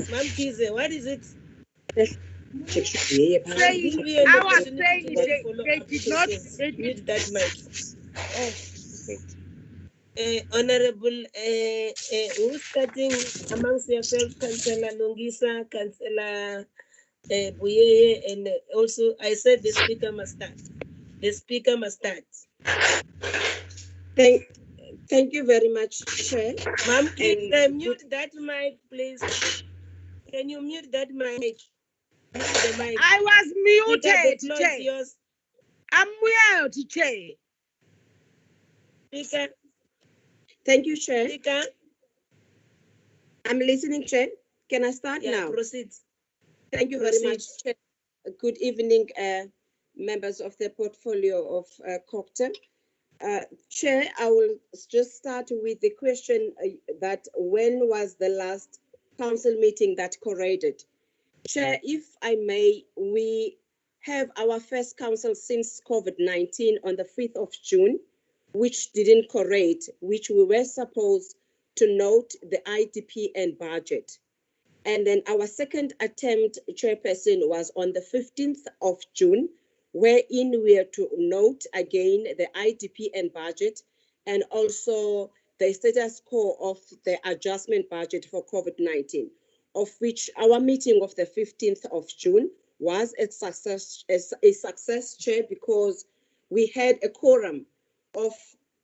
Ma'am Kize, what is it? I was saying they did not. Mute that mic. Oh, Honorable, who's starting amongst yourself, Councillor Lungisa, Councillor Buyeye, and also I said the speaker must start. The speaker must start. Thank you very much, Chair. Ma'am, mute that mic, please. Can you mute that mic? Mute the mic. I was muted, Speaker, the floor is yours. I'm mute, Chair. Speaker. Thank you, Chair. Speaker. I'm listening, Chair. Can I start now? Proceed. Thank you very much, Chair. Good evening, members of the portfolio of Cooperative. Chair, I will just start with the question that when was the last council meeting that corrected? Chair, if I may, we have our first council since COVID-19 on the 5th of June, which didn't correct, which we were supposed to note the IDP and budget. And then our second attempt, Chairperson, was on the 15th of June, wherein we are to note again the IDP and budget and also the status quo of the adjustment budget for COVID-19, of which our meeting of the 15th of June was a success, Chair, because we had a quorum of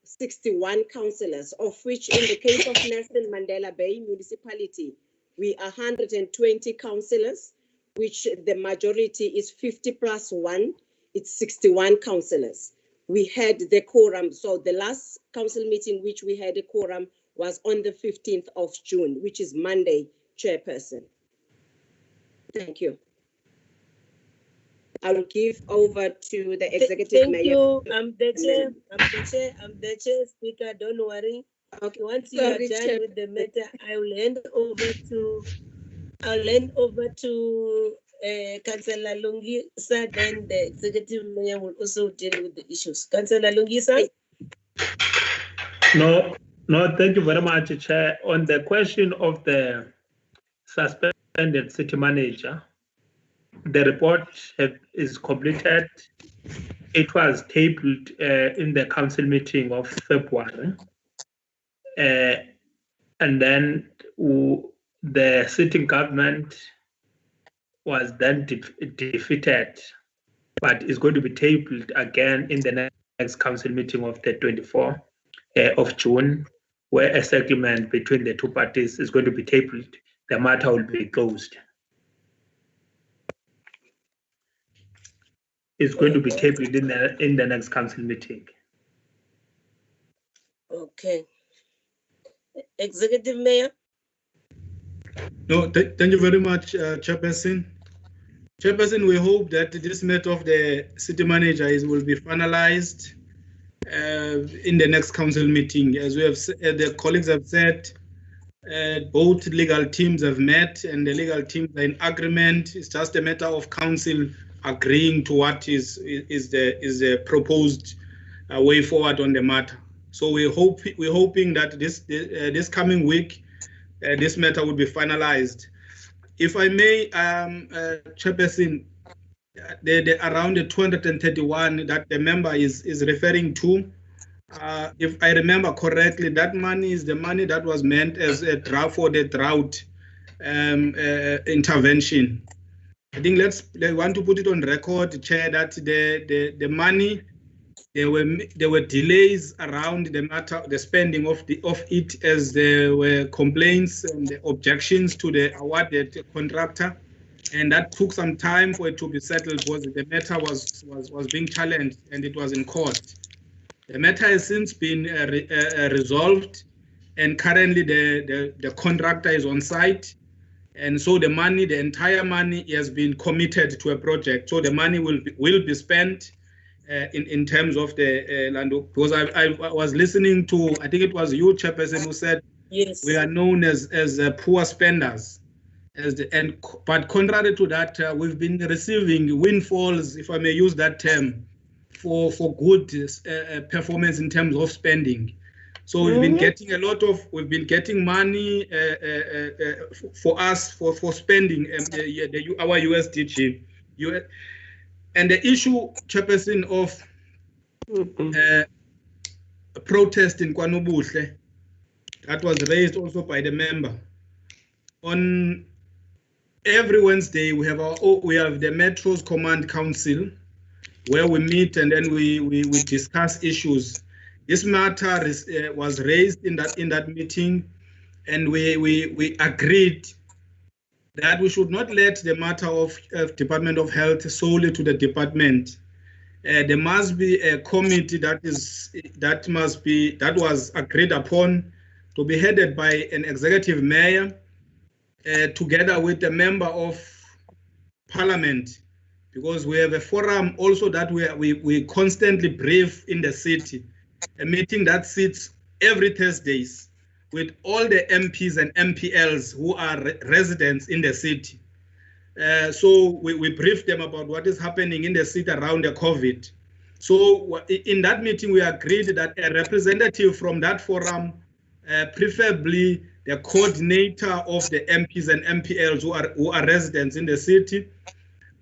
61 councillors, of which in the case of Nelson Mandela Bay Municipality, we are 120 councillors, which the majority is 50 plus 1, it's 61 councillors. We had the quorum, so the last council meeting which we had a quorum was on the 15th of June, which is Monday, Chairperson. Thank you. I will give over to the Executive Mayor. Thank you. I'm the chair, Speaker, don't worry. Okay. Once you are done with the matter, I will hand over to Councillor Lungisa, then the Executive Mayor will also deal with the issues. Councillor Lungisa? No, thank you very much, Chair. On the question of the suspended city manager, the report is completed. It was tabled in the council meeting of February. And then the sitting government was then defeated, but is going to be tabled again in the next council meeting of the 24th of June, where a settlement between the two parties is going to be tabled. The matter will be closed. It's going to be tabled in the next council meeting. Okay. Executive Mayor? No, thank you very much, Chairperson. Chairperson, we hope that this matter of the city manager will be finalized in the next council meeting. As we have the colleagues have said, both legal teams have met and the legal teams are in agreement. It's just a matter of council agreeing to what is the proposed way forward on the matter. So we're hoping that this coming week this matter will be finalized. If I may, Chairperson, around the 231 that the member is referring to, if I remember correctly, that money is the money that was meant as a drought for the drought intervention. I think they want to put it on record, Chair, that the money, there were delays around the matter, the spending of it, as there were complaints and objections to the awarded contractor, and that took some time for it to be settled because the matter was being challenged and it was in court. The matter has since been resolved, and currently the contractor is on site, and so the money, the entire money, has been committed to a project. So the money will be spent. In terms of the land, because I was listening to, I think it was you, Chairperson, who said yes, we are known as poor spenders, but contrary to that, we've been receiving windfalls, if I may use that term, for good performance in terms of spending. So we've been getting we've been getting money for us for spending our USDG. And the issue, Chairperson, of protest in KwaNobuhle, that was raised also by the member. On every Wednesday, we have the Metro's Command Council, where we meet and then we discuss issues. This matter was raised in that meeting, and we agreed that we should not let the matter of Department of Health solely to the department. There must be a committee that was agreed upon to be headed by an executive mayor, together with a member of parliament, because we have a forum also that we constantly brief in the city. a meeting that sits every Thursdays with all the MPs and MPLs who are residents in the city. So we briefed them about what is happening in the city around the COVID. So in that meeting, we agreed that a representative from that forum, preferably the coordinator of the MPs and MPLs who are residents in the city,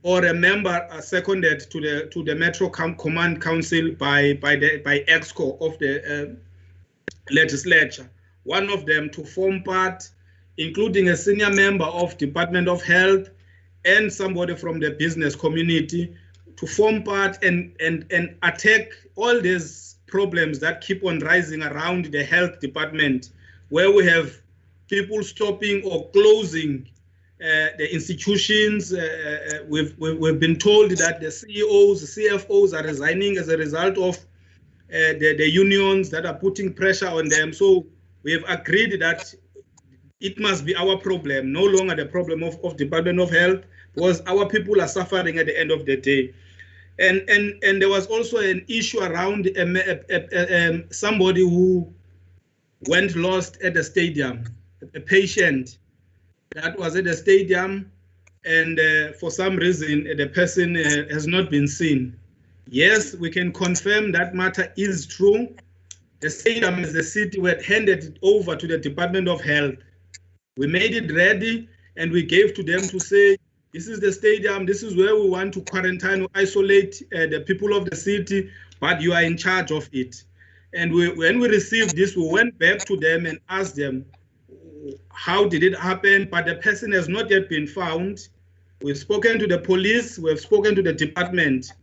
or a member seconded to the Metro Command Council by EXCO of the legislature, one of them to form part, including a senior member of Department of Health and somebody from the business community, to form part and attack all these problems that keep on rising around the health department, where we have people stopping or closing the institutions. We've been told that the CEOs, the CFOs are resigning as a result of the unions that are putting pressure on them. So we have agreed that it must be our problem, no longer the problem of Department of Health, because our people are suffering at the end of the day. And there was also an issue around somebody who went lost at the stadium, a patient that was at the stadium, and for some reason the person has not been seen. Yes, we can confirm that matter is true. The stadium as the city, we had handed it over to the Department of Health. We made it ready and we gave to them to say, this is the stadium, this is where we want to quarantine or isolate the people of the city, but you are in charge of it. And when we received this, we went back to them and asked them, how did it happen? But the person has not yet been found. We've spoken to the police, we've spoken to the department.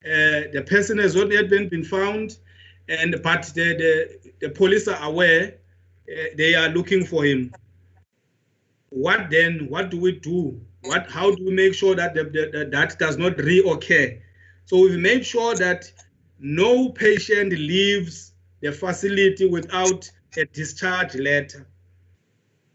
The person has not yet been found, but the police are aware, they are looking for him. What then? What do we do? How do we make sure that that does not reoccur? So we've made sure that no patient leaves the facility without a discharge letter.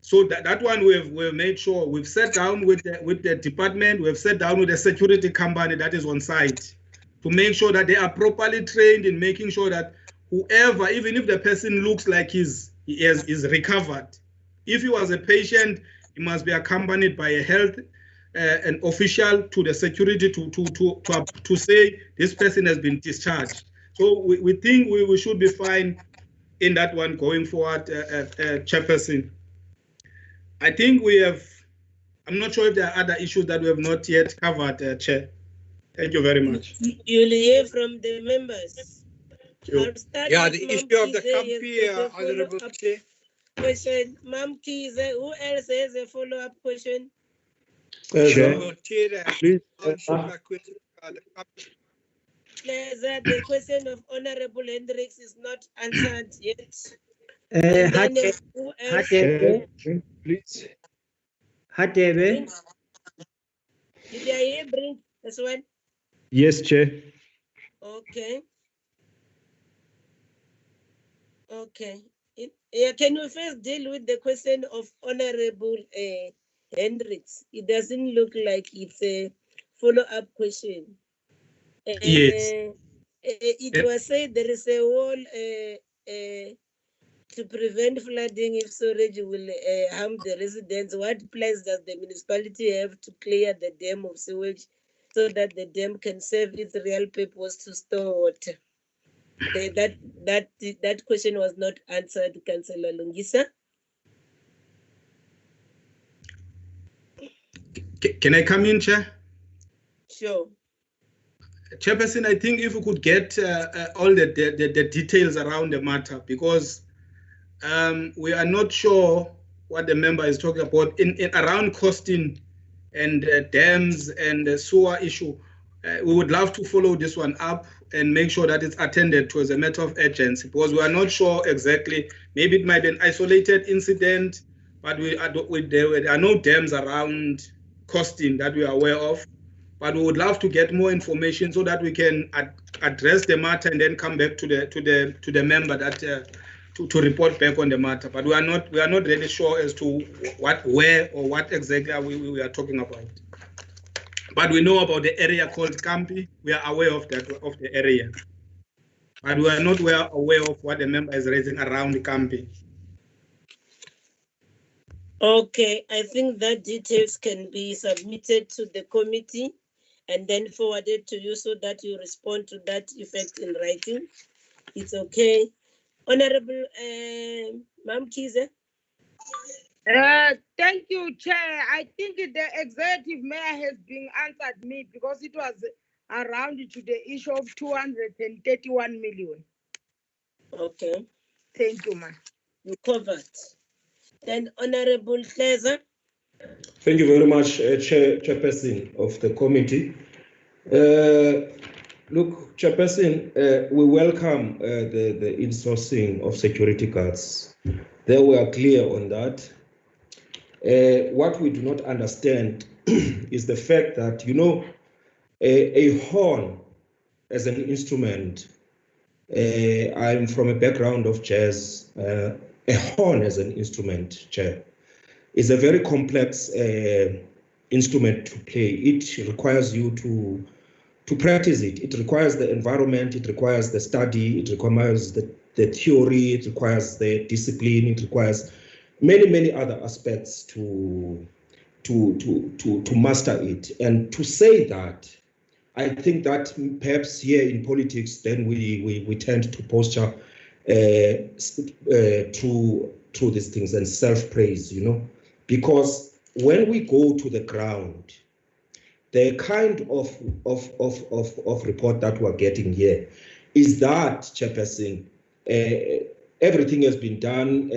So that one we've made sure. We've sat down with the department, we've sat down with the security company that is on site to make sure that they are properly trained in making sure that whoever, even if the person looks like he is recovered, if he was a patient, he must be accompanied by a health an official to the security to say this person has been discharged. So we think we should be fine in that one going forward, Chairperson. I think we have, I'm not sure if there are other issues that we have not yet covered, Chair. Thank you very much. You'll hear from the members. Yeah, the issue of the CUMPI, Honorable Chair. Question, Ma'am Keys, who else has a follow-up question? Chair, please. The question of Honorable Hendricks is not answered yet. Who else? Please. Did I bring this one? Yes, Chair. Okay. Okay. Can we first deal with the question of Honorable Hendricks? It doesn't look like it's a follow-up question. Yes. It was said there is a wall to prevent flooding if storage will harm the residents. What plans does the municipality have to clear the dam of sewage so that the dam can serve its real purpose to store water? That question was not answered, Councillor Lungisa. Can I come in, Chair? Sure. Chairperson, I think if we could get all the details around the matter, because we are not sure what the member is talking about in around costing and dams and the sewer issue. We would love to follow this one up and make sure that it's attended to as a matter of urgency, because we are not sure exactly. Maybe it might be an isolated incident, but there are no dams around costing that we are aware of. But we would love to get more information so that we can address the matter and then come back to the member that to report back on the matter. But we are not really sure as to where or what exactly we are talking about. But we know about the area called Campi. We are aware of that, of the area. but we are not aware of what the member is raising around the campaign. Okay, I think that details can be submitted to the committee and then forwarded to you so that you respond to that effect in writing. It's okay. Honorable Ma'am Kize. Thank you, Chair. I think the executive mayor has been answered me because it was around to the issue of 231 million. Okay. Thank you, ma'am. You covered. Then Honorable Hleza. Thank you very much, Chairperson of the committee. Look, Chairperson, we welcome the insourcing of security guards. There we are clear on that. What we do not understand is the fact that, you know, a horn as an instrument, I'm from a background of jazz, a horn as an instrument, Chair, is a very complex instrument to play. It requires you to practice it. It requires the environment, it requires the study, it requires the theory, it requires the discipline, it requires many other aspects to master it. And to say that, I think that perhaps here in politics, then we tend to posture through these things and self-praise, you know, because when we go to the ground, the kind of report that we're getting here is that, Chairperson, everything has been done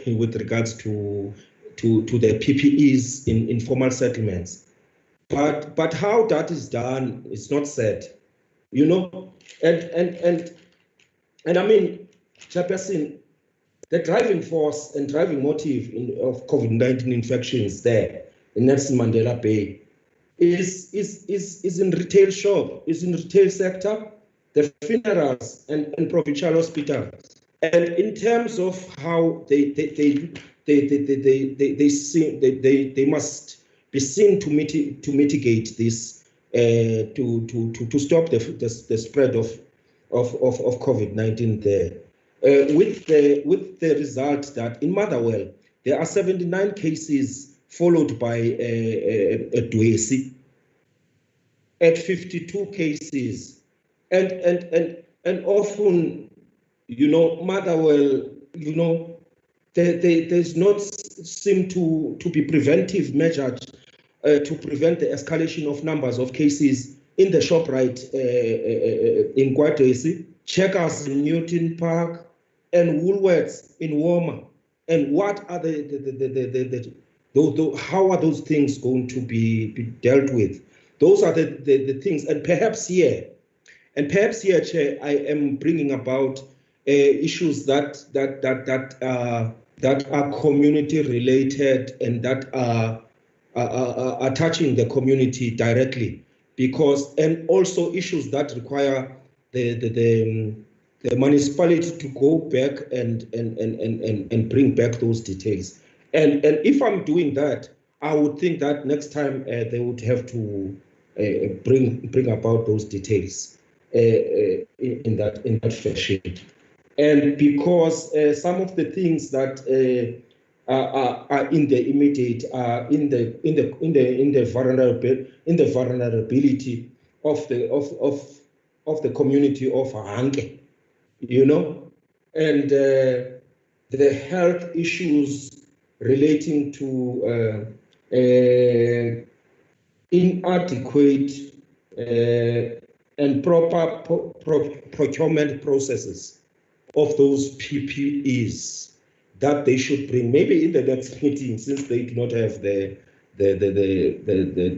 with regards to the PPEs in informal settlements. But how that is done is not said, you know, and I mean, Chairperson, the driving force and driving motive of COVID-19 infections there in Nelson Mandela Bay is in retail shop, is in retail sector, the funerals and provincial hospitals. And in terms of how they must be seen to mitigate this, to stop the spread of COVID-19 there. With the result that in Motherwell there are 79 cases followed by a Dwesi at 52 cases, and often, you know, Motherwell, you know, there's not seem to be preventive measures to prevent the escalation of numbers of cases in the ShopRite in Kwatesi, Checkers in Newton Park, and Woolworths in Woma. And what are how are those things going to be dealt with? Those are the things, and perhaps here, Chair, I am bringing about issues that are community related and that are touching the community directly, because, and also issues that require the municipality to go back and bring back those details. And if I'm doing that, I would think that next time they would have to bring about those details in that fashion. And because some of the things that are in the immediate, in the vulnerability of the community of Hanke, you know, and the health issues relating to inadequate and proper procurement processes of those PPEs that they should bring, maybe in the next meeting, since they do not have the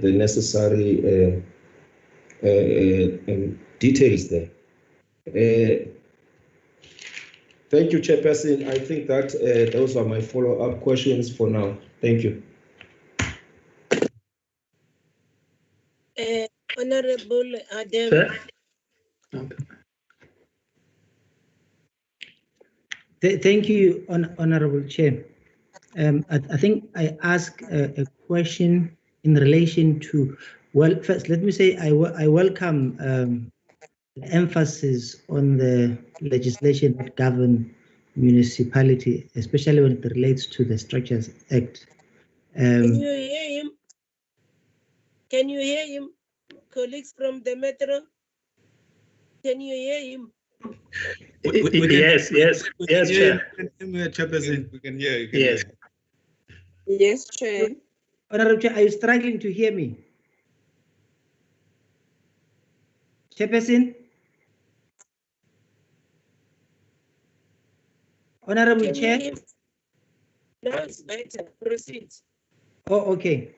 necessary details there. Thank you, Chairperson. I think that those are my follow-up questions for now. Thank you. Honorable Adam. Thank you, Honorable Chair. I think I asked a question in relation to, well, first, let me say I welcome emphasis on the legislation that govern municipality, especially when it relates to the Structures Act. Can you hear him? Can you hear him? Colleagues from the Metro? Can you hear him? Yes, Chair. Chairperson. We can hear you. Yes. Yes, Chair. Honorable Chair, are you struggling to hear me? Chairperson? Honorable Can Chair? you hear? Now it's better. Proceed. Oh, okay.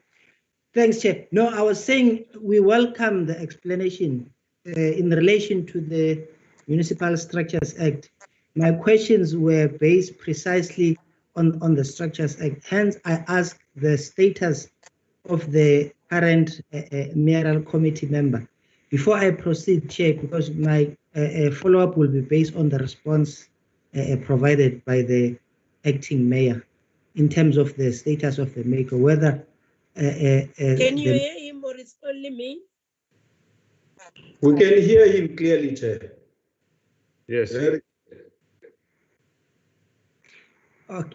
Thanks, Chair. No, I was saying we welcome the explanation in relation to the Municipal Structures Act. My questions were based precisely on the Structures Act. Hence, I asked the status of the current mayoral committee member. Before I proceed, Chair, because my follow-up will be based on the response provided by the acting mayor in terms of the status of the maker, whether Can you hear him or it's only me? We can hear him clearly, Chair. Yes.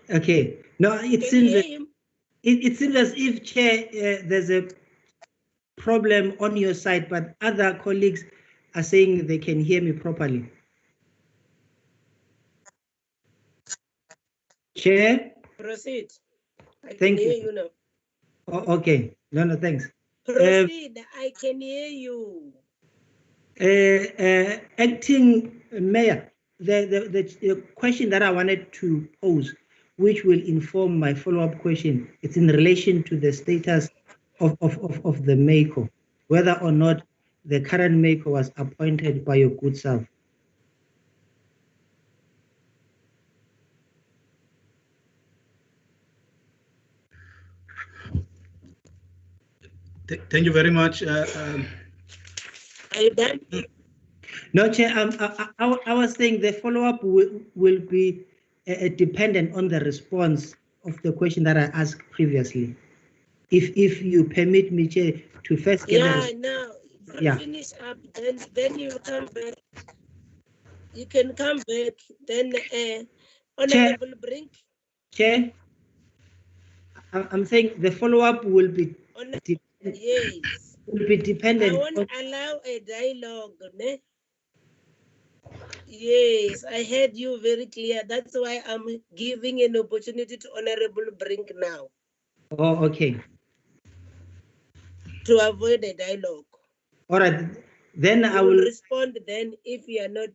Okay. No, it seems it seems as if, Chair, there's a problem on your side, but other colleagues are saying they can hear me properly. Chair? Proceed. I Thank can you. hear you now. Oh, okay. No, thanks. Proceed. I can hear you. Acting Mayor, the question that I wanted to pose, which will inform my follow-up question, it's in relation to the status of the MACO, whether or not the current MACO was appointed by your good self. Thank you very much. Are you done? No, Chair, I was saying the follow-up will be dependent on the response of the question that I asked previously. If you permit me, Chair, to first get finish up, then you come back. You can come back, then Honorable Brink. Chair, I'm saying the follow-up will be yes. Will be dependent. I won't allow a dialogue, ne? Yes, I heard you very clear. That's why I'm giving an opportunity to Honorable Brink now. Oh, okay. To avoid a dialogue. All right, then I will respond. Then, if you are not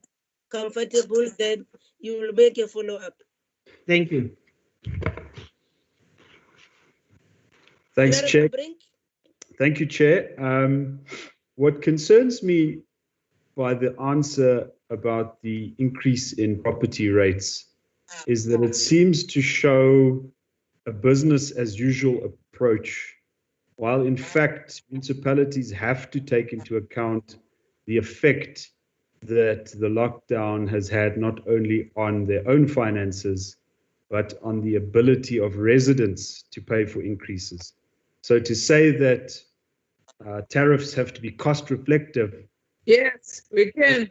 comfortable, then you will make a follow-up. Thank you. Thanks, Chair. Thank you, Chair. What concerns me by the answer about the increase in property rates is that it seems to show a business as usual approach, while in fact municipalities have to take into account the effect that the lockdown has had not only on their own finances, but on the ability of residents to pay for increases. So to say that tariffs have to be cost reflective, yes, we can,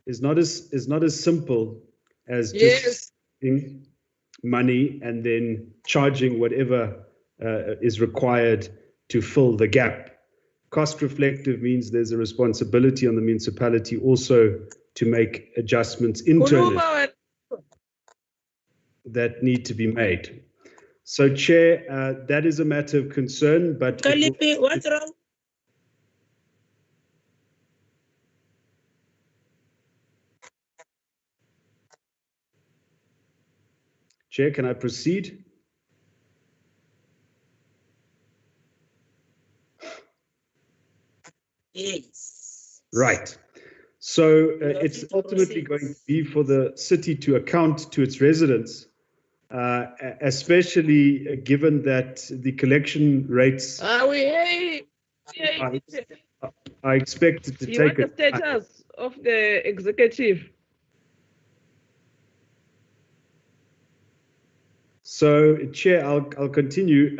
is not as simple as just giving money and then charging whatever is required to fill the gap. Cost reflective means there's a responsibility on the municipality also to make adjustments internally that need to be made. So, Chair, that is a matter of concern, but Kalipi, what's wrong? Chair, can I proceed? Yes. Right. So it's ultimately going to be for the city to account to its residents, especially given that the collection rates are expected to take what the status of the executive? So, Chair, I'll continue.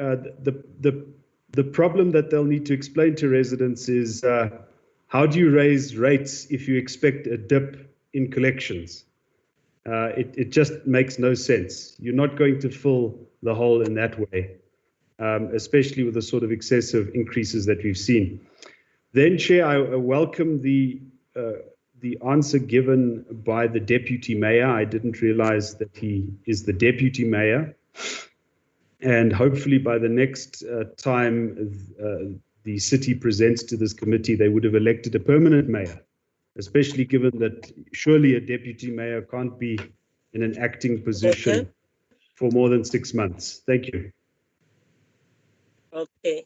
The problem that they'll need to explain to residents is how do you raise rates if you expect a dip in collections? It just makes no sense. You're not going to fill the hole in that way, especially with the sort of excessive increases that we've seen. Then, Chair, I welcome the answer given by the Deputy Mayor. I didn't realize that he is the Deputy Mayor. And hopefully by the next time the city presents to this committee, they would have elected a permanent mayor, especially given that surely a deputy mayor can't be in an acting position for more than 6 months. Thank you. Okay.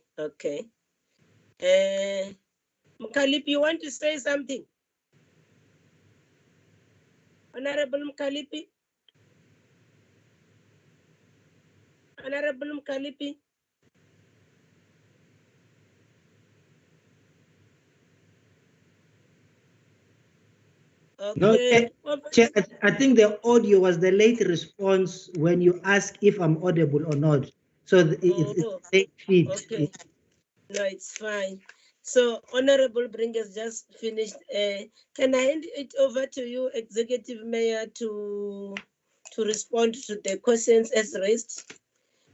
Mkhalip, you want to say something? Honorable Mkhalipi? Honorable Mkhalipi? No, Okay. Chair, I think the audio was the late response when you ask if I'm audible or not. So it's late feed. Okay. No, it's fine. So, Honorable Bringers just finished. Can I hand it over to you, Executive Mayor, to respond to the questions as raised?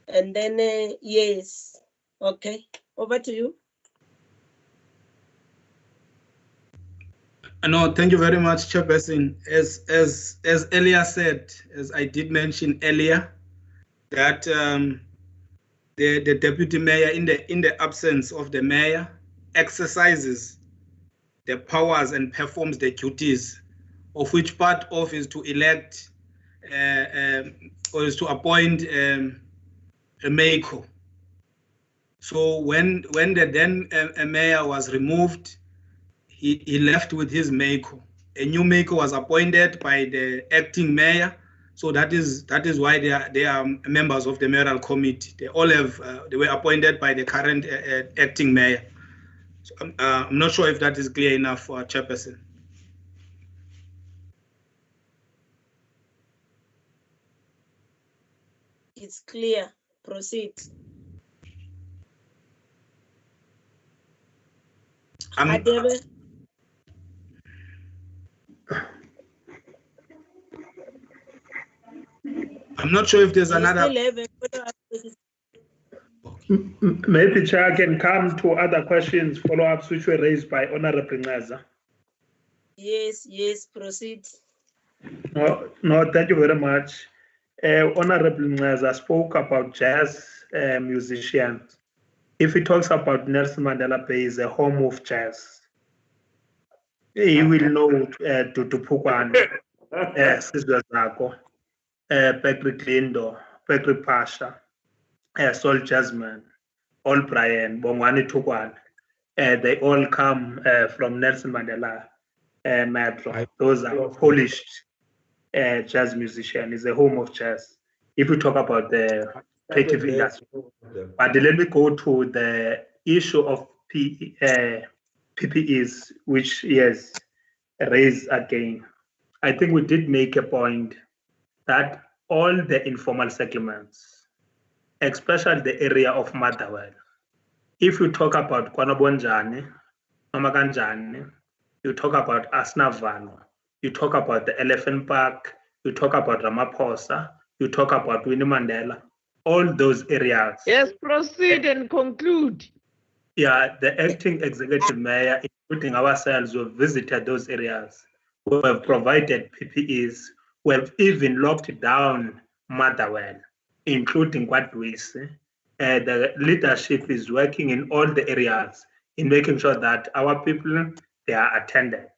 And then, yes. Okay. Over to you. No, thank you very much, Chairperson. As earlier said, as I did mention earlier, that the deputy mayor, in the absence of the mayor, exercises the powers and performs the duties, of which part of is to elect or is to appoint a MEICO. So when the then mayor was removed, he left with his MEICO. A new MEICO was appointed by the acting mayor. So that is why they are members of the mayoral committee. They all have they were appointed by the current acting mayor. So, I'm not sure if that is clear enough for Chairperson. It's clear. Proceed. I'm not sure if there's another. Maybe Chair can come to other questions, follow-ups which were raised by Honorable Ncaza. Yes, proceed. No, thank you very much. Honorable Ncaza spoke about jazz musicians. If he talks about Nelson Mandela Bay is a home of jazz, he will know to Pukwane, Sizwe Zako, Patrick Lindo, Patrick Pasha, Sol Jasmine, All Brian, Bongwani Tukwane. They all come from Nelson Mandela Metro. Those are polished jazz musicians. It's a home of jazz. If we talk about the creative industry. But let me go to the issue of PPEs, which yes, raised again. I think we did make a point that all the informal settlements, especially the area of Motherwell, if you talk about Kwanobonjani, Nomakanjani, you talk about Asnavano, you talk about the Elephant Park, you talk about Ramaphosa, you talk about Winnie Mandela, all those areas. Yes, proceed and conclude. Yeah, the acting executive mayor, including ourselves, have visited those areas. We have provided PPEs. We have even locked down Motherwell, including Kwadwisi. The leadership is working in all the areas in making sure that our people, they are attended.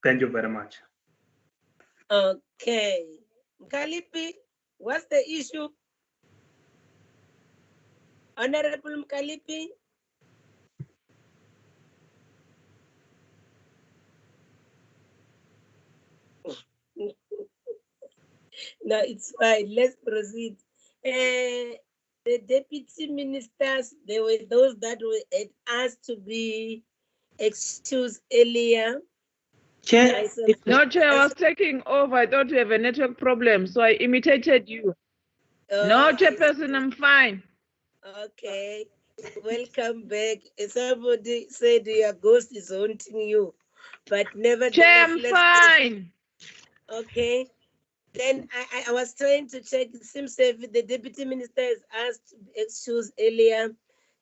Thank you very much. Okay. Mkhalipi, what's the issue? Honorable Mkhalipi? No, it's fine. Let's proceed. The deputy ministers, they were those that were asked to be excused earlier. Chair, no, Chair, I was taking over. I thought you have a network problem, so I imitated you. No, Chairperson, I'm fine. Okay. Welcome back. Somebody said your ghost is haunting you, but nevertheless, Chair, I'm fine. Okay. Then I was trying to check. It seems if the deputy minister has asked excuse earlier.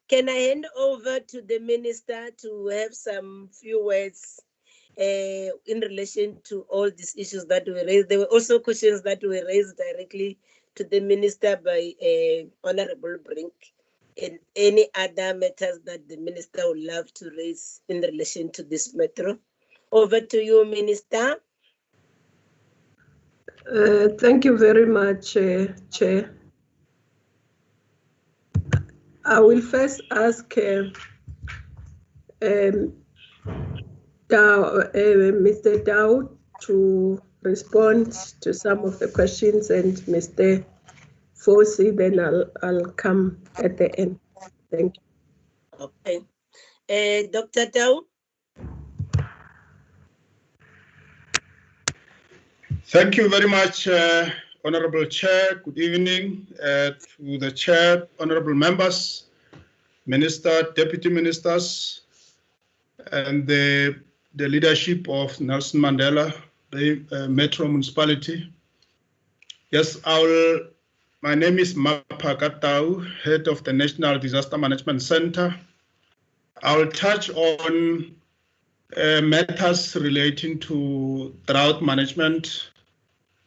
Can I hand over to the minister to have some few words in relation to all these issues that were raised? There were also questions that were raised directly to the minister by Honorable Brink, and any other matters that the minister would love to raise in relation to this matter. Over to you, Minister. Thank you very much, Chair. I will first ask Mr. Dow to respond to some of the questions, and Mr. Fossey, then I'll come at the end. Thank you. Okay. Dr. Dow? Thank you very much, Honorable Chair. Good evening to the Chair, honorable members, Minister, Deputy Ministers, and the leadership of Nelson Mandela, the Metro Municipality. Yes, my name is Mapa Katau, head of the National Disaster Management Center. I will touch on matters relating to drought management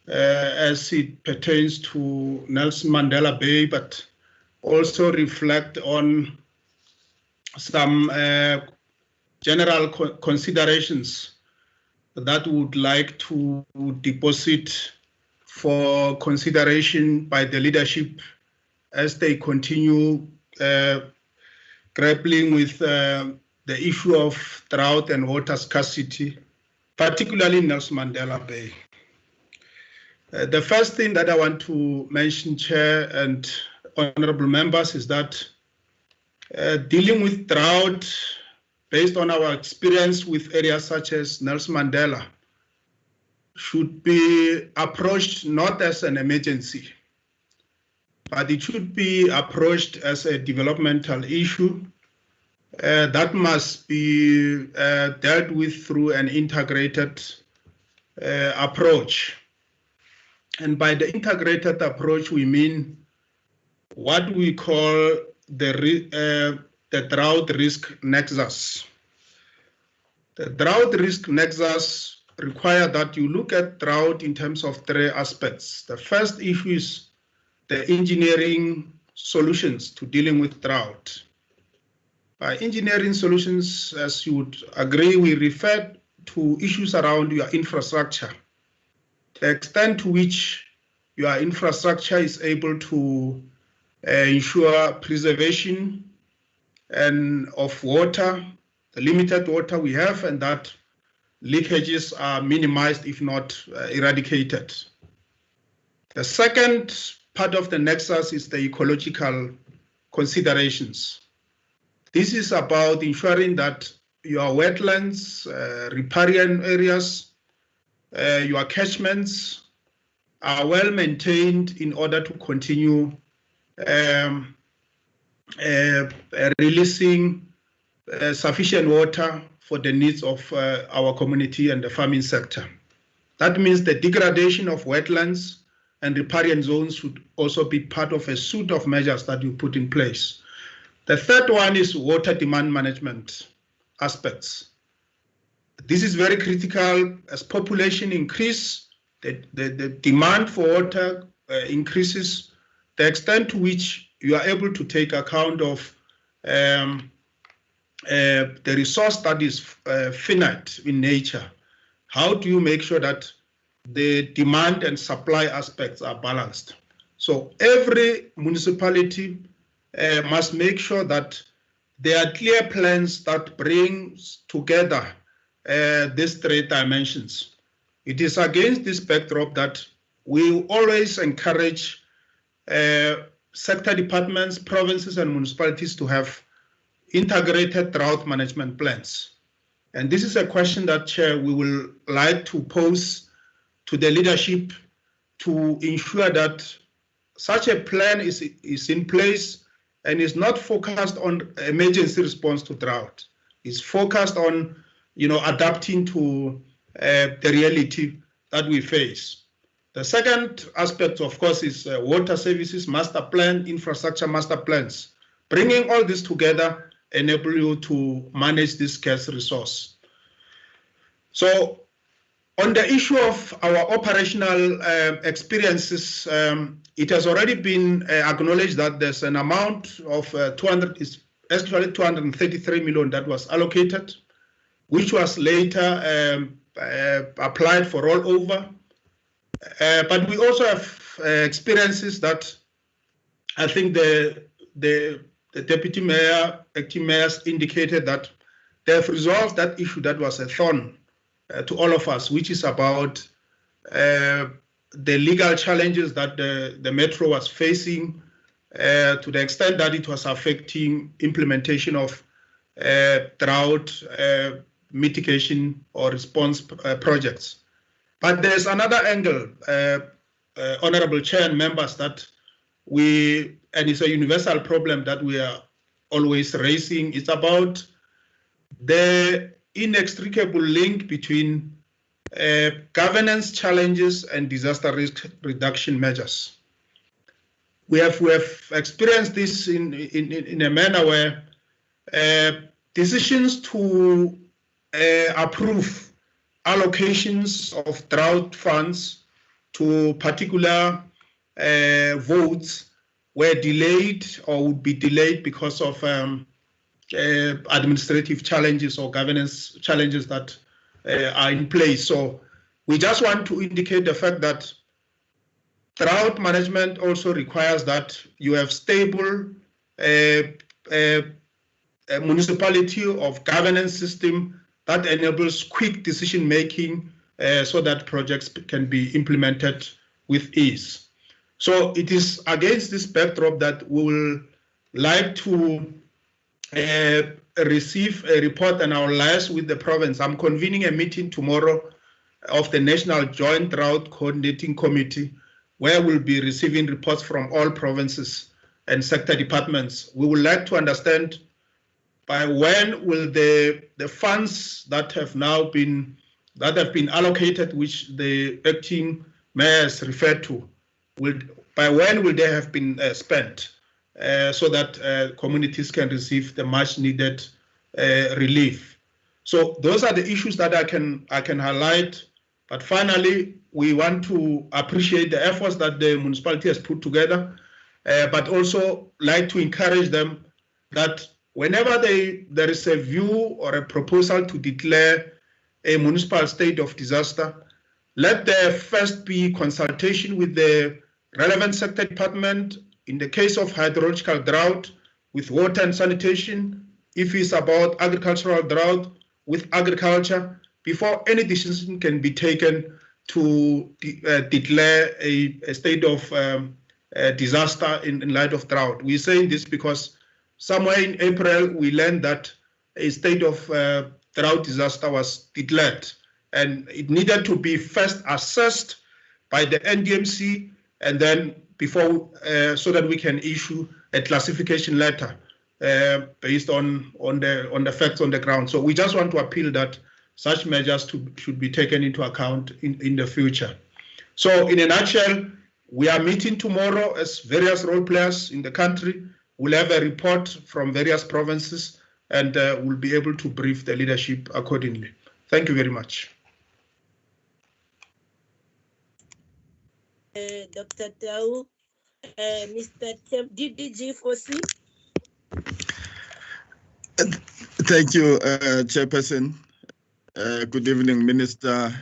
as it pertains to Nelson Mandela Bay, but also reflect on some general considerations that would like to deposit for consideration by the leadership as they continue grappling with the issue of drought and water scarcity, particularly in Nelson Mandela Bay. The first thing that I want to mention, Chair and honorable members, is that dealing with drought, based on our experience with areas such as Nelson Mandela, should be approached not as an emergency, but it should be approached as a developmental issue that must be dealt with through an integrated approach. And by the integrated approach, we mean what we call the drought risk nexus. The drought risk nexus require that you look at drought in terms of three aspects. The first issue is the engineering solutions to dealing with drought. By engineering solutions, as you would agree, we refer to issues around your infrastructure, the extent to which your infrastructure is able to ensure preservation and of water, the limited water we have, and that leakages are minimized, if not eradicated. The second part of the nexus is the ecological considerations. This is about ensuring that your wetlands, riparian areas, your catchments are well maintained in order to continue releasing sufficient water for the needs of our community and the farming sector. That means the degradation of wetlands and riparian zones should also be part of a suite of measures that you put in place. The third one is water demand management aspects. This is very critical as population increase, the demand for water increases, the extent to which you are able to take account of the resource that is finite in nature. How do you make sure that the demand and supply aspects are balanced? So every municipality must make sure that there are clear plans that brings together these three dimensions. It is against this backdrop that we always encourage sector departments, provinces, and municipalities to have integrated drought management plans. And this is a question that, Chair, we will like to pose to the leadership to ensure that such a plan is in place and is not focused on emergency response to drought. It's focused on, adapting to the reality that we face. The second aspect, of course, is water services master plan, infrastructure master plans. Bringing all this together enable you to manage this scarce resource. So on the issue of our operational experiences, it has already been acknowledged that there's an amount of 233 million that was allocated, which was later applied for rollover. But we also have experiences that I think the deputy mayor, acting mayors indicated that they have resolved that issue that was a thorn to all of us, which is about the legal challenges that the Metro was facing to the extent that it was affecting implementation of drought mitigation or response projects. But there's another angle, Honorable Chair and members, that and it's a universal problem that we are always raising. It's about the inextricable link between governance challenges and disaster risk reduction measures. We have experienced this in a manner where decisions to approve allocations of drought funds to particular votes were delayed or would be delayed because of administrative challenges or governance challenges that are in place. So we just want to indicate the fact that drought management also requires that you have stable municipality of governance system that enables quick decision making so that projects can be implemented with ease. So it is against this backdrop that we will like to receive a report and our liaise with the province. I'm convening a meeting tomorrow of the National Joint Drought Coordinating Committee, where we'll be receiving reports from all provinces and sector departments. We would like to understand by when will the funds that have been allocated, which the acting mayors referred to, by when will they have been spent, so that communities can receive the much needed relief. So those are the issues that I can highlight. But finally, we want to appreciate the efforts that the municipality has put together, but also like to encourage them that whenever there is a view or a proposal to declare a municipal state of disaster, let there first be consultation with the relevant sector department. In the case of hydrological drought, with water and sanitation. If it's about agricultural drought, with agriculture, before any decision can be taken to declare a state of disaster in light of drought. We're saying this because somewhere in April, we learned that a state of drought disaster was declared, and it needed to be first assessed by the NDMC, and then before, so that we can issue a classification letter based on the facts on the ground. So we just want to appeal that such measures should be taken into account in the future. So in a nutshell, we are meeting tomorrow as various role players in the country. We'll have a report from various provinces, and we'll be able to brief the leadership accordingly. Thank you very much. Dr. Tau, Mr. DDG4C. Thank you, Chairperson. Good evening, Minister,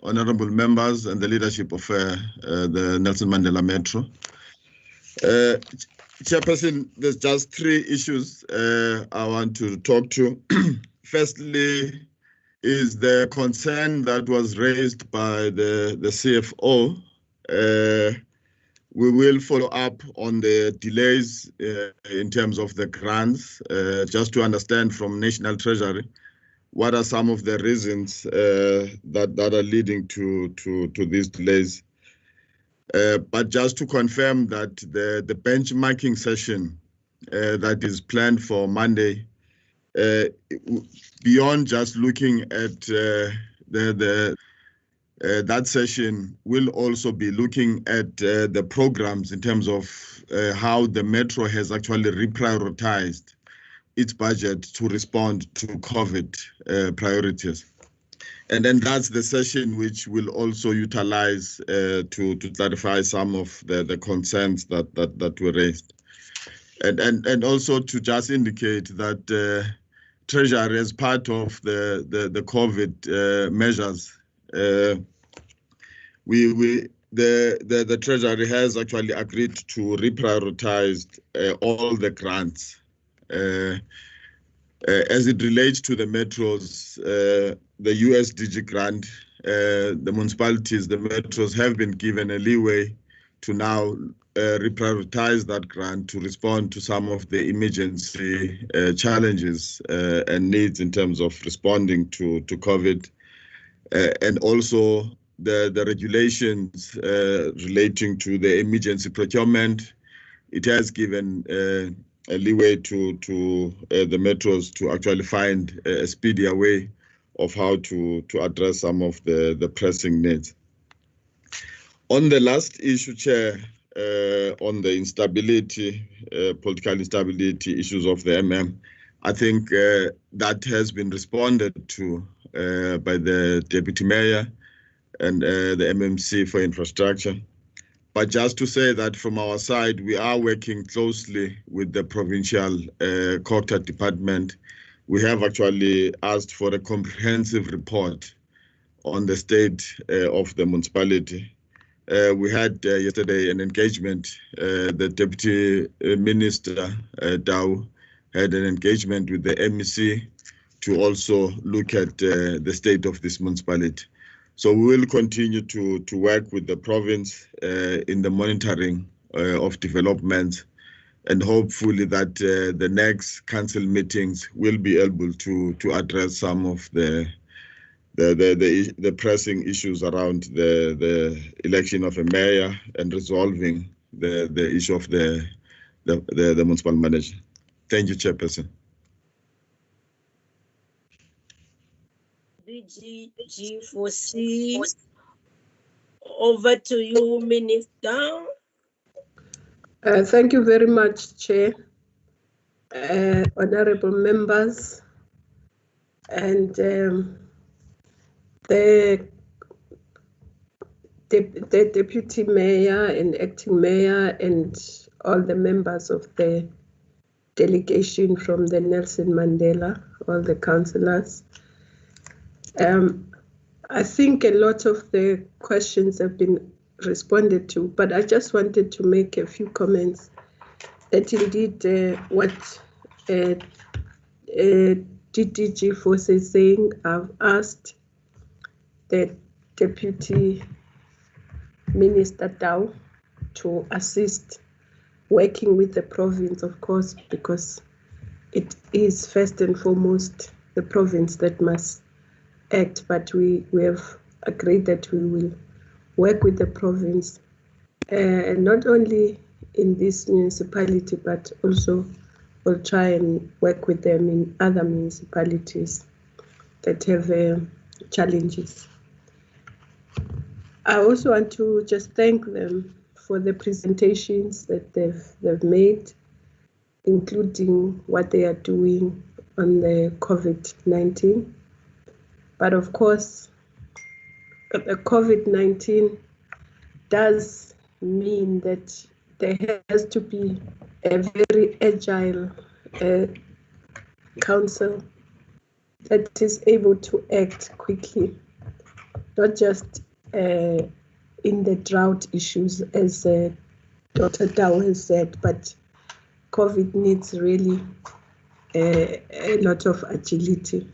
honorable members, and the leadership of the Nelson Mandela Metro. Chairperson, there's just three issues I want to talk to. Firstly, is the concern that was raised by the CFO. We will follow up on the delays in terms of the grants, just to understand from National Treasury what are some of the reasons that are leading to these delays. But just to confirm that the benchmarking session that is planned for Monday, beyond just looking at that session, will also be looking at the programs in terms of how the Metro has actually reprioritized its budget to respond to COVID priorities. And then that's the session which will also utilize to clarify some of the concerns that were raised. And also to just indicate that Treasury, as part of the COVID measures, the Treasury has actually agreed to reprioritize all the grants. As it relates to the metros, the USDG grant, the municipalities, the metros have been given a leeway to now reprioritize that grant to respond to some of the emergency challenges and needs in terms of responding to COVID, and also the regulations relating to the emergency procurement. It has given a leeway to the metros to actually find a speedier way of how to address some of the pressing needs. On the last issue, Chair, on the instability, political instability issues of the MM, I think that has been responded to by the Deputy Mayor and the MMC for infrastructure. But just to say that from our side, we are working closely with the provincial Cooperative department. We have actually asked for a comprehensive report on the state of the municipality. We had yesterday an engagement. The Deputy Minister, Dow, had an engagement with the MEC to also look at the state of this municipality. So we will continue to work with the province in the monitoring of developments, and hopefully that the next council meetings will be able to address some of the pressing issues around the election of a mayor and resolving the issue of the municipal manager. Thank you, Chairperson. DG4C, over to you, Minister. Thank you very much, Chair, honorable members, and the Deputy Mayor and Acting Mayor and all the members of the delegation from the Nelson Mandela, all the councillors. I think a lot of the questions have been responded to, but I just wanted to make a few comments that indeed what DDG Force is saying. I've asked the Deputy Minister Dow to assist working with the province, of course, because it is first and foremost the province that must act, but we have agreed that we will work with the province, and not only in this municipality, but also we'll try and work with them in other municipalities that have challenges. I also want to just thank them for the presentations that they've made, including what they are doing on the COVID-19. But of course, the COVID-19 does mean that there has to be a very agile council that is able to act quickly, not just in the drought issues, as Dr. Dow has said, but COVID needs really a lot of agility.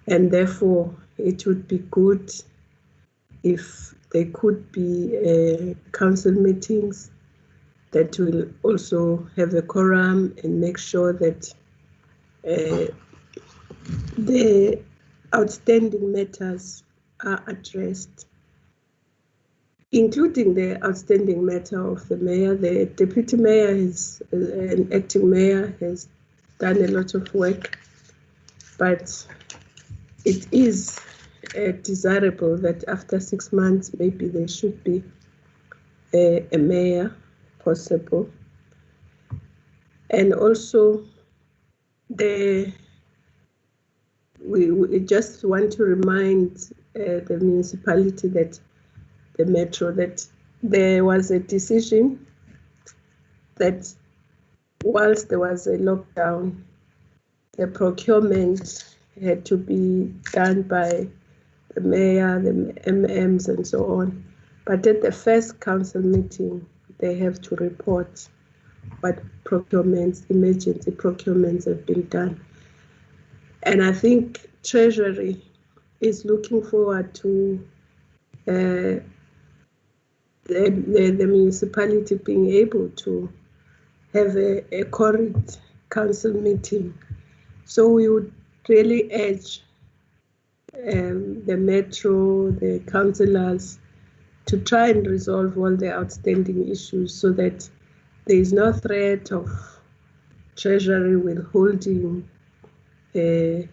And therefore, it would be good if there could be council meetings that will also have a quorum and make sure that the outstanding matters are addressed. including the outstanding matter of the mayor. The deputy mayor and acting mayor has done a lot of work, but it is desirable that after 6 months, maybe there should be a mayor possible. And also, we just want to remind the municipality that the metro, that there was a decision that whilst there was a lockdown, the procurement had to be done by the mayor, the MMs, and so on. But at the first council meeting, they have to report what procurements, emergency procurements have been done. And I think Treasury is looking forward to the municipality being able to have a current council meeting. So we would really urge the metro, the councillors, to try and resolve all the outstanding issues so that there is no threat of Treasury withholding the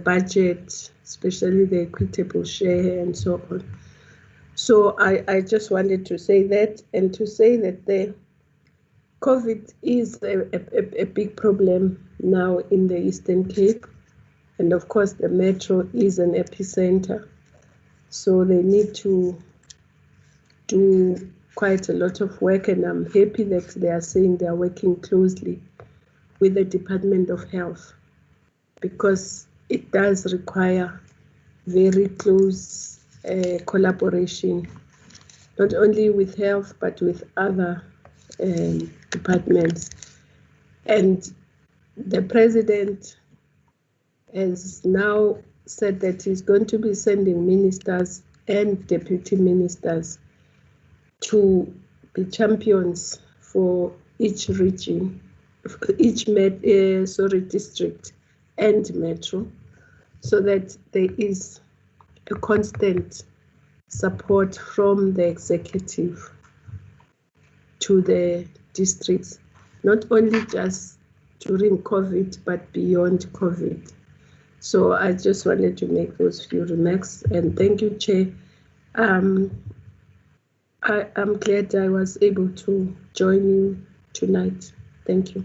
budget, especially the equitable share and so on. So I just wanted to say that, and to say that the COVID is a big problem now in the Eastern Cape. And of course, the metro is an epicenter. So they need to do quite a lot of work, and I'm happy that they are saying they are working closely with the Department of Health, because it does require very close collaboration, not only with health, but with other departments. And the president has now said that he's going to be sending ministers and deputy ministers to be champions for each region, each district and metro, so that there is a constant support from the executive to the districts, not only just during COVID, but beyond COVID. So I just wanted to make those few remarks, and thank you, Chair. I'm glad I was able to join you tonight. Thank you.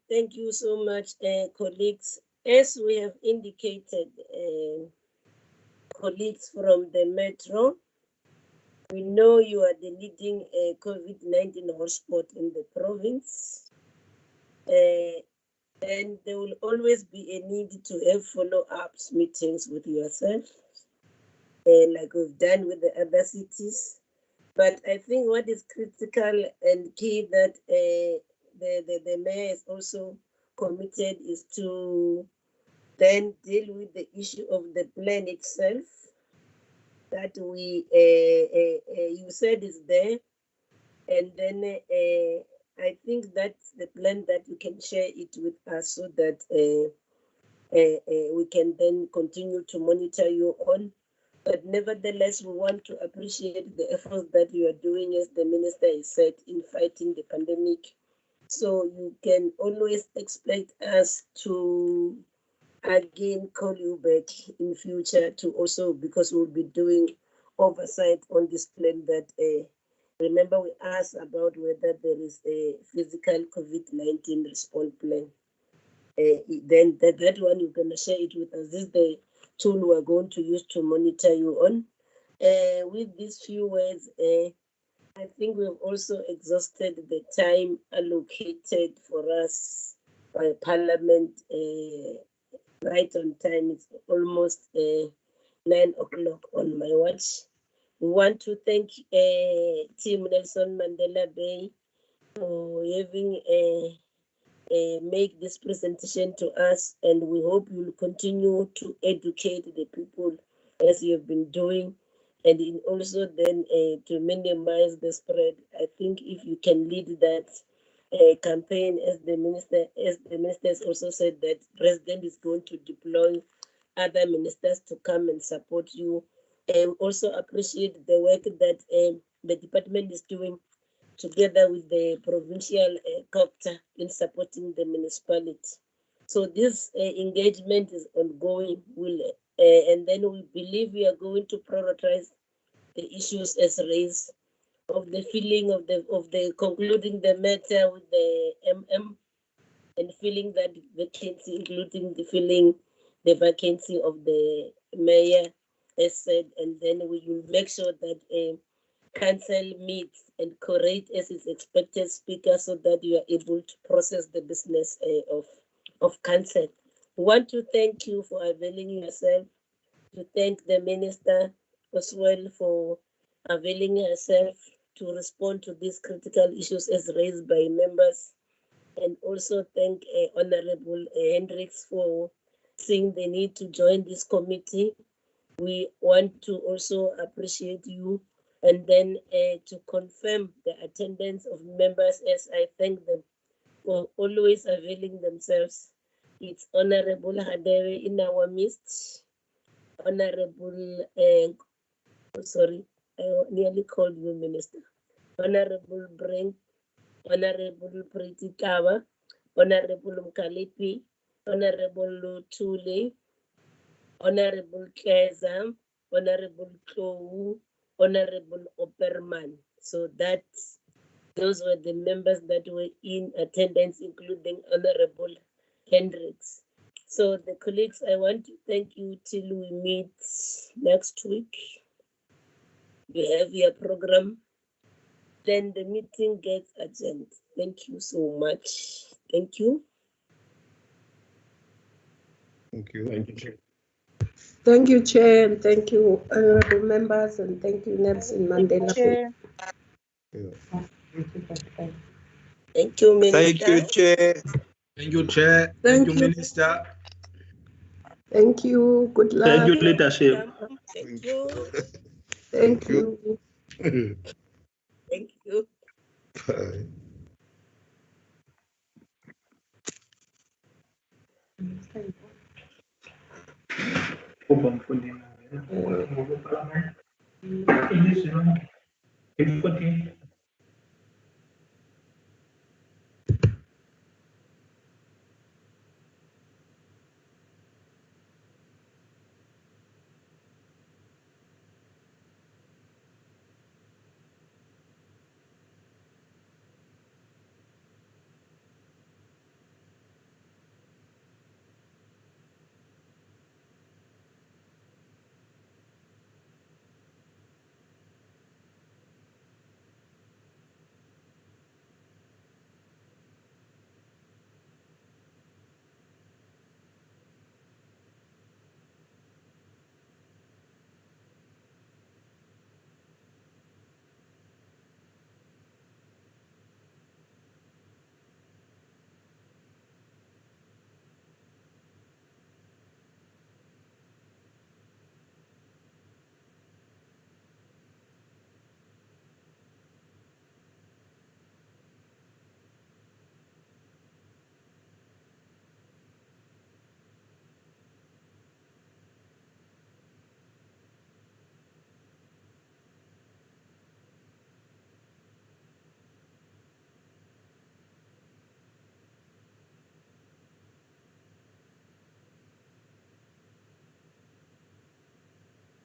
Thank you so much, colleagues. As we have indicated, colleagues from the Metro, we know you are the leading COVID-19 hotspot in the province. And there will always be a need to have follow-ups meetings with yourself, like we've done with the other cities. But I think what is critical and key that the mayor is also committed is to then deal with the issue of the plan itself that we you said is there, and then I think that's the plan that you can share it with us so that we can then continue to monitor you on. But nevertheless, we want to appreciate the efforts that you are doing, as the minister has said, in fighting the pandemic. So you can always expect us to again call you back in future to also, because we'll be doing oversight on this plan that remember we asked about whether there is a physical COVID-19 response plan. Then that one you're going to share it with us. This is the tool we're going to use to monitor you on. With these few words, I think we've also exhausted the time allocated for us by Parliament. Right on time, it's almost 9 o'clock on my watch. We want to thank Team Nelson Mandela Bay for having make this presentation to us, and we hope you will continue to educate the people as you have been doing, and in also then to minimize the spread. I think if you can lead that campaign, as the minister has also said that President is going to deploy other ministers to come and support you. And also appreciate the work that the department is doing together with the provincial COPTA in supporting the municipality. So this engagement is ongoing, and then we believe we are going to prioritize the issues as raised of the filling of the concluding the matter with the MM and filling that vacancy, including the filling the vacancy of the mayor, as said, and then we will make sure that council meets and correct as its expected speaker so that you are able to process the business of council. We want to thank you for availing yourself, to thank the minister as well for availing herself to respond to these critical issues as raised by members, and also thank Honorable Hendricks for seeing the need to join this committee. We want to also appreciate you, and then to confirm the attendance of members as I thank them for always availing themselves. It's Honorable Hadere in our midst, Honorable, sorry, I nearly called you Minister, Honorable Brink, Honorable Pretty Kawa, Honorable Mkalipi, Honorable Tule, Honorable Keza, Honorable Kou, Honorable Opperman. So those were the members that were in attendance, including Honorable Hendricks. So the colleagues, I want to thank you till we meet next week. You have your program. Then the meeting gets adjourned. Thank you so much. Thank you. Thank you. Thank you, Chair. Thank you, Chair, and thank you, honorable members, and thank you, Nelson Mandela. Thank you, Minister. Thank you, Chair. Thank you, Chair. Thank you, Minister. Thank you. Good luck. Thank you, leadership. Thank you. Thank you. Thank you. Bye. Thank you.